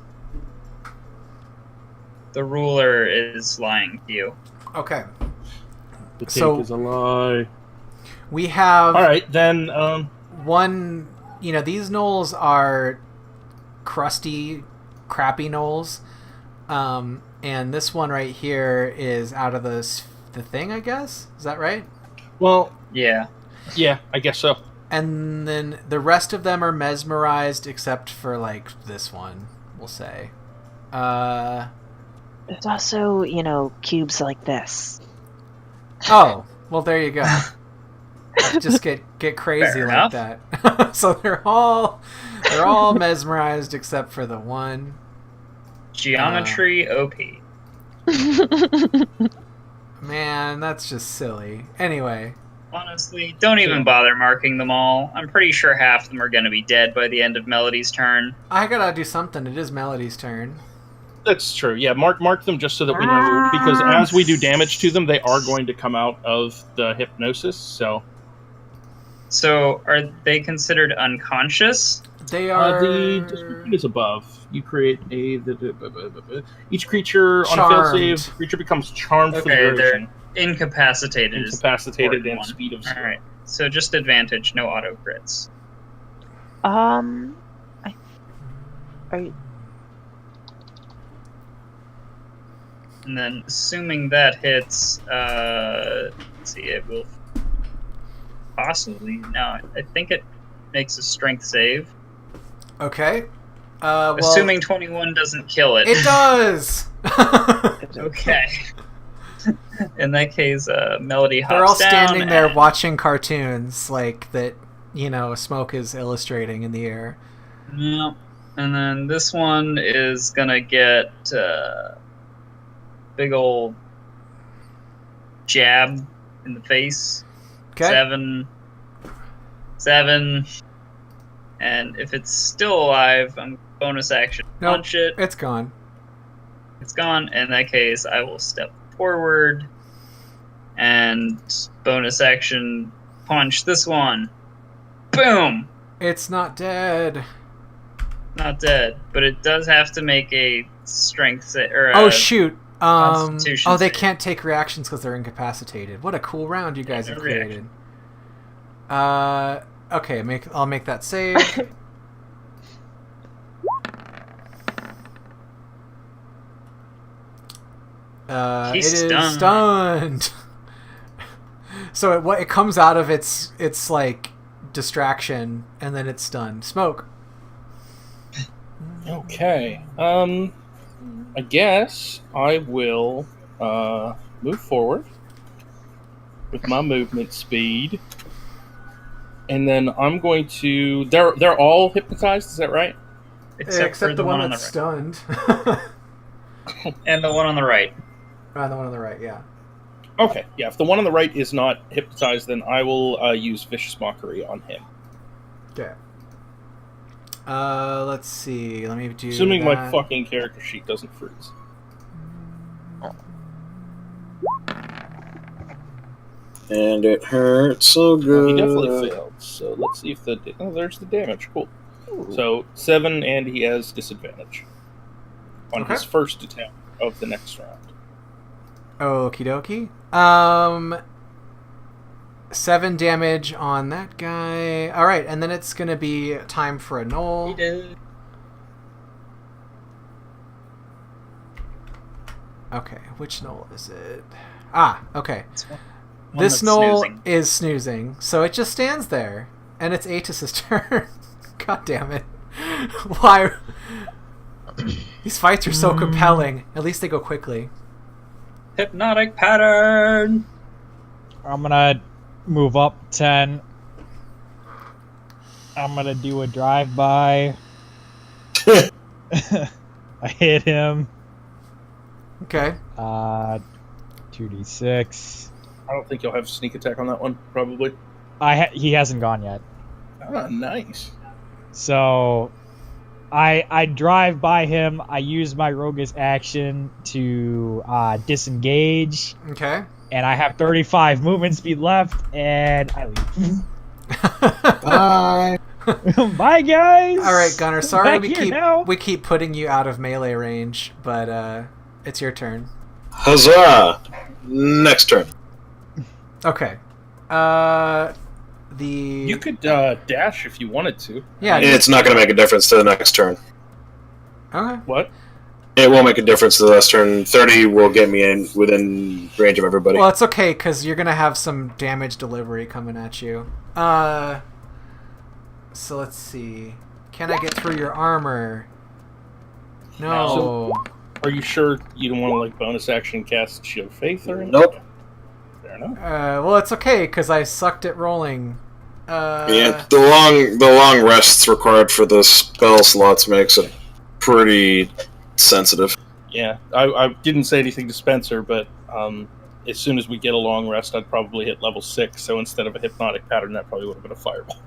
The ruler is lying to you. okay. The take So- is a lie. We have All right, then. one. These gnolls are crusty, crappy gnolls, and this one right here is out of the thing. I guess is that right? Well, Yeah. yeah, I guess so. And then the rest of them are mesmerized, except for like this one, we'll say. There's also, cubes like this. Oh, well, there you go. Just get crazy Fair like enough. that. So they're all mesmerized except for the one. Geometry OP. Man, that's just silly. Anyway, Honestly, don't even bother marking them all. I'm pretty sure half of them are going to be dead by the end of Melody's turn. I gotta do something. It is Melody's turn. That's true. Yeah, mark them just so that we know, because as we do damage to them, they are going to come out of the hypnosis. So So, are they considered unconscious? They are the description is above. You create each creature on a failed Charmed. save. Creature becomes charmed for the Okay, duration. they're incapacitated. is Incapacitated the and important speed of one. Alright, so just advantage, no auto crits. Are you, And then, assuming that hits, let's see, it will possibly. No, I think it makes a strength save. okay. Well, Assuming 21 doesn't kill it. it does. Okay. In that case, Melody hops They're all down standing there and- watching cartoons like that. Smoke is illustrating in the air. Yeah. And then this one is gonna get big old jab in the face. Okay. 7. And if it's still alive, I'm bonus action Nope, punch it. it's gone. It's gone. In that case, I will step forward and bonus action punch this one. Boom! It's not dead. Not dead, but it does have to make a strength or Oh shoot. Constitution They save. can't take reactions because they're incapacitated. What a cool round you guys no have created. Okay, I'll make that save. He's It is stunned. So it comes out of its like distraction, and then it's stunned. Smoke. Okay. I guess I will move forward with my movement speed, and then I'm going to. They're all hypnotized. Is that right? Except for the one on the that's right. stunned. And the one on the right. The one on the right, yeah. Okay. Yeah. If the one on the right is not hypnotized, then I will use vicious mockery on him. Okay. Let's see. Let me do. Assuming that. my fucking character sheet doesn't freeze. And it hurts so good. He definitely failed. So let's see if there's the damage. Cool. So 7, and he has disadvantage on his first attack of the next round. Okie dokie. 7 damage on that guy. All right, and then it's gonna be time for a knoll. He did. Okay, which knoll is it? Okay. One This that's knoll snoozing. is snoozing, so it just stands there, and it's Aetus's turn. God damn it! Why? These fights are so compelling. At least they go quickly. Hypnotic pattern. I'm gonna move up 10. I'm gonna do a drive-by. I hit him. Okay. 2d6. I don't think you'll have sneak attack on that one, probably. He hasn't gone yet. Ah, nice. So I drive by him. I use my roguish action to disengage, Okay. and I have 35 movement speed left, and I leave. Bye. Bye, guys. All right, Gunnar. Sorry Back here now. we keep putting you out of melee range, but it's your turn. Huzzah! Next turn. Okay. You could dash if you wanted to. Yeah. It's not going to make a difference to the next turn. Okay. What? It won't make a difference to the last turn. 30 will get me in within range of everybody. Well, it's okay because you're gonna have some damage delivery coming at you. So let's see. Can I get through your armor? No. Are you sure you don't want to bonus action cast Shield of Faith or anything? Nope. Fair enough. Well, it's okay because I sucked at rolling. Yeah, the long rests required for the spell slots makes it pretty sensitive. Yeah, I didn't say anything to Spencer, but as soon as we get a long rest, I'd probably hit level 6. So instead of a hypnotic pattern, that probably would have been a fireball.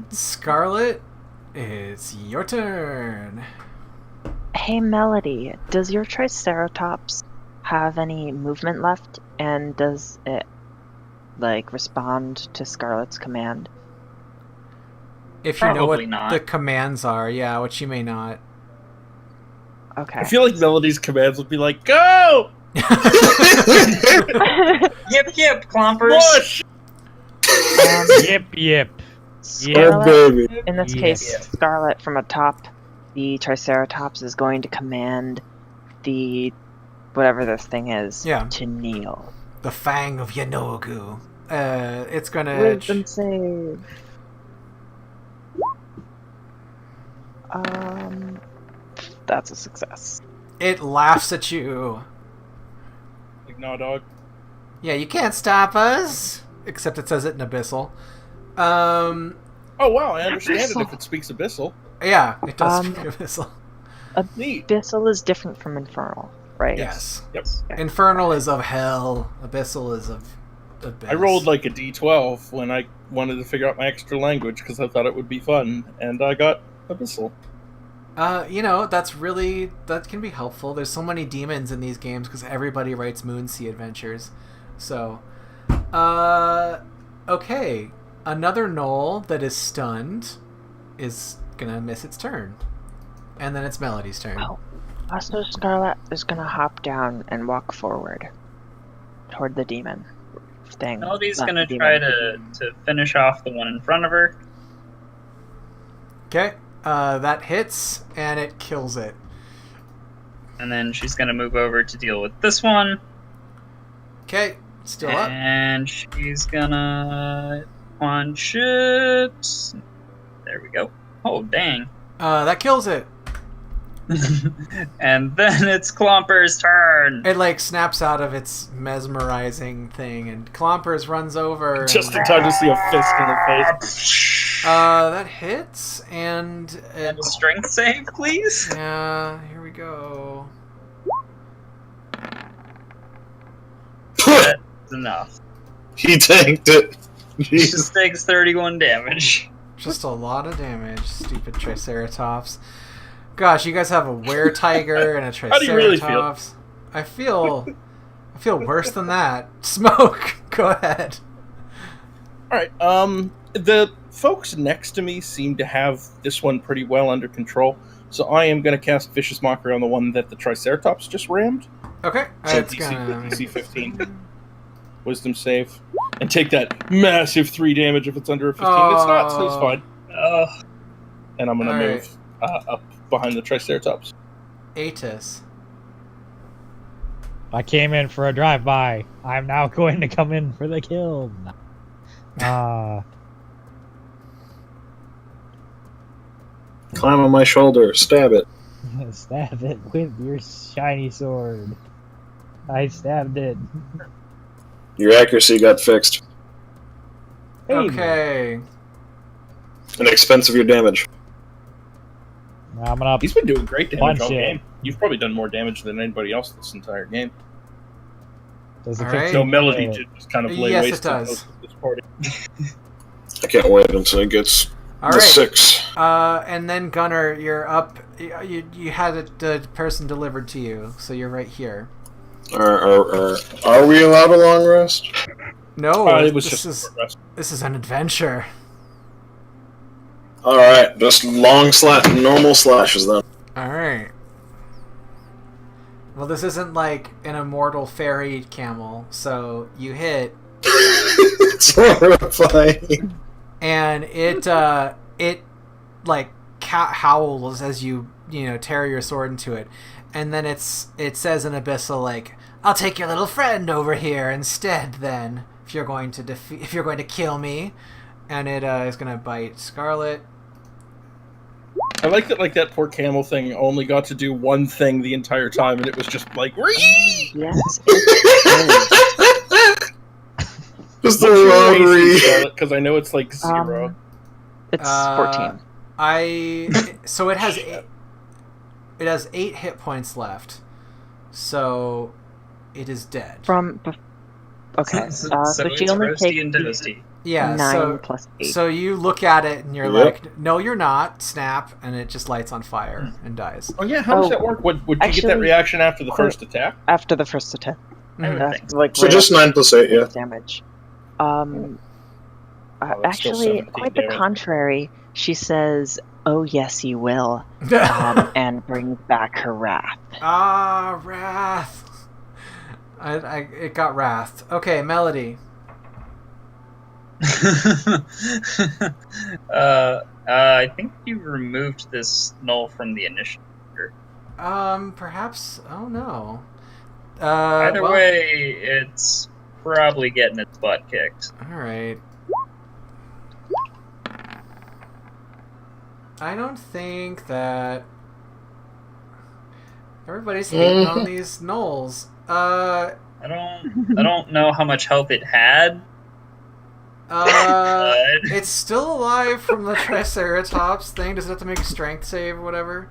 Scarlet, it's your turn. Hey, Melody, does your Triceratops have any movement left? And does it, respond to Scarlet's command? If you know Probably what not. the commands are, yeah, which you may not. Okay. I feel like Melody's commands would be like, go! Yip, yip, clompers. Push! Yip, yip. Oh, Scarlet, baby. in this Yeah. case, Scarlet from atop the Triceratops is going to command the whatever this thing is to kneel. The Fang of Yanogu. It's gonna. Wisdom save. That's a success. It laughs at you. Like, no, dog. Yeah, you can't stop us. except it says it in Abyssal. Oh wow, I understand Abyssal. it if it speaks Abyssal. Yeah, it does Um, speak Abyssal. Neat. Abyssal is different from Infernal, right? Yes. Yep. Infernal is of hell. Abyssal is of abyss. I rolled like a D12 when I wanted to figure out my extra language because I thought it would be fun, and I got Abyssal. that can be helpful. There's so many demons in these games because everybody writes Moonsea adventures. So, okay. Another gnoll that is stunned is gonna miss its turn. And then it's Melody's turn. Oh. Also, Scarlet is gonna hop down and walk forward toward the demon thing. Melody's Not gonna the try demon. to finish off the one in front of her. Okay. That hits, and it kills it. And then she's gonna move over to deal with this one. Okay. Still up. And she's gonna punch it. There we go. Oh, dang. That kills it. And then it's Clomper's turn. It like snaps out of its mesmerizing thing, and Clompers runs over. Just in And, time to see a fist in the face. that hits, and And a strength save, please. yeah, here we go. That's enough. He tanked it. She Jeez. just takes 31 damage. Just a lot of damage, stupid Triceratops. Gosh, you guys have a were-tiger and a Triceratops. How do you really feel? I feel worse than that. Smoke, go ahead. Alright, the folks next to me seem to have this one pretty well under control, so I am going to cast Vicious Mockery on the one that the Triceratops just rammed. Okay, So it's gonna DC 15. Wisdom save. And take that massive 3 damage if it's under a 15. It's not, so it's fine. Ugh. And I'm going to Alright. move up behind the Triceratops. Atis. I came in for a drive-by. I'm now going to come in for the kill. Climb on my shoulder. Stab it. Stab it with your shiny sword. I stabbed it. Your accuracy got fixed. Hey, Okay. An expense of your damage. I'm gonna He's been doing great damage Punch all it. game. You've probably done more damage than anybody else this entire game. does it Alright. fix No it? Melody to just kind of lay Yes, it waste to does. most of this party. I can't wait until it gets All the right. 6. And then Gunnar, you're up. You had the person delivered to you, so you're right here. Are we allowed a long rest? No, It was this just is a short rest. this is an adventure. Alright, just normal slashes then. All right. Well, this isn't like an immortal fairy camel, so you hit, It's horrifying. and it like howls as you tear your sword into it, and then it says in Abyssal like, "I'll take your little friend over here instead. Then, if you're going to kill me," and it is going to bite Scarlet. I like that poor camel thing only got to do one thing the entire time, and it was just like, "Whee!" Yes, it Just the robbery. Because I know it's like 0. is. It's 14. So it has it has 8 hit points left, so it is dead. Okay, So so she it's only roasty takes and toasty. Yeah, 9 plus 8. So you look at it and you're Yep. like, "No, you're not." Snap, and it just lights on fire and dies. Oh yeah, how does Oh, that work? Would you get that actually, reaction after the first attack? After the first attack. I would Mhm. think. Like So right just 9 plus 8, yeah. damage. Oh, that's still Actually, 17 quite the damage. contrary. She says, "Oh yes, you will," and brings back her wrath. Ah, wrath. It got wrathed. Okay, Melody. I think you removed this null from the initiative. Perhaps. Oh no. Either well, way, it's probably getting its butt kicked. All right. I don't think that everybody's hating on these gnolls. I don't know how much health it had, It's still alive from the Triceratops thing. Does it have to make a strength save or whatever?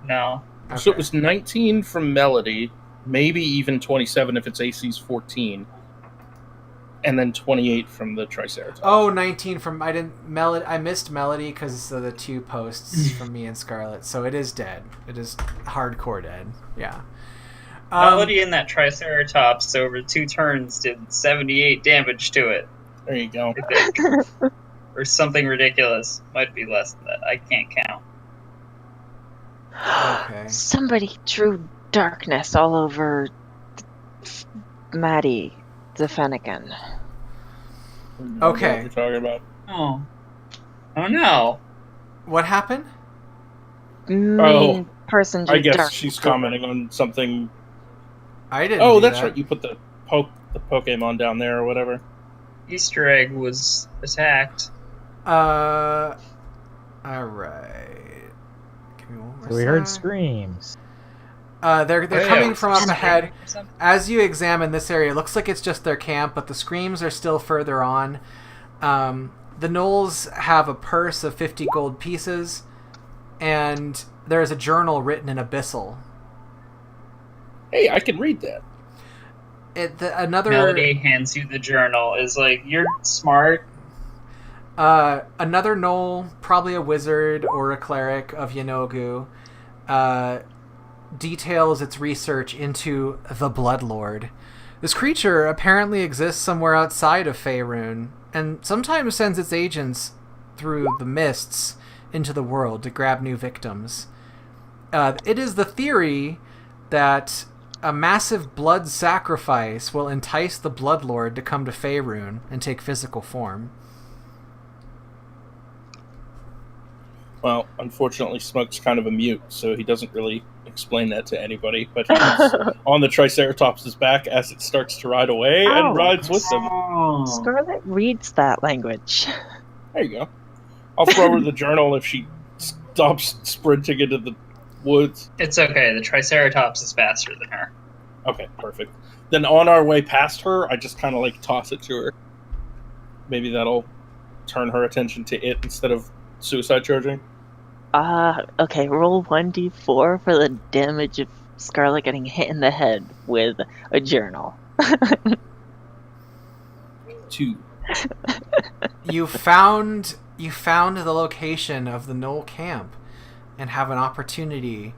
No. Okay. So it was 19 from Melody, maybe even 27 if its AC's 14, and then 28 from the Triceratops. Oh, 19 from... I missed Melody because of the 2 posts from me and Scarlet, so it is dead. It is hardcore dead. Yeah. Melody and that Triceratops over 2 turns did 78 damage to it. There you go. I think. Or something ridiculous. Might be less than that. I can't count. Okay. Somebody drew darkness all over Maddie the Fennekin. Okay. What you're talking about. Oh. Oh no. What happened? Main person drew I guess darkness. she's commenting on something. I didn't Oh, do that's that. right. You put the Pokemon down there or whatever. Easter egg was attacked. Alright. Give me one more So we heard sec. screams. They're Oh, yeah, coming was from there up ahead. screaming or something? As you examine this area, it looks like it's just their camp, but the screams are still further on. The Knolls have a purse of 50 gold pieces, and there is a journal written in Abyssal. Hey, I can read that. Another Melody hands you the journal. Is like, you're smart. another Knoll, probably a wizard or a cleric of Yanogu, details its research into the Bloodlord. This creature apparently exists somewhere outside of Faerun, and sometimes sends its agents through the mists into the world to grab new victims. It is the theory that a massive blood sacrifice will entice the Bloodlord to come to Faerun and take physical form. Well, unfortunately, Smoke's kind of a mute, so he doesn't really explain that to anybody. But he's on the Triceratops' back as it starts to ride away Ow. and rides with them. Oh. Scarlet reads that language. There you go. I'll throw her the journal if she stops sprinting into the woods. It's okay. The Triceratops is faster than her. Okay, perfect. Then on our way past her, I just kind of like toss it to her. Maybe that'll turn her attention to it instead of suicide charging. Okay, roll 1d4 for the damage of Scarlet getting hit in the head with a journal. 2. You found the location of the Knoll camp and have an opportunity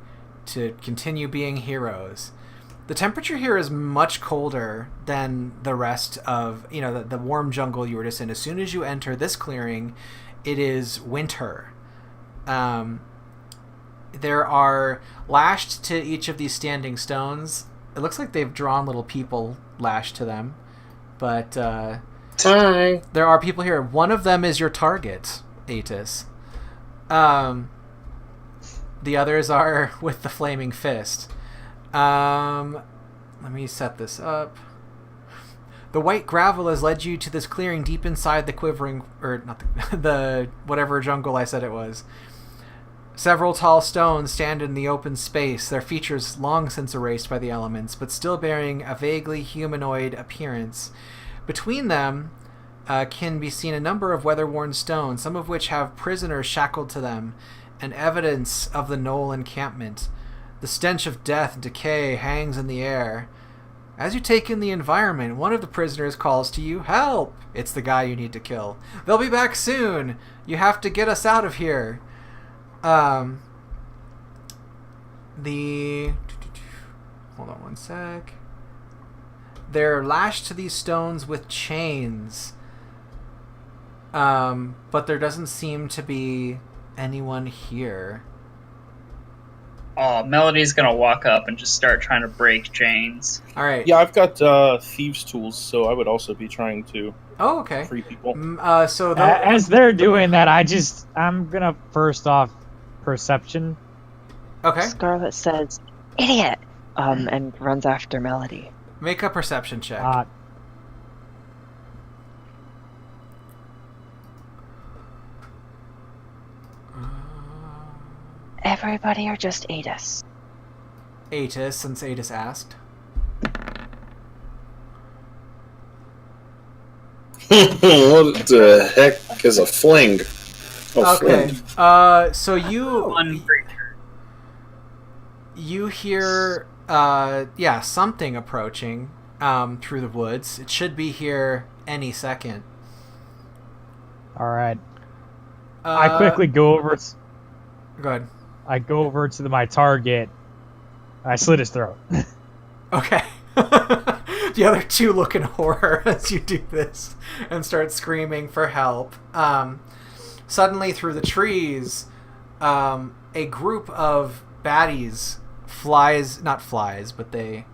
to continue being heroes. The temperature here is much colder than the rest of, the warm jungle you were just in. As soon as you enter this clearing, it is winter. There are lashed to each of these standing stones. It looks like they've drawn little people lashed to them, but Hi. there are people here. One of them is your target, Atis. The others are with the flaming fist. Let me set this up. The white gravel has led you to this clearing deep inside the quivering, or not the whatever jungle I said it was. Several tall stones stand in the open space, their features long since erased by the elements, but still bearing a vaguely humanoid appearance. Between them can be seen a number of weather-worn stones, some of which have prisoners shackled to them, and evidence of the Knoll encampment. The stench of death and decay hangs in the air. As you take in the environment, one of the prisoners calls to you, "Help!" It's the guy you need to kill. "They'll be back soon! You have to get us out of here!" Hold on one sec. They're lashed to these stones with chains. But there doesn't seem to be anyone here. Oh, Melody's gonna walk up and just start trying to break chains. Alright. Yeah, I've got thieves' tools, so I would also be trying to Oh, okay. free people. So As they're doing that, I'm gonna first off perception. okay. Scarlet says, "Idiot!" and runs after Melody. Make a perception check. Everybody or just Atis? Atis, since Atis asked. What the heck is a fling? Oh, Okay. fling. So One creature. you hear something approaching through the woods. It should be here any second. All right. I quickly go over. Go ahead. I go over to my target. I slit his throat. Okay. The other two look in horror as you do this and start screaming for help. Suddenly, through the trees, a group of baddies not flies, but they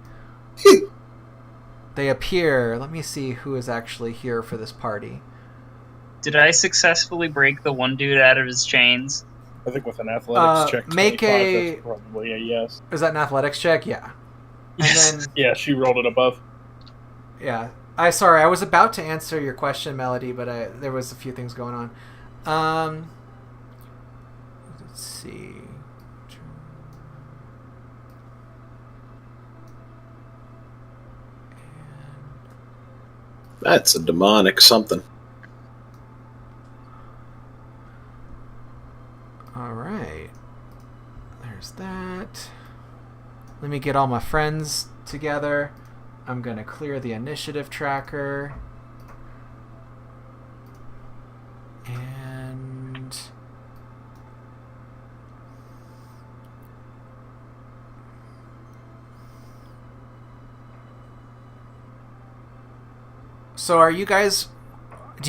appear. Let me see who is actually here for this party. Did I successfully break the one dude out of his chains? I think with an athletics check, make 25, that's probably a yes. Is that an athletics check? Yeah. Yes. And then, Yeah, she rolled it above. yeah. I was about to answer your question, Melody, but there was a few things going on. Let's see. That's a demonic something. All right. There's that. Let me get all my friends together. I'm going to clear the initiative tracker. And so do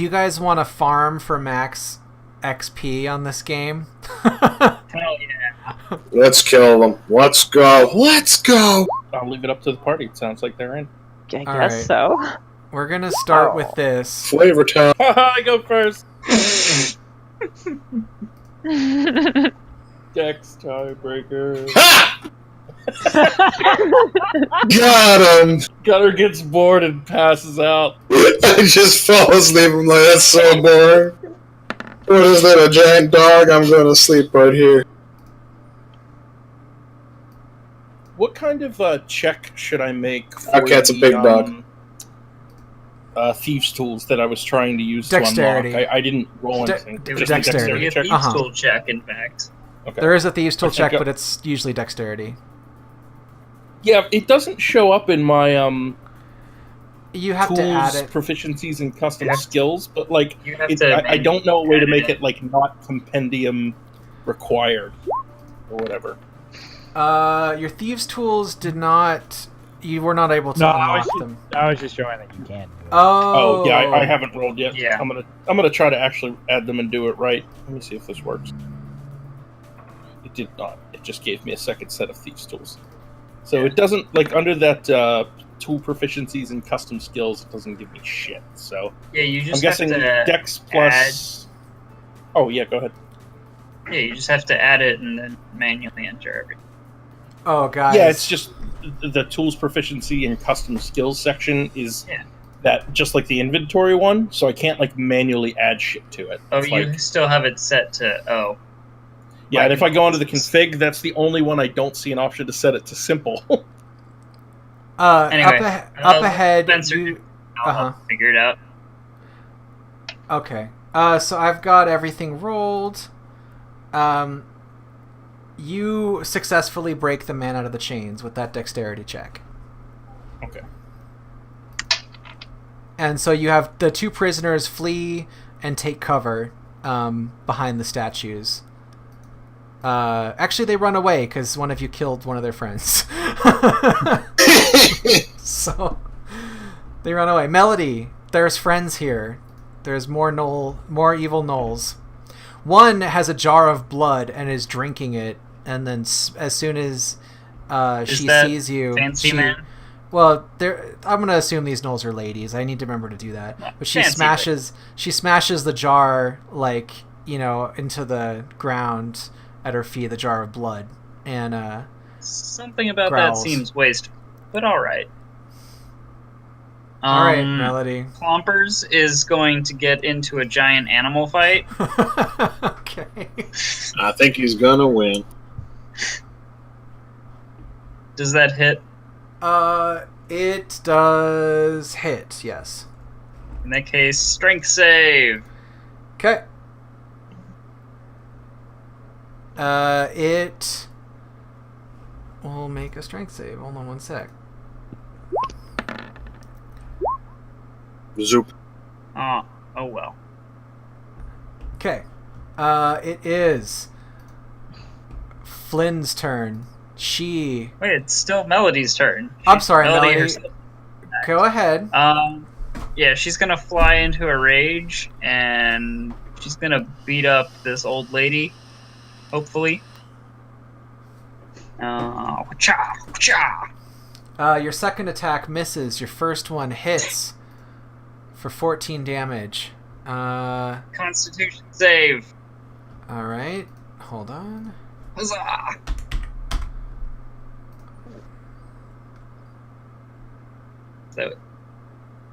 you guys want to farm for max XP on this game? Hell yeah. Let's kill them. Let's go. Let's go. I'll leave it up to the party. It sounds like they're in. I All guess right. so. We're going to start with this. Flavor Town. I go first. Dex tiebreaker. Ha! Got him. Gunner gets bored and passes out. I just fell asleep. I'm like, that's so boring. What is that, a giant dog? I'm going to sleep right here. What kind of check should I make for Okay, it's a big dog. Thieves' tools that I was trying to use Dexterity. to unlock? I didn't roll anything. It was Just a dexterity. a check? thieves' tool check, in fact. Okay. There is a thieves tool I think check, I- but it's usually dexterity. Yeah, it doesn't show up in my You have tools, to add it. proficiencies, and custom Yeah. skills, but like You have it, to I don't know a way to add make it. it like not compendium required or whatever. Your thieves tools did not. You were not able to No, I unlock was, them. I was just showing that you can't do it. Oh. Oh yeah, I haven't rolled yet. Yeah. I'm gonna try to actually add them and do it right. Let me see if this works. It did not. It just gave me a second set of thieves tools. So it doesn't like under that tool proficiencies and custom skills. It doesn't give me shit. So Yeah, you I'm just guessing have to Dex plus. Oh yeah, go ahead. Yeah, you just have to add it and then manually enter everything. Oh, guys. Yeah, it's just the tools proficiency and custom skills section is Yeah. that just like the inventory one. So I can't like manually add shit to it. Oh, It's you like, still have it set to yeah, and if I go into the config, that's the only one I don't see an option to set it to simple. Anyway, up ahead. Spencer, You, I'll figure it out. okay. So I've got everything rolled. You successfully break the man out of the chains with that dexterity check. Okay. And so you have the two prisoners flee and take cover behind the statues. Actually, they run away because one of you killed one of their friends. So they run away. Melody, there's friends here. There's more evil gnolls. One has a jar of blood and is drinking it, and then as soon as she that sees you, Fancy man. well, I'm gonna assume these gnolls are ladies. I need to remember to do that. But she Fancy, smashes the jar into the ground at her feet, the jar of blood, and Something about growls. that seems wasteful, but all right. All right, Melody. Clompers is going to get into a giant animal fight. Okay. I think he's gonna win. Does that hit? It does hit. Yes. In that case, strength save. Okay. It will make a strength save. Hold on one sec. Zoop. Oh well. Okay. It is Flynn's turn. She... Wait, it's still Melody's turn. I'm sorry, Melody. herself. Go ahead. Yeah, she's gonna fly into a rage, and she's gonna beat up this old lady, hopefully. Cha, cha. Your second attack misses. Your first one hits for 14 damage. Constitution save. Alright. Hold on. Huzzah! So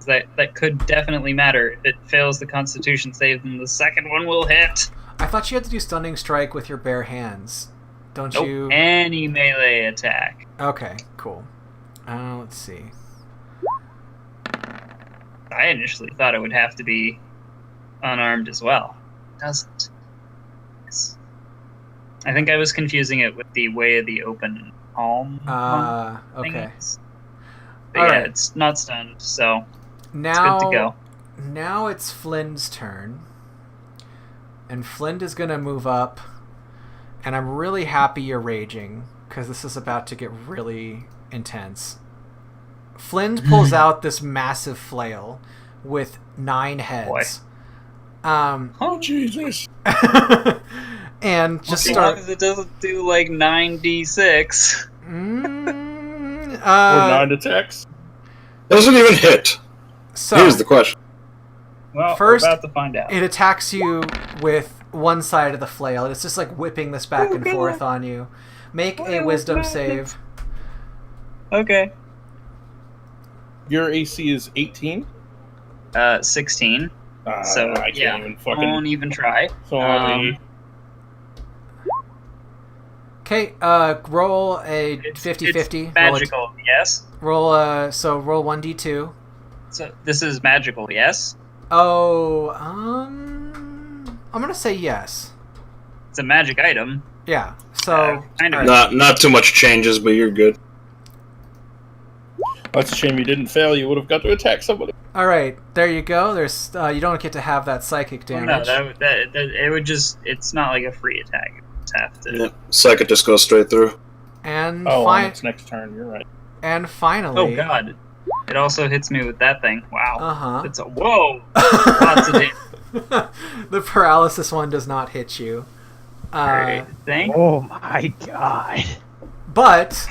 that could definitely matter. If it fails the Constitution save, then the second one will hit. I thought you had to do Stunning Strike with your bare hands. Don't Nope. you? Any melee attack. Okay, cool. Let's see. I initially thought it would have to be unarmed as well. It doesn't. Yes. I think I was confusing it with the Way of the Open Palm. Okay. But All yeah, right. it's not stunned, so Now, it's good to go. Now it's Flynn's turn. And Flynn is going to move up. And I'm really happy you're raging, because this is about to get really intense. Flynn pulls out this massive flail with 9 heads. Oh, Jesus. And just As long start... as it doesn't do like 9d6. Or 9 attacks. Doesn't even hit. So, Here's the question. Well, First, we're about to find out. it attacks you with one side of the flail. It's just like whipping this back and forth on you. Make a wisdom save. Okay. Your AC is 18? 16. So, I can't yeah, even fucking... won't even try. Sorry. Okay, roll a It's 50-50. magical, yes? Roll 1d2. So this is magical, yes? Oh, I'm gonna say yes. It's a magic item. Yeah. So Kind of. alright. Not too much changes, but you're good. That's a shame you didn't fail. You would have got to attack somebody. All right, there you go. There's you don't get to have that psychic Well, damage. no, that it would just, it's not like a free attack. You just have to. Yeah. Psychic just goes straight through. And Oh, on its next turn. You're right. and finally. Oh god. It also hits me with that thing. Wow. Uh-huh. It's a whoa. Lots of damage. The paralysis one does not hit you. Alright, thank Oh my god. But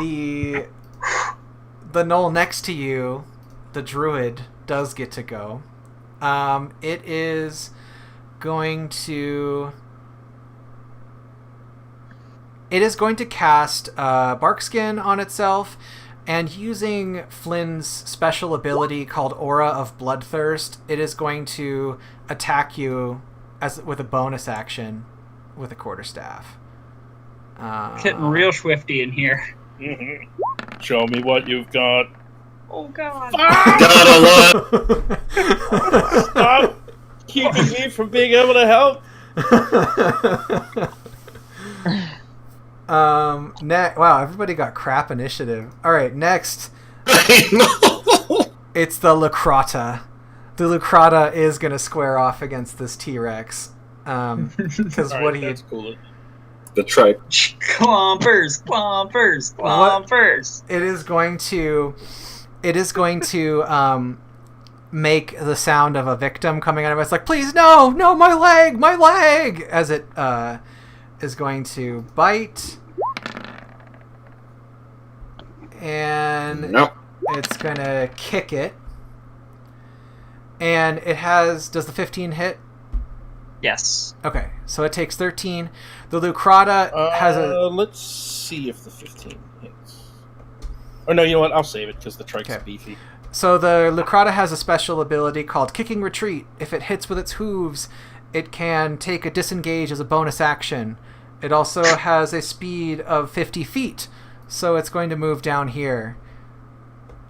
the knoll next to you, the druid, does get to go. It is going to cast Barkskin on itself, and using Flynn's special ability called Aura of Bloodthirst, it is going to attack you with a bonus action with a quarterstaff. Getting real swifty in here. Mm-hmm. Show me what you've got. Oh god. Got a lot. Stop keeping me from being able to help. Wow, everybody got crap initiative. All right, next I know. it's the Lucrata. The Lucrata is gonna square off against this T-Rex. Because All what right, he that's cool. The tripe. Clompers. it is going to make the sound of a victim coming out of it. It's like, please, no, my leg, as it is going to bite, and Nope. it's gonna kick it, and it has. Does the 15 hit? Yes. Okay, so it takes 13. The Lucrata has a. Let's see if the 15 hits. Or no, you know what? I'll save it because the trike's Okay. beefy. So the Lucrata has a special ability called Kicking Retreat. If it hits with its hooves, it can take a disengage as a bonus action. It also has a speed of 50 feet, so it's going to move down here.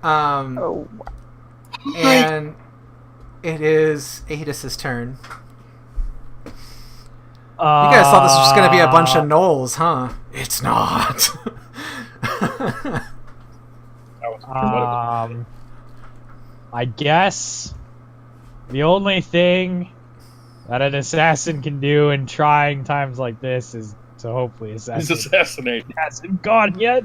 Oh, And it is Adis's turn. You guys thought this was just going to be a bunch of gnolls, huh? It's not. I guess the only thing that an assassin can do in trying times like this is to hopefully assassinate. He hasn't gone yet.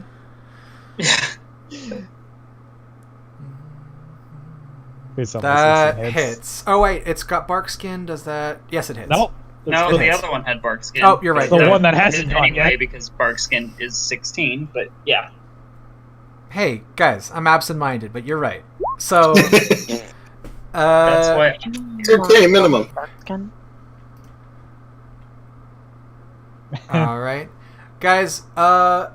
That hits. Oh wait, it's got bark skin. Does that? Yes, it hits. Nope. No, the other one had bark skin. Oh, you're right. The one that hasn't gone anyway, yet. because bark skin is 16. But yeah. Hey guys, I'm absent-minded, but you're right. So. That's why. It's okay, minimum. All right, guys. Let's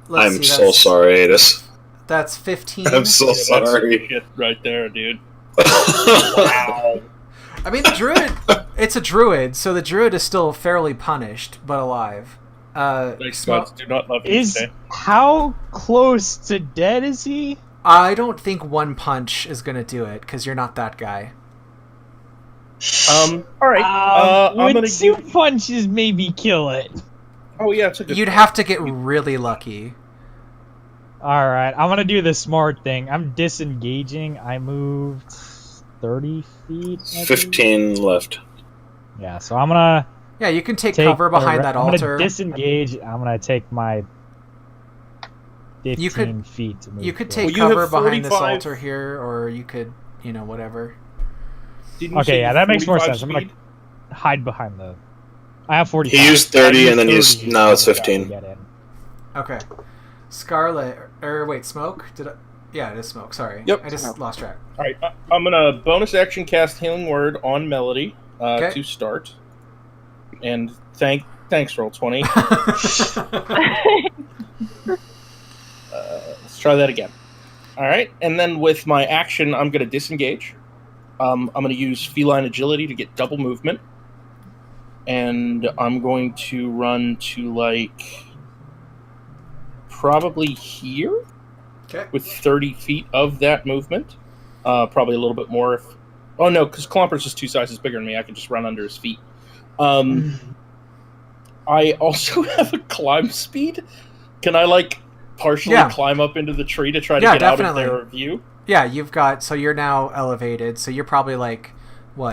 I'm see, so sorry, Adis. That's 15. I'm so sorry. Shit right there, dude. Wow. I mean, the druid. It's a druid, so the druid is still fairly punished, but alive. Nice gods do not love you today. How close to dead is he? I don't think one punch is gonna do it because you're not that guy. All right. I'm would gonna 2 punches maybe kill it? Oh yeah, it's a good. You'd have to get really lucky. All right, I'm gonna do the smart thing. I'm disengaging. I moved 30 feet. I believe. 15 left. Yeah, so I'm gonna Yeah, you can take cover behind that I'm altar. gonna disengage. I'm gonna take my 15 You could- feet to move. You could forward. take Well, you cover have behind this 45. altar here, or you could, whatever. Didn't you Okay, say yeah, that makes more 45 sense. I'm gonna speed? hide behind the. I have 45. He used 30 and then used used. Now it's 30 to 15. get in. Okay. Scarlet, wait, Smoke? Did I? Yeah, it is Smoke. Sorry. Yep. I just lost track. All right, I'm gonna bonus action cast Healing Word on Melody Okay. to start, and thanks Roll20. Let's try that again. All right, and then with my action, I'm gonna disengage. I'm gonna use Feline Agility to get double movement, and I'm going to run to probably here. Okay. With 30 feet of that movement. Probably a little bit more if... Oh, no, because Clomper's just 2 sizes bigger than me. I can just run under his feet. I also have a climb speed. Can I, partially climb up into the tree to try to get definitely. out of their view? Yeah, so you're now elevated, so you're probably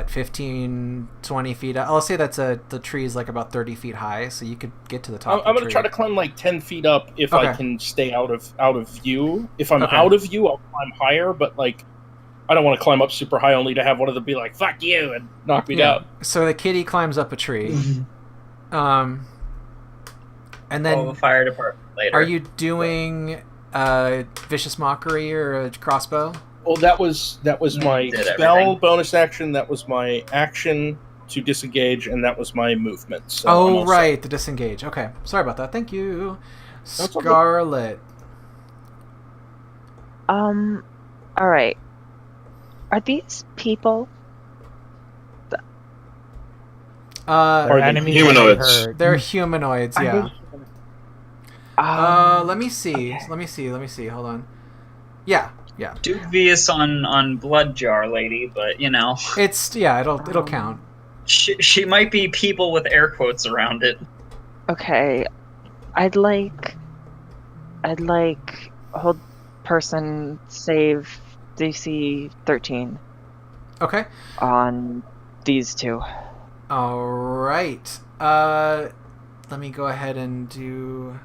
15, 20 feet. I'll say the tree's about 30 feet high, so you could get to the top I'm of the going to tree. try to climb 10 feet up if Okay. I can stay out of view. If I'm Okay. out of view, I'll climb higher, but I don't want to climb up super high only to have one of them be like, fuck you, and knock me down. So the kitty climbs up a tree. And then Call the fire department later. are you doing Vicious Mockery or a crossbow? Well, that was my Did spell everything. bonus action. That was my action to disengage, and that was my movement. So I'm Oh, all right, the disengage. Okay, sorry about that. Thank you. okay. Scarlet. All right. Are these people? Our they enemies humanoids? hurt. They're humanoids, Are yeah. they- Let me see. okay. Let me see. Hold on. Yeah. Dubious on Blood Jar Lady, but It's it'll count. she might be people with air quotes around it. Okay. I'd like hold person save DC 13 Okay. on these two. All right. Let me go ahead and do.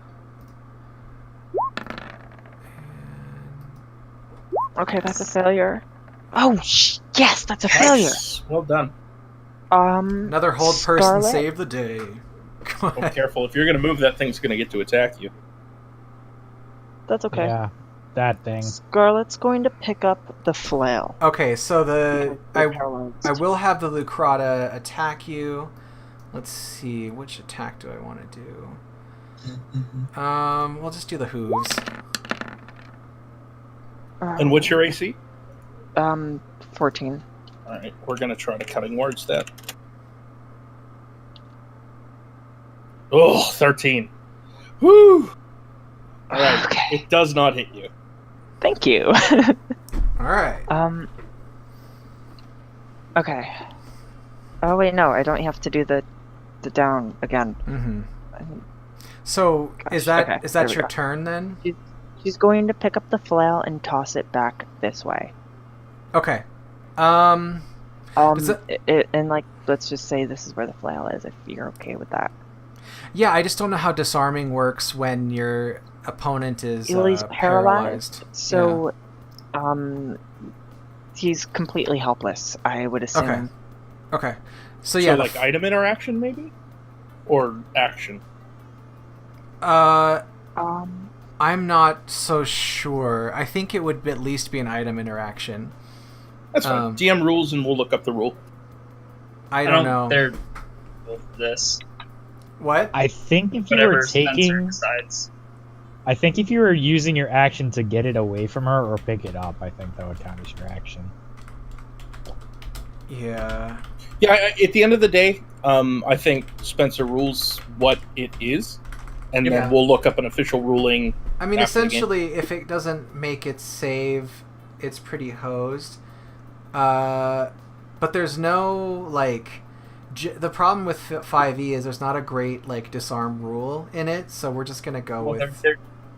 Okay, that's a failure. Oh, yes, that's a failure. Yes. Well done. Another hold person Scarlet? save the day. Go Well, ahead. careful. If you're going to move, that thing's going to get to attack you. That's okay. Yeah, that thing. Scarlet's going to pick up the flail. Okay, so I Paralyzed. will have the Lucrata attack you. Let's see, which attack do I want to do? We'll just do the hooves. And what's your AC? 14. All right, we're going to try to cutting words that. Oh, 13. Woo! All right, Okay. it does not hit you. Thank you. All right. Okay. Oh wait, no, I don't have to do the down again. Mm-hmm. I mean, So Gosh, is that okay, is there that we your go. turn then? she's going to pick up the flail and toss it back this way. Okay. Does And like, let's just say this is where the flail is, if you're okay with that. Yeah, I just don't know how disarming works when your opponent is Well, he's paralyzed. So, he's completely helpless, I would assume. Okay. Okay. So So yeah, like item interaction maybe, or action. I'm not so sure. I think it would at least be an item interaction. That's fine. DM rules, and we'll look up the rule. I don't know. They're this. What? I think if you Whatever were Spencer taking, decides. I think if you were using your action to get it away from her or pick it up, I think that would count as your action. Yeah. Yeah, at the end of the day, I think Spencer rules what it is, and Yeah. then we'll look up an official ruling. I mean, after the game. essentially, if it doesn't make it save, it's pretty hosed. But there's no, like... the problem with 5e is there's not a great, like, disarm rule in it, so we're just gonna go with...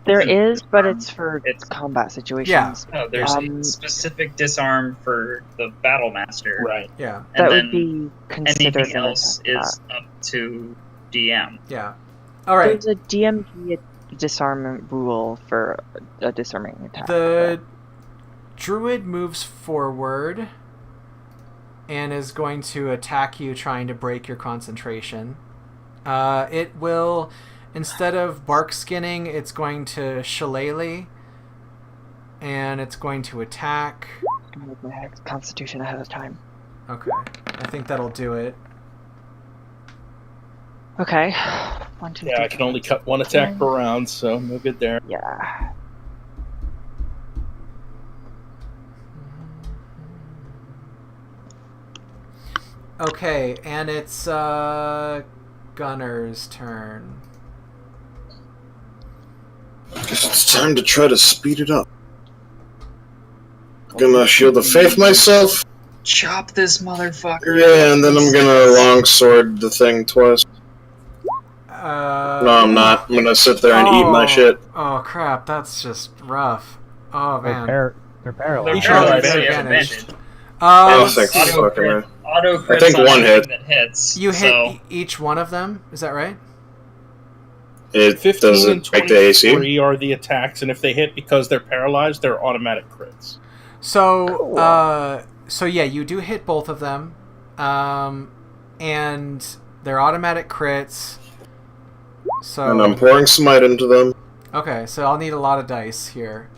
There is, but it's for combat situations. No, there's a specific disarm for the battle master. Right. Yeah. And That then would be considered anything an else attack. is up to DM. Yeah. All right. There's a DMG disarmament rule for a disarming attack. The druid moves forward and is going to attack you, trying to break your concentration. It will, instead of bark skinning, it's going to shillelagh, and it's going to attack. I'm gonna make my constitution ahead of time. Okay, I think that'll do it. Okay. 1, 2, Yeah, 3, I can only cut one attack per round, so no good there. Yeah. Okay, and it's Gunner's turn. Guess it's time to try to speed it up. Gonna shield of faith myself. Chop this motherfucker. Yeah, and then I'm gonna longsword the thing twice. No, I'm not. I'm gonna sit there and eat my shit. Oh crap, that's just rough. Oh man. They're They're paralyzed. paralyzed, so they're you have advantage. advantage. Oh, Um, thank fucking man. Auto crits I think on one hit. everything that hits. you hit So each one of them. Is that right? It 15 and doesn't make the AC. 23 are the attacks, and if they hit because they're paralyzed, they're automatic crits. So, Cool. so yeah, you do hit both of them, and they're automatic crits. So, And I'm pouring smite into them. okay, so I'll need a lot of dice here.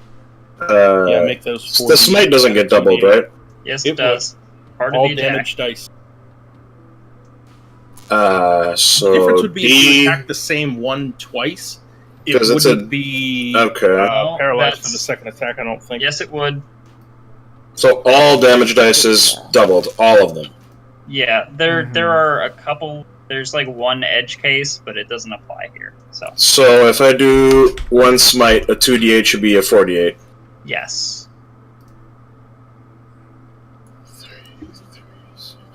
Yeah, make those 40. The smite doesn't get doubled, right? yes, It it does. Part All of the attack. damage dice. So The difference would be if D, you attack the same one twice, it 'Cause it's wouldn't a- be okay. No, paralyzed for that's- the second attack, I don't think. Yes, it would. So all damage dice is doubled, all of them. Yeah, there Mhm. there are a couple. There's like one edge case, but it doesn't apply here. So So if I do one smite, a 2d8 should be a 48. yes,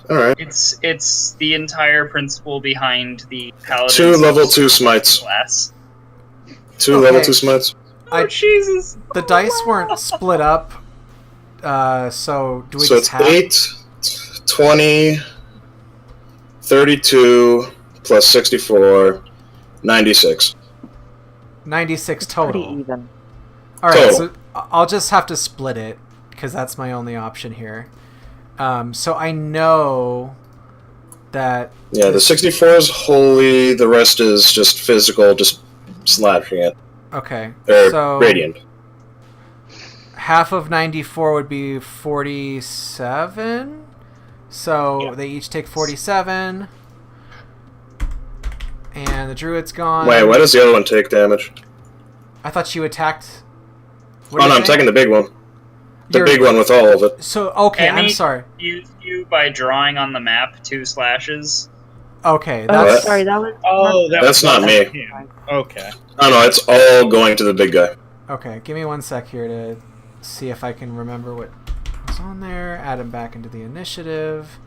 Alright. it's the entire principle behind the paladin. 2 level 2 smites. class. 2 Okay. level 2 smites. Oh Jesus! The dice weren't split up, so do we So just it's have 8, 20, 32, plus 64, 96. 96 Pretty total? even. All right, Total. so I'll just have to split it because that's my only option here. So I know that Yeah, the 64 is holy, the rest is just physical, just slashing it. okay. Or So radiant. half of 94 would be 47. So Yeah. they each take 47. And the druid's gone. Wait, why does the other one take damage? I thought you attacked. Oh no, I'm taking the big one. The You're- big one with all of it. So, okay, I'm Any- sorry. You by drawing on the map 2 slashes. Okay, Oh, that's. sorry, that was. Oh, That's not me. him. Okay. Oh no, it's all going to the big guy. Okay, give me one sec here to see if I can remember what was just on there. Add him back into the initiative.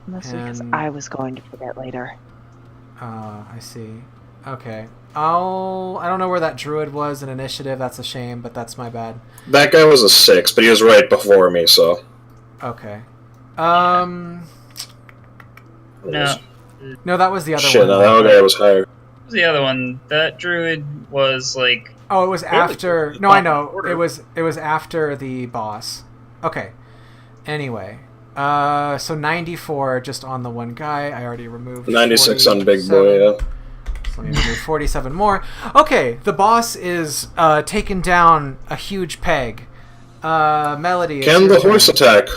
Mostly because And- I was going to forget later. I see. Okay. I don't know where that druid was in initiative. That's a shame, but that's my bad. That guy was a 6, but he was right before me, so. Okay. No, No, that was the other Shit, one. no, that other guy was higher. what was the other one? That druid was like. Oh, it was Fairly after. close to the No, top I of the know. order. It was after the boss. Okay. Anyway, so 94 just on the one guy. I already removed 96 on Big Boy, 47. yeah. So let me remove 47 more. Okay, the boss is taking down a huge peg. Melody. it's Can your the turn. horse attack?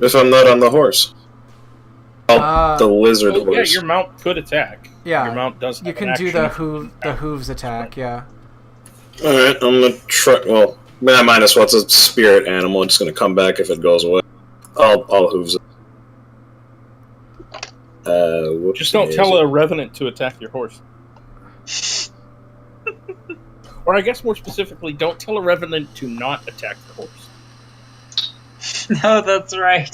If I'm not on the horse. Oh, the lizard Oh, yeah, horse. your mount could attack. Yeah, Your mount does have You an can do action. the hooves attack. Yeah. Alright, I'm gonna try. Well, minus what's a spirit animal. It's gonna come back if it goes away. I'll hooves it. Whoops, Just don't tell a revenant to attack your horse. Or I guess more specifically, don't tell a revenant to not attack the horse. No, that's right.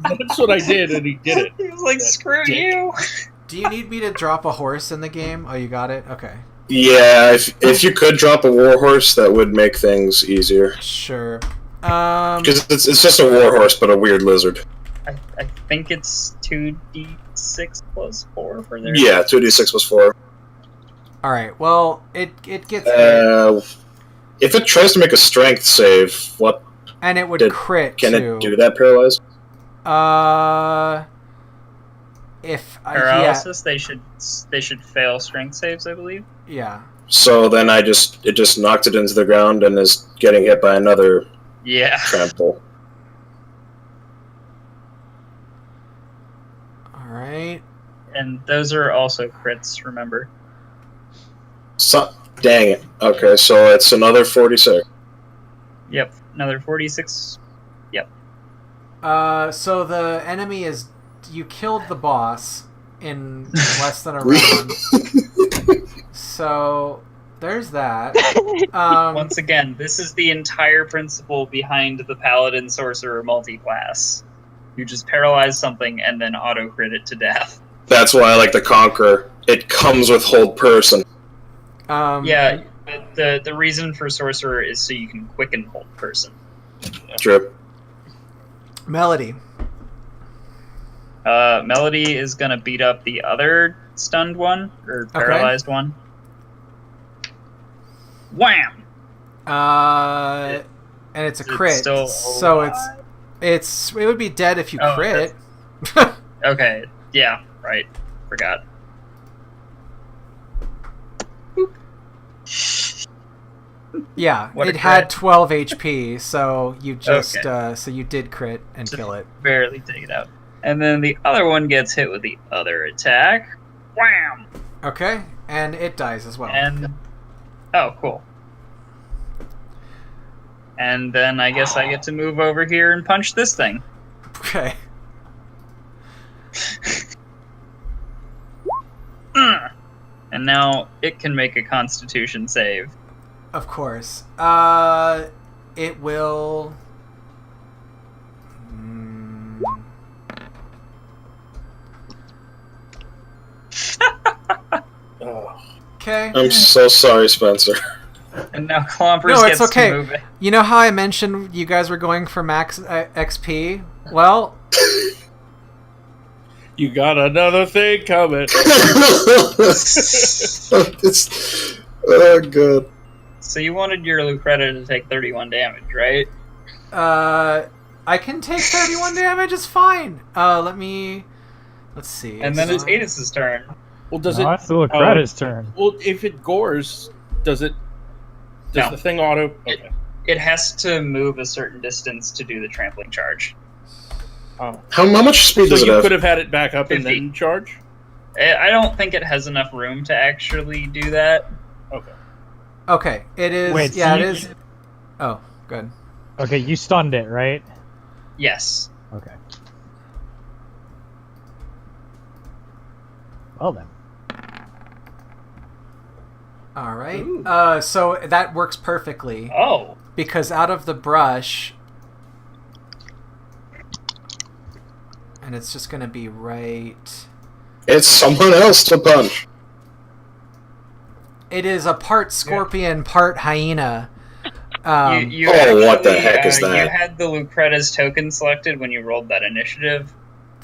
That's what I did, and he did it. He was like, That "Screw dick. you." Do you need me to drop a horse in the game? Oh, you got it. Okay. Yeah, if you could drop a warhorse, that would make things easier. Sure. Because it's just a warhorse, but a weird lizard. I think it's 2d6 plus 4 for their. Yeah, 2d6 plus 4. All right. Well, it gets hit, If it tries to make a strength save, what and it would did- crit can too. it do that paralyzed? If Paralysis, they should fail strength saves, I believe. yeah. So then it just knocked it into the ground and is getting hit by another Yeah. trample. All right. And those are also crits, remember. So, dang it. Okay, so it's another 46. Yep, another 46. So the enemy is you killed the boss in less than a round. So there's that. Once again, this is the entire principle behind the Paladin Sorcerer multi-class. You just paralyze something and then auto-crit it to death. That's why I like the Conqueror. It comes with hold person. Yeah, the reason for Sorcerer is so you can quicken hold person. Drip. Melody. Melody is gonna beat up the other stunned one, or paralyzed one. Wham! And it's a Is it crit. still So alive? it would be dead if you Oh, crit. Okay, yeah, right. Forgot. Yeah, What a it had crit. 12 HP, so you just Okay. so you did crit and Just kill it. barely take it out. And then the other one gets hit with the other attack. Wham! Okay, and it dies as well. And oh, cool. And then I guess I get to move over here and punch this thing. Okay. And now it can make a Constitution save. Of course. It will. Oh. Okay. I'm so sorry, Spencer. And now Clompers No, it's gets okay. to move it. You know how I mentioned you guys were going for max XP? Well, You got another thing coming. It's, oh, good. So you wanted your Lucreta to take 31 damage, right? I can take 31 damage. It's fine. Let's see. And then it's Adis's turn. Well, does No, it? it's the Lucreta's turn. Well, if it gores, does it? Does No. the thing auto? Okay. It has to move a certain distance to do the trampling charge. Oh. How much speed So does it you have? could have had it back up and 50. then charge. I don't think it has enough room to actually do that. Okay. Okay, it is. Wait, yeah, so it you- is. Oh, good. Okay, you stunned it, right? Yes. Okay. Well then. All right. Ooh. So that works perfectly Oh. because out of the brush, And it's just gonna be right... It's someone else to punch. It is a part scorpion, part hyena. You what the heck is that? You had the Lucreta's token selected when you rolled that initiative.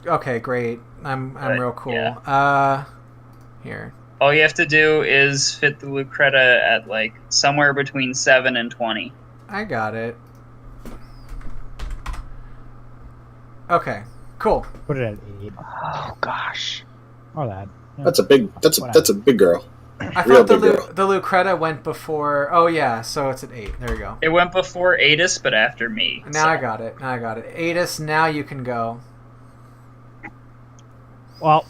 Okay, great. I'm real cool. yeah. Here. All you have to do is fit the Lucreta at like somewhere between 7 and 20. I got it. Okay, cool. Put it at 8. Oh gosh. Or that. Yeah. That's a big girl. I Real thought the big girl. the Lucreta went before. Oh yeah, so it's at 8. There we go. It went before Adis, but after me. Now I got it. Adis, now you can go. Well,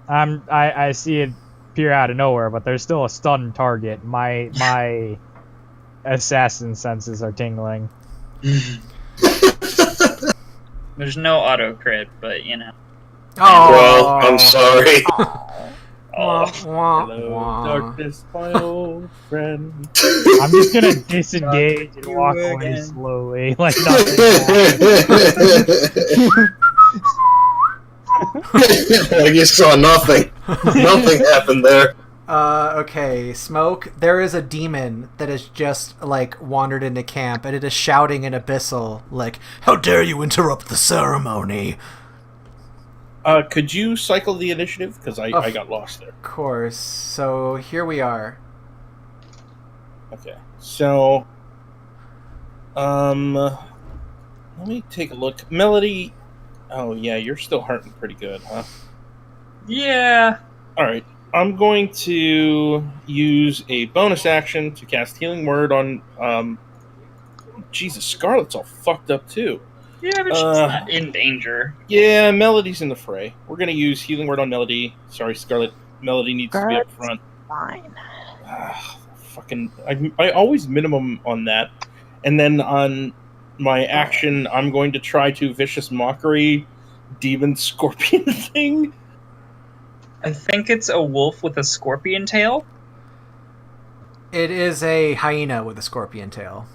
I see it appear out of nowhere, but there's still a stunned target. My assassin senses are tingling. There's no auto crit, but you know. Oh, Well, I'm sorry. Wah, wah, Hello, wah. darkness, my old friend. I'm just gonna disengage and walk away again. slowly, like nothing happened. Like you saw nothing. Nothing happened there. Okay, Smoke, there is a demon that has just, like, wandered into camp, and it is shouting in Abyssal, like, "How dare you interrupt the ceremony!" Could you cycle the initiative? Because I got lost there. Of course. So, here we are. Okay. So, let me take a look. Melody. Oh yeah, you're still hurting pretty good, huh? Yeah. All right. I'm going to use a bonus action to cast Healing Word on. Jesus, Scarlet's all fucked up too. Yeah, but she's not in danger. Yeah, Melody's in the fray. We're gonna use Healing Word on Melody. Sorry, Scarlet. Melody needs to be up front. Fine. Fucking, I always minimum on that, and then on my action, I'm going to try to Vicious Mockery Demon Scorpion thing. I think it's a wolf with a scorpion tail. It is a hyena with a scorpion tail.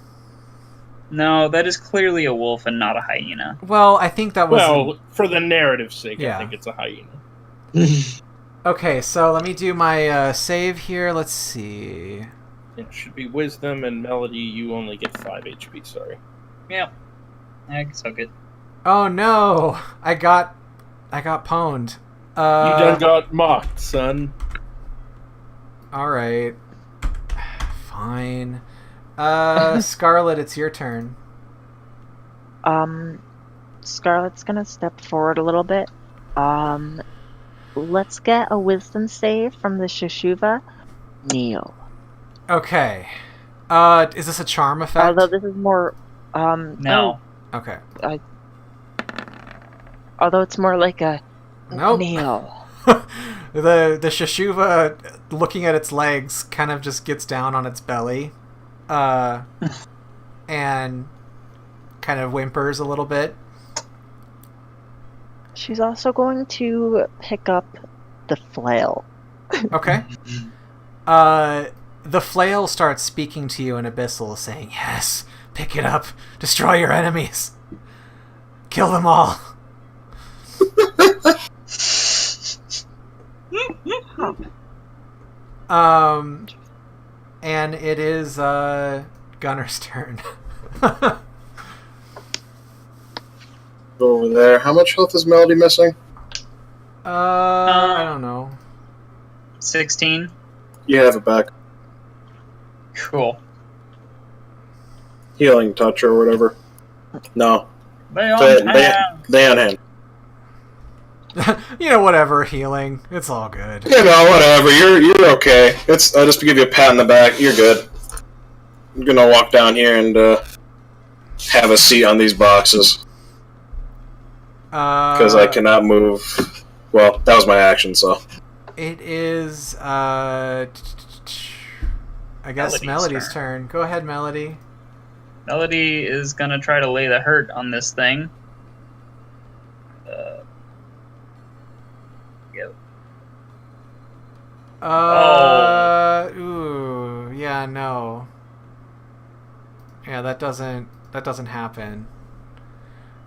No, that is clearly a wolf and not a hyena. Well, I think that was... Well, for the narrative's sake, Yeah. I think it's a hyena. Okay, so let me do my save here. Let's see. It should be Wisdom, and Melody, you only get 5 HP, sorry. Yeah. I guess I'll get. Oh no! I got pwned. You done got mocked, son. Alright. Fine. Scarlet, it's your turn. Scarlet's gonna step forward a little bit. Let's get a wisdom save from the Shushuva. Kneel. Okay. Is this a charm effect? Although this is more, No. Okay. although it's more like a Nope. kneel. the Shushuva, looking at its legs, kind of just gets down on its belly, and kind of whimpers a little bit. She's also going to pick up the flail. Okay. The flail starts speaking to you in Abyssal, saying, "Yes, pick it up, destroy your enemies, kill them all." And it is Gunner's turn. Go over there. How much health is Melody missing? I don't know. 16. You have it back. Cool. Healing touch or whatever. No. They on hand. They on hand. You know, whatever, healing. It's all good. You know, whatever. You're okay. It's just to give you a pat in the back. You're good. I'm gonna walk down here and have a seat on these boxes because I cannot move. Well, that was my action, so. It is, I guess Melody's turn. Go ahead, Melody. Melody is gonna try to lay the hurt on this thing. Go. Ooh, yeah, no. Yeah, that doesn't happen.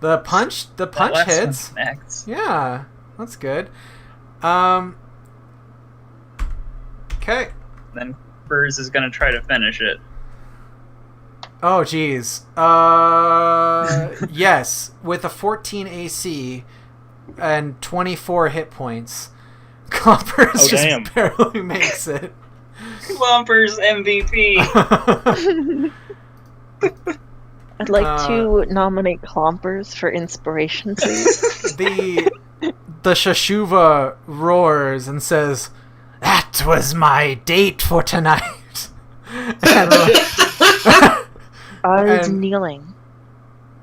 The punch That last one hits. connects. Yeah, that's good. Okay. Then Burrs is gonna try to finish it. Oh, geez. Yes, with a 14 AC and 24 hit points, Clompers Oh, just damn. barely makes it. Clompers MVP. I'd like to nominate Clompers for inspiration, please. the Shashuva roars and says, "That was my date for tonight." And, It's And- kneeling.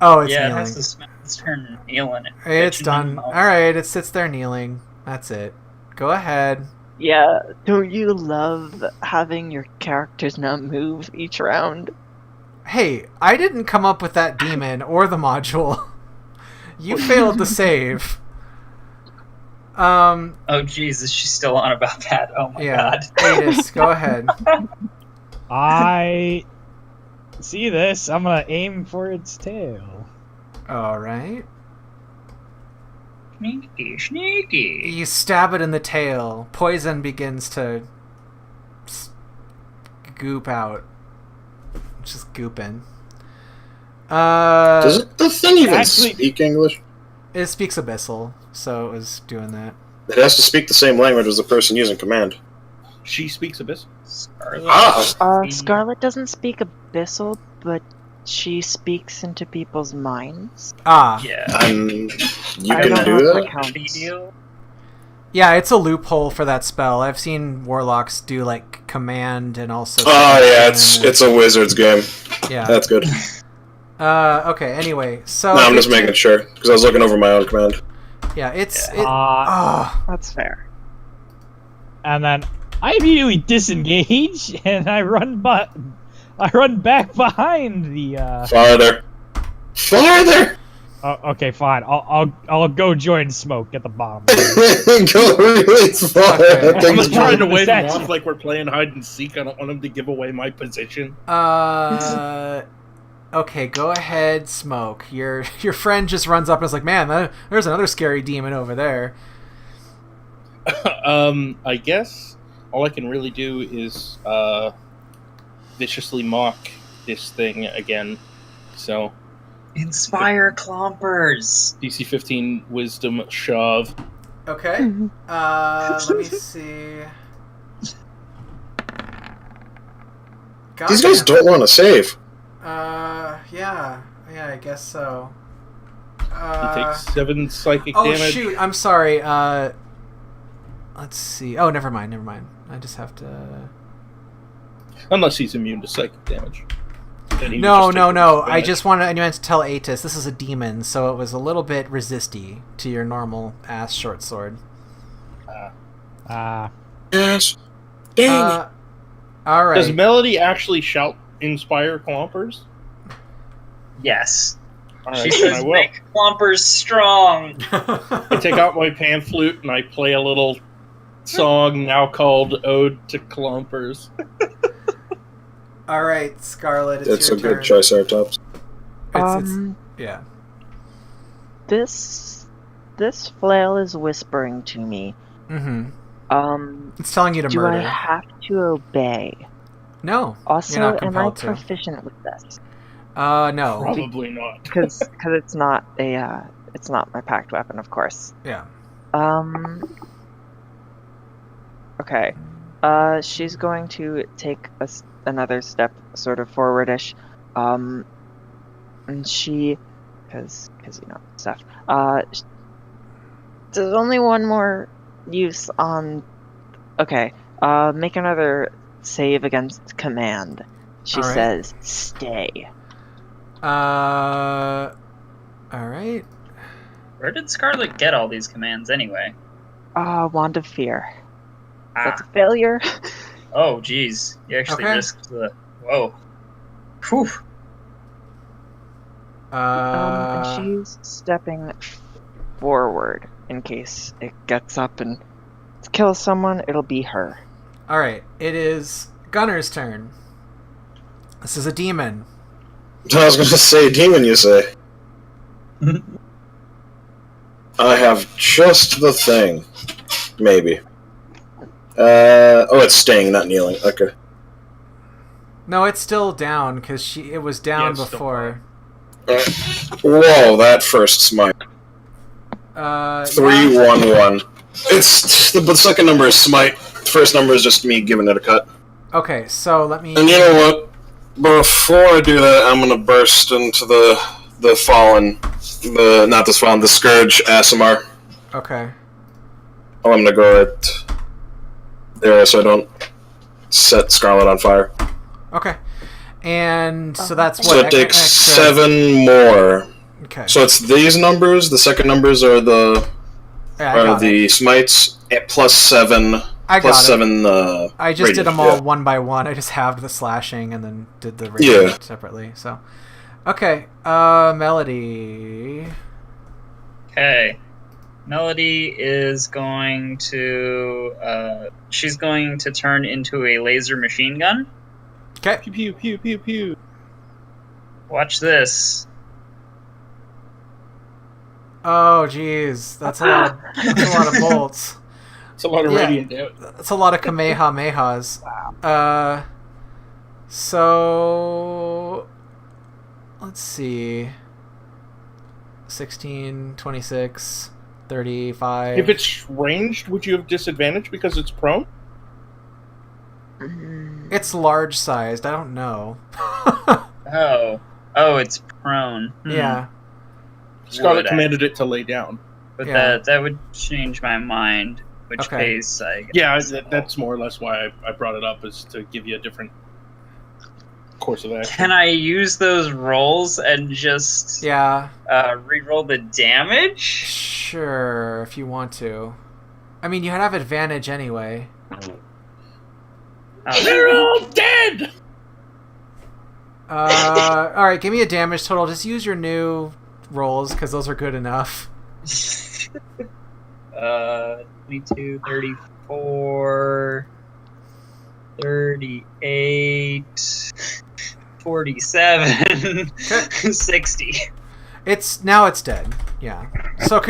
oh, it's Yeah, it kneeling. has to spend its turn kneeling. It's Bitching done. them out. All right, it sits there kneeling. That's it. Go ahead. Yeah, don't you love having your characters not move each round? Hey, I didn't come up with that demon or the module. You failed to save. Oh, jeez, is she still on about that? Oh my Yeah. god. Adis, go ahead. I see this. I'm gonna aim for its tail. All right. Sneaky. You stab it in the tail. Poison begins to goop out. Just gooping. Does the thing even Actually- speak English? It speaks Abyssal, so it was doing that. It has to speak the same language as the person using command. She speaks Abyss. Scarlet. Ah! Scarlet doesn't speak Abyssal, but she speaks into people's minds. Ah. Yeah. You I can don't do know if that? that counts. Deal. Yeah, it's a loophole for that spell. I've seen warlocks do like command and also. Oh yeah, it's a wizard's game. yeah. That's good. Okay. Anyway, so No, I'm just making sure because I was looking over my own command. Yeah, it's it. Uh, That's fair. and then I immediately disengage and I run back behind the. Farther. Oh, okay, fine. I'll go join Smoke at the bottom. Go really far. Okay. That I'm thing's just trying to moving. wave him Statue. off like we're playing hide and seek. I don't want him to give away my position. Okay, go ahead, Smoke. Your friend just runs up and is like, "Man, there's another scary demon over there." I guess all I can really do is viciously mock this thing again. So Inspire Clompers. DC 15 Wisdom shove. Okay. Let me see. These guys don't want to save. Yeah, I guess so. He takes 7 psychic Oh damage. shoot! I'm sorry. Let's see. Oh, never mind. I just have to. Unless he's immune to psychic damage. Then he would No. just take I advantage. just I meant to tell Atis this is a demon, so it was a little bit resisty to your normal ass short sword. Yes. Dang it. All right. Does Melody actually shout inspire Clompers? Yes. Alright, She then says, I will. make Clompers strong. I take out my pan flute and I play a little song now called Ode to Clompers. All right, Scarlet. It's It's a your good turn. Triceratops. It's yeah. This flail is whispering to me. Mm-hmm. It's telling you to Do murder. I have to obey? No. Also, You're not am I compelled to. proficient with this? No. Probably not. Because it's not it's not my packed weapon, of course. Yeah. Okay. She's going to take another step, sort of forwardish. And she, because stuff. There's only one more use on. Okay. Make another save against command. She All right. says, "Stay." All right. Where did Scarlet get all these commands anyway? Wand of Fear. That's a Ah. failure. Oh, jeez. You actually Okay. risked the. Whoa. Whew. And she's stepping forward in case it gets up and kills someone. It'll be her. All right. It is Gunner's turn. This is a demon. I was going to say demon, you say. I have just the thing. Maybe. It's staying, not kneeling. Okay. No, it's still down because it was down it's still before. Whoa, that first smite. 3-1-1. It's the second number is smite. The first number is just me giving it a cut. Okay, so let me. And you know what? Before I do that, I'm gonna burst into the fallen, the scourge ASMR. Okay. Oh, I'm gonna go right there so I don't set Scarlet on fire. Okay. And so that's So what. it takes extra- 7 more. Okay. So it's these numbers. The second numbers are the Yeah, I got it. smites plus 7. I Plus got it. 7. I just did radiant, them all yeah. one by one. I just halved the slashing and then did the radiant separately. So, okay. Melody. Okay. Melody is going to she's going to turn into a laser machine gun. Okay. Pew pew pew pew pew. Watch this. Oh, jeez, that's a lot. That's a lot of bolts. It's a lot of Yeah. radiant damage. That's a lot of Kamehamehas. So let's see. 16, 26, 35. If it's ranged, would you have disadvantage because it's prone? It's large sized. I don't know. Oh, it's prone. Yeah. Scarlet Would I? commanded it to lay down. But Yeah. that would change my mind. Which Okay. case, I guess. Yeah, that's more or less why I brought it up, is to give you a different course of action. Can I use those rolls and just Yeah. re-roll the damage? Sure, if you want to. I mean, you have advantage anyway. Oh. They're all dead! Alright, give me a damage total. Just use your new rolls, because those are good enough. 22, 34, 38, 47, 60. Now it's dead. Yeah. So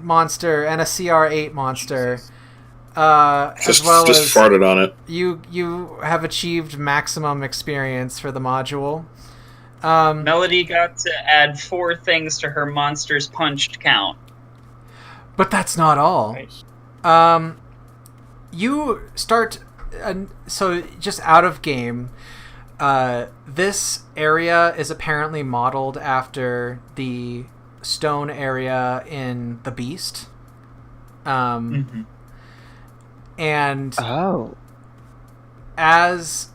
monster and a CR8 monster. As well Just as farted on it. you have achieved maximum experience for the module. Melody got to add 4 things to her monster's punched count. But that's not all. Nice. You start so just out of game. This area is apparently modeled after the stone area in The Beast. And Oh. as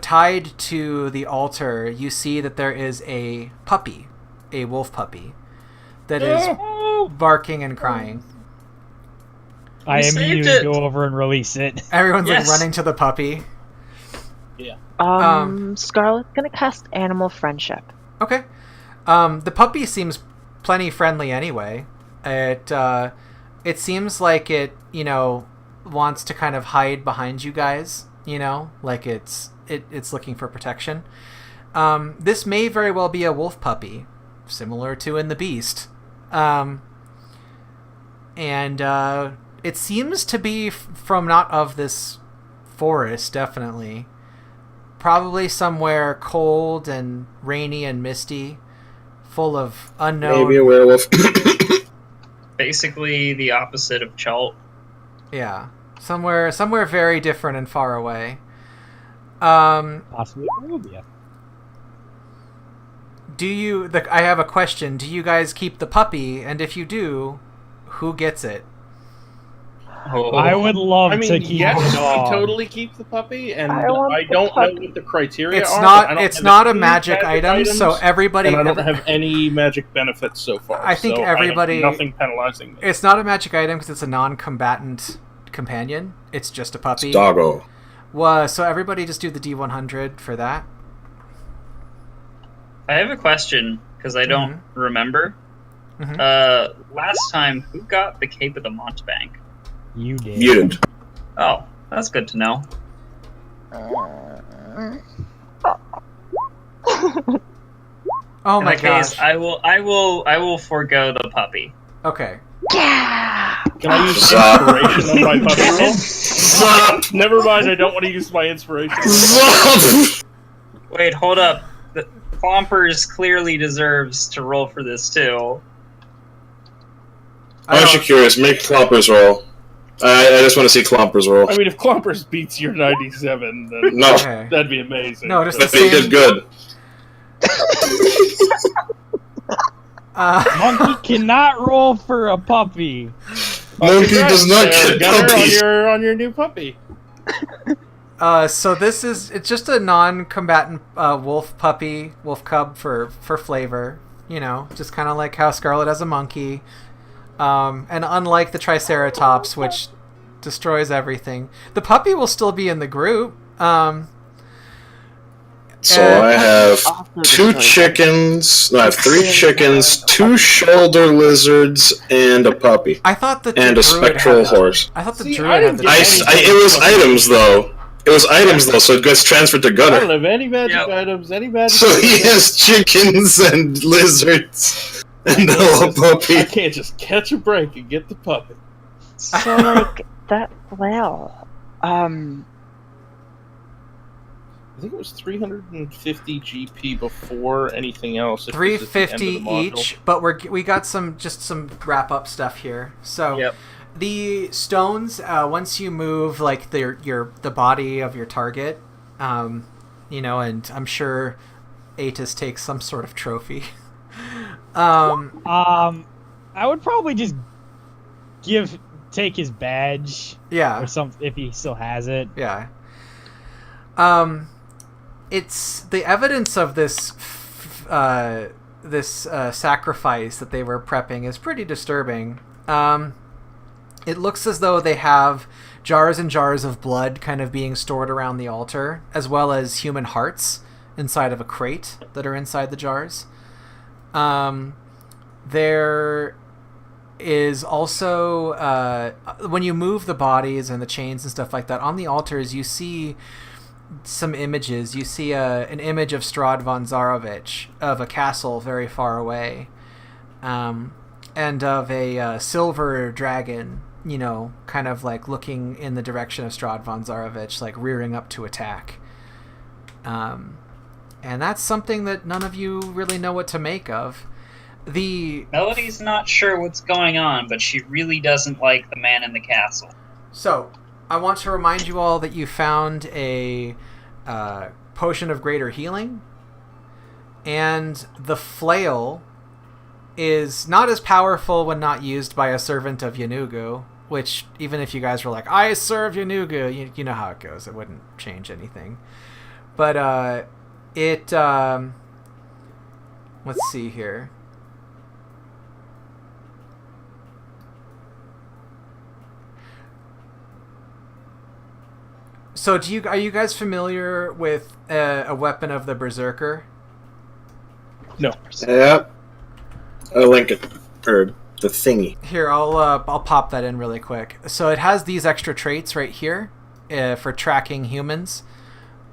tied to the altar, you see that there is a puppy, a wolf puppy, that is barking and crying. I We saved immediately it. go over and release it. Everyone's Yes. like running to the puppy. Scarlet's gonna cast Animal Friendship. Okay. The puppy seems plenty friendly anyway. It seems like it, wants to kind of hide behind you guys, like it's looking for protection. This may very well be a wolf puppy, similar to in The Beast. And it seems to be from not of this forest, definitely. Probably somewhere cold and rainy and misty, full of unknown. Maybe a werewolf. Basically the opposite of Chult. Yeah, somewhere very different and far away. I Possibly Arabia. have a question. Do you guys keep the puppy? And if you do, who gets it? Oh. I would love I to mean, keep yes, the dog. we totally keep the puppy, and I want I the don't know puppy. what the criteria It's are. not. but I don't It's have not a any magic item. So items, everybody. and I don't have any magic benefits so far. I think so everybody- I have nothing penalizing me. It's not a magic item because it's a non-combatant companion. It's just a puppy. Doggo. So everybody just do the D100 for that. I have a question because I don't remember. Mhm. Last time, who got the Cape of the Montbank? You did. Muted. Oh, that's good to know. Oh In my that case, gosh. I will forego the puppy. Okay. Yeah. Can I use Zop. inspiration on my puppy roll? Zop! Never mind, I don't want to use my inspiration. Zop! Wait, hold up. The Clompers clearly deserves to roll for this too. I I'm don't- actually curious. Make Clompers roll. I just want to see Clompers roll. I mean, if Clompers beats your 97, then No, Okay. that'd be amazing. No, just But- the he same. did good. Monkey cannot roll for a puppy. Monkey does not Congrats, get Gunner, puppies. on your new puppy. So it's just a non-combatant wolf puppy, wolf cub for flavor. You know, just kind of like how Scarlet has a monkey. And unlike the Triceratops, which destroys everything, the puppy will still be in the group. So I have Also 2 destroys chickens. No, I have 3 chickens, 2 shoulder lizards, and a puppy, I thought that and the a druid spectral had horse. I thought the See, druid I had didn't the. get It was items though. It was items though, so it gets transferred to I don't Gunner. have any magic Yep. items, any magic So he items. has chickens and lizards and a I puppy. can't just catch a break and get the puppy. So like that flail. I think it was 350 GP before anything else. If it was at the end of 350 the module. each, but we got some wrap up stuff here. So Yep. the stones, once you move like the body of your target, you know, and I'm sure Atis takes some sort of trophy. I would probably just take his badge Yeah. or something if he still has it. Yeah. It's the evidence of this sacrifice that they were prepping is pretty disturbing. It looks as though they have jars and jars of blood kind of being stored around the altar, as well as human hearts inside of a crate that are inside the jars. There is also when you move the bodies and the chains and stuff like that on the altars, you see some images. You see an image of Strahd von Zarovich of a castle very far away, and of a silver dragon, you know, kind of like looking in the direction of Strahd von Zarovich, like rearing up to attack. And that's something that none of you really know what to make of. Melody's not sure what's going on, but she really doesn't like the man in the castle. So, I want to remind you all that you found a potion of greater healing, and the flail is not as powerful when not used by a servant of Yanugu, which, even if you guys were like, I serve Yanugu, you know how it goes. It wouldn't change anything. But let's see here. So are you guys familiar with a weapon of the Berserker? No. Yep. I'll link it. Or the thingy. Here, I'll pop that in really quick. So it has these extra traits right here for tracking humans.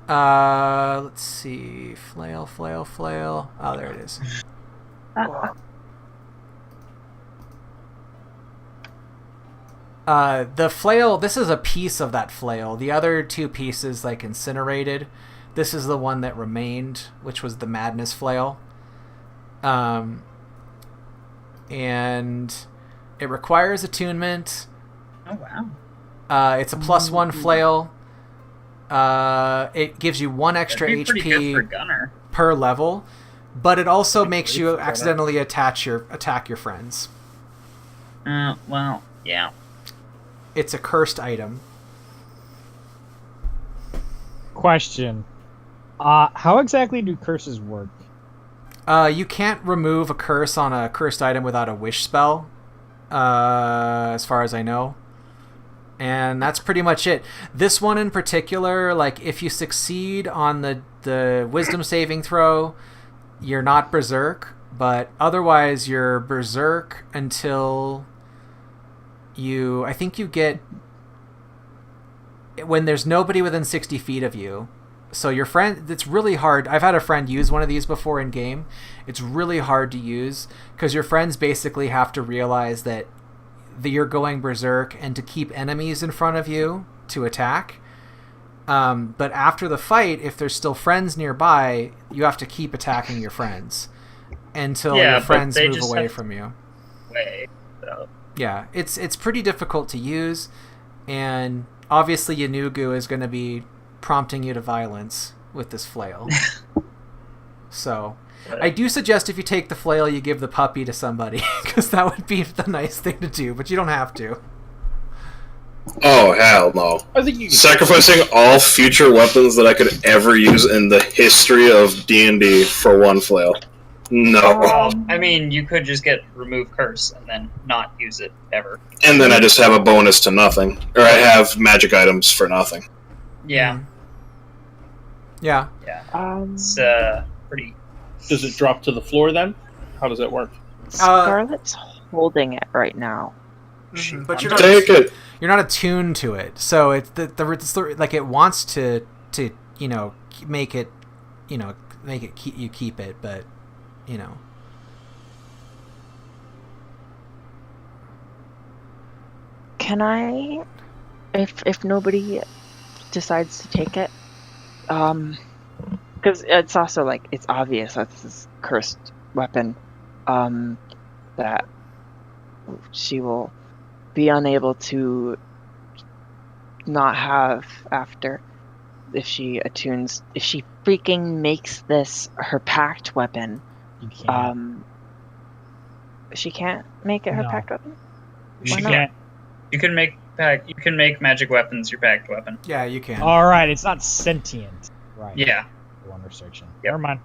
Let's see. Flail. Oh, there it is. The flail, this is a piece of that flail. The other 2 pieces, like, incinerated. This is the one that remained, which was the madness flail. And it requires attunement. Oh wow. It's a +1 flail. It gives you 1 extra That'd be pretty good for HP Gunner. per level, but it also makes great you for Gunner. accidentally attack your friends. Well, yeah. It's a cursed item. Question. How exactly do curses work? You can't remove a curse on a cursed item without a wish spell, as far as I know. And that's pretty much it. This one in particular, like, if you succeed on the wisdom saving throw, you're not berserk, but otherwise you're berserk until I think you get, when there's nobody within 60 feet of you, So your friend, it's really hard. I've had a friend use one of these before in game. It's really hard to use because your friends basically have to realize that you're going berserk and to keep enemies in front of you to attack. But after the fight, if there's still friends nearby, you have to keep attacking your friends until your friends move away from you. So. Yeah, it's pretty difficult to use, and obviously Yanugu is going to be prompting you to violence with this flail. So I do suggest if you take the flail, you give the puppy to somebody, because that would be the nice thing to do, but you don't have to. Oh, hell no. I think you can Sacrificing all future weapons that I could ever use in the history of D&D for one flail. No. Well, I mean, you could just get remove curse and then not use it ever. And then I just have a bonus to nothing. Or I have magic items for nothing. Yeah. Yeah. Yeah. It's pretty. Does it drop to the floor then? How does that work? Scarlet's holding it right now. But you're Take it. you're not attuned to it, so it's like it wants to make it keep it, but Can I, if nobody decides to take it, because it's also like it's obvious that this is cursed weapon, that she will be unable to not have after if she freaking makes this her pact weapon. You can't. She can't make it her No. pact weapon. She Why not? can't. You can make magic weapons your packed weapon. yeah, you can. All right, it's not sentient. Right. Yeah. The one we're searching. Yep. Never mind.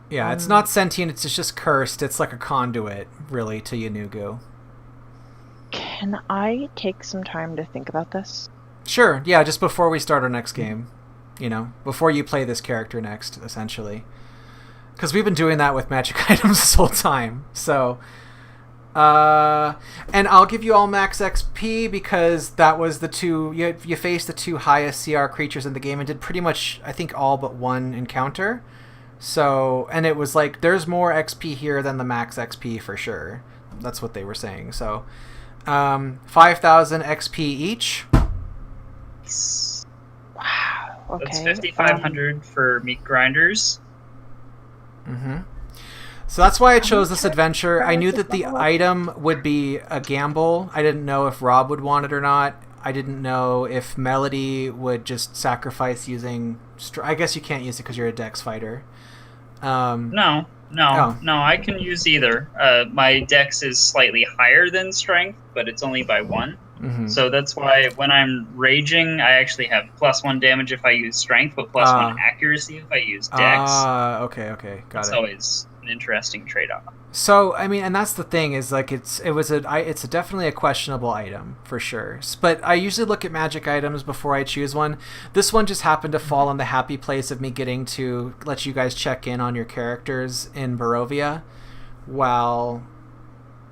Yeah, it's not sentient. It's just cursed. It's like a conduit, really, to Yanugu. Can I take some time to think about this? Sure. Yeah, just before we start our next game, before you play this character next, essentially, because we've been doing that with magic items this whole time. So. And I'll give you all max XP because that was the two you faced the two highest CR creatures in the game and did pretty much I think all but one encounter. So and it was like there's more XP here than the max XP for sure. That's what they were saying. So 5,000 XP each. Wow. Okay. That's 5,500 for meat grinders. Mm-hmm. So that's why I chose this adventure. I knew that the item would be a gamble. I didn't know if Rob would want it or not. I didn't know if Melody would just sacrifice using... I guess you can't use it because you're a dex fighter. No, I can use either. My dex is slightly higher than strength, but it's only by 1. Mm-hmm. So that's why when I'm raging, I actually have +1 damage if I use strength, but +1 accuracy if I use dex. Okay, got It's it. always an interesting trade-off. So I mean, and that's the thing is like it's definitely a questionable item for sure. But I usually look at magic items before I choose one. This one just happened to fall in the happy place of me getting to let you guys check in on your characters in Barovia, while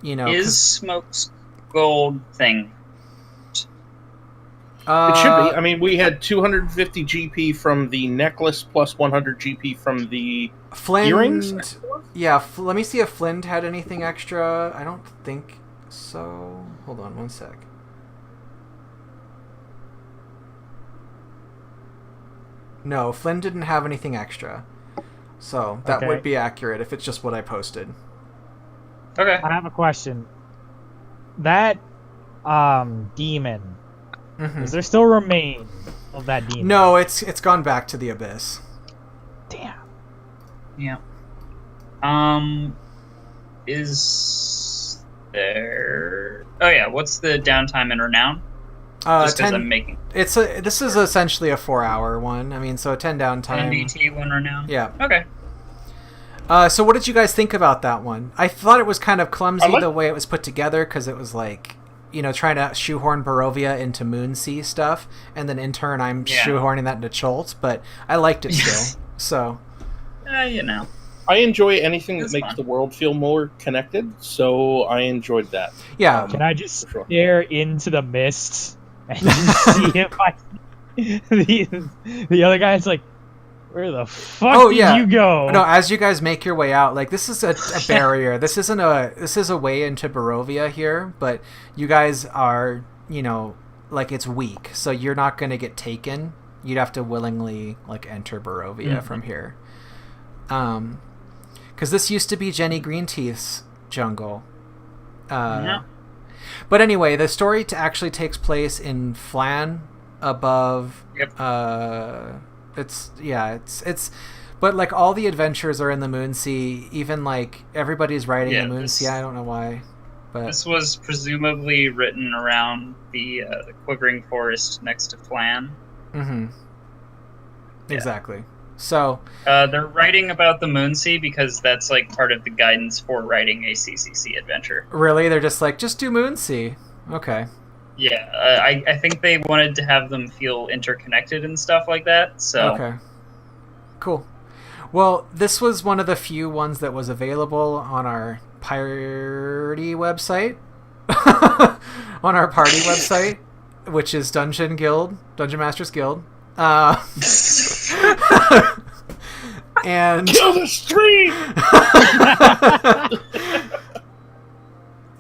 Is Smoke's gold thing? It should be. I mean, we had 250 GP from the necklace plus 100 GP from the earrings. Yeah, let me see if Flynn had anything extra. I don't think so. Hold on one sec. No, Flynn didn't have anything extra. So that Okay. would be accurate if it's just what I posted. Okay. I have a question. That demon, Mhm. is there still remains of that demon? No, it's gone back to the abyss. Damn. Yeah. Is there... Oh yeah, what's the downtime in Renown? Just because 10 I'm making this is essentially a 4-hour one. I mean, so a 10 downtime. NDT one Renown? Yeah. Okay. So what did you guys think about that one? I thought it was kind of clumsy the way it was put together because it was like, trying to shoehorn Barovia into Moonsea stuff, and then in turn I'm shoehorning that into Cholt, but I liked it still. So. I enjoy anything that It's makes fun. the world feel more connected, so I enjoyed that. Yeah. Can I just For sure. stare into the mist and see if I the other guy's like, where the fuck Oh, did yeah. you go? No, as you guys make your way out, like this is a barrier. This is a way into Barovia here, but you guys are, like it's weak, so you're not going to get taken. You'd have to willingly like enter Barovia from here. Because this used to be Jenny Greenteeth's jungle. Yeah. But anyway, the story actually takes place in Flan above. Yep. It's but like all the adventures are in the Moonsea. Even like everybody's riding the Moonsea. I don't know why, but This was presumably written around the Quivering Forest next to Flan. Mm-hmm. Yeah. Exactly. So they're writing about the Moonsea because that's like part of the guidance for writing a CCC adventure. really, they're just like, just do Moonsea. Okay. Yeah, I think they wanted to have them feel interconnected and stuff like that. So Okay. Cool. Well, this was one of the few ones that was available on our party website. On our party website, which is Dungeon Masters Guild. And Kill the stream.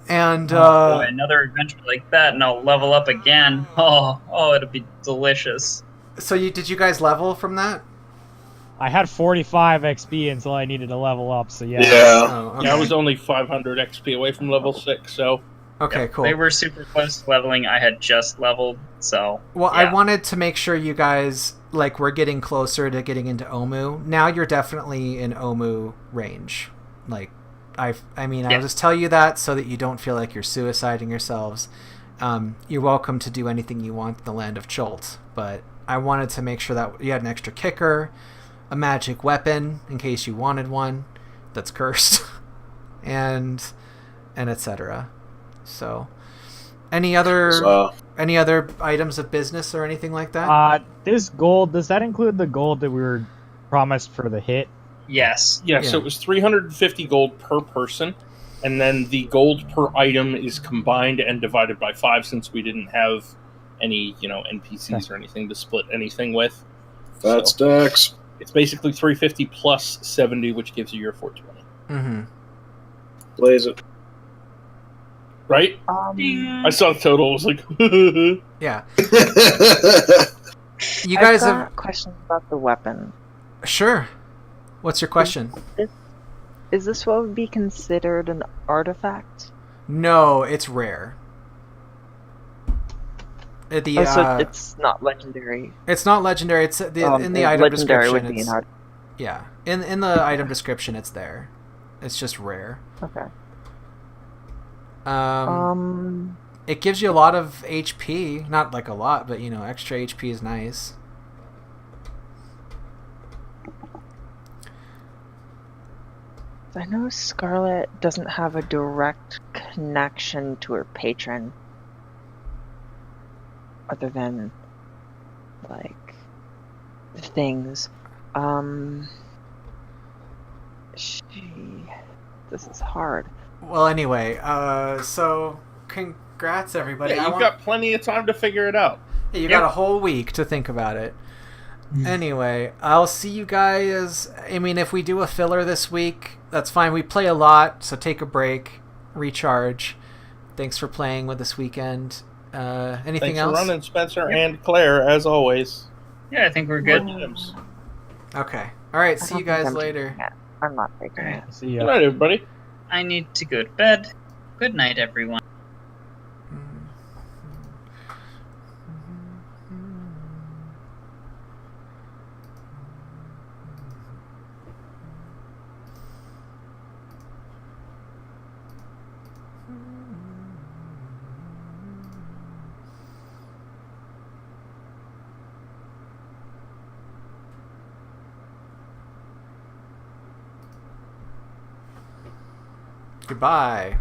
and boy, another adventure like that, and I'll level up again. Oh, it'll be delicious. so did you guys level from that? I had 45 XP until I needed to level up, so yeah. Yeah. Oh, okay. Yeah, I was only 500 XP away from level 6, so Okay, cool. They were super close to leveling. I had just leveled, so Well, yeah. I wanted to make sure you guys like were getting closer to getting into Omu. Now you're definitely in Omu range. Like, I'll just tell you that so that you don't feel like you're suiciding yourselves. You're welcome to do anything you want in the land of Cholt, but I wanted to make sure that you had an extra kicker, a magic weapon in case you wanted one that's cursed, and etc. So, any other items of business or anything like that? This gold, does that include the gold that we were promised for the hit? Yes. yeah, so Yeah. it was 350 gold per person, and then the gold per item is combined and divided by 5 since we didn't have any, NPCs or anything to split anything with. Fat So stacks. it's basically 350 plus 70, which gives you your 420. Mm-hmm. Blaze it. Right? I saw the total. I was like, Yeah. You guys I've have got questions about the weapon. sure. What's your question? Is this what would be considered an artifact? No, it's rare. So it's not legendary. It's not legendary. It's in the item legendary description. would be an It's, artifact. yeah, in the item description, it's there. It's just rare. Okay. It gives you a lot of HP. Not like a lot, but extra HP is nice. I know Scarlet doesn't have a direct connection to her patron, other than like things. This is hard. Well, anyway, so congrats everybody. yeah, you've got plenty of time to figure it out. Yeah, you got a whole week to think about it. Anyway, I'll see you guys. I mean, if we do a filler this week, that's fine. We play a lot, so take a break, recharge. Thanks for playing with this weekend. Anything Thanks else? for running, Spencer and Claire, as always. Yeah, I think we're good. Okay. All right. I See don't you think guys I'm later. taking it. I'm not taking it. See Good ya. night, everybody. I need to go to bed. Good night, everyone. Goodbye.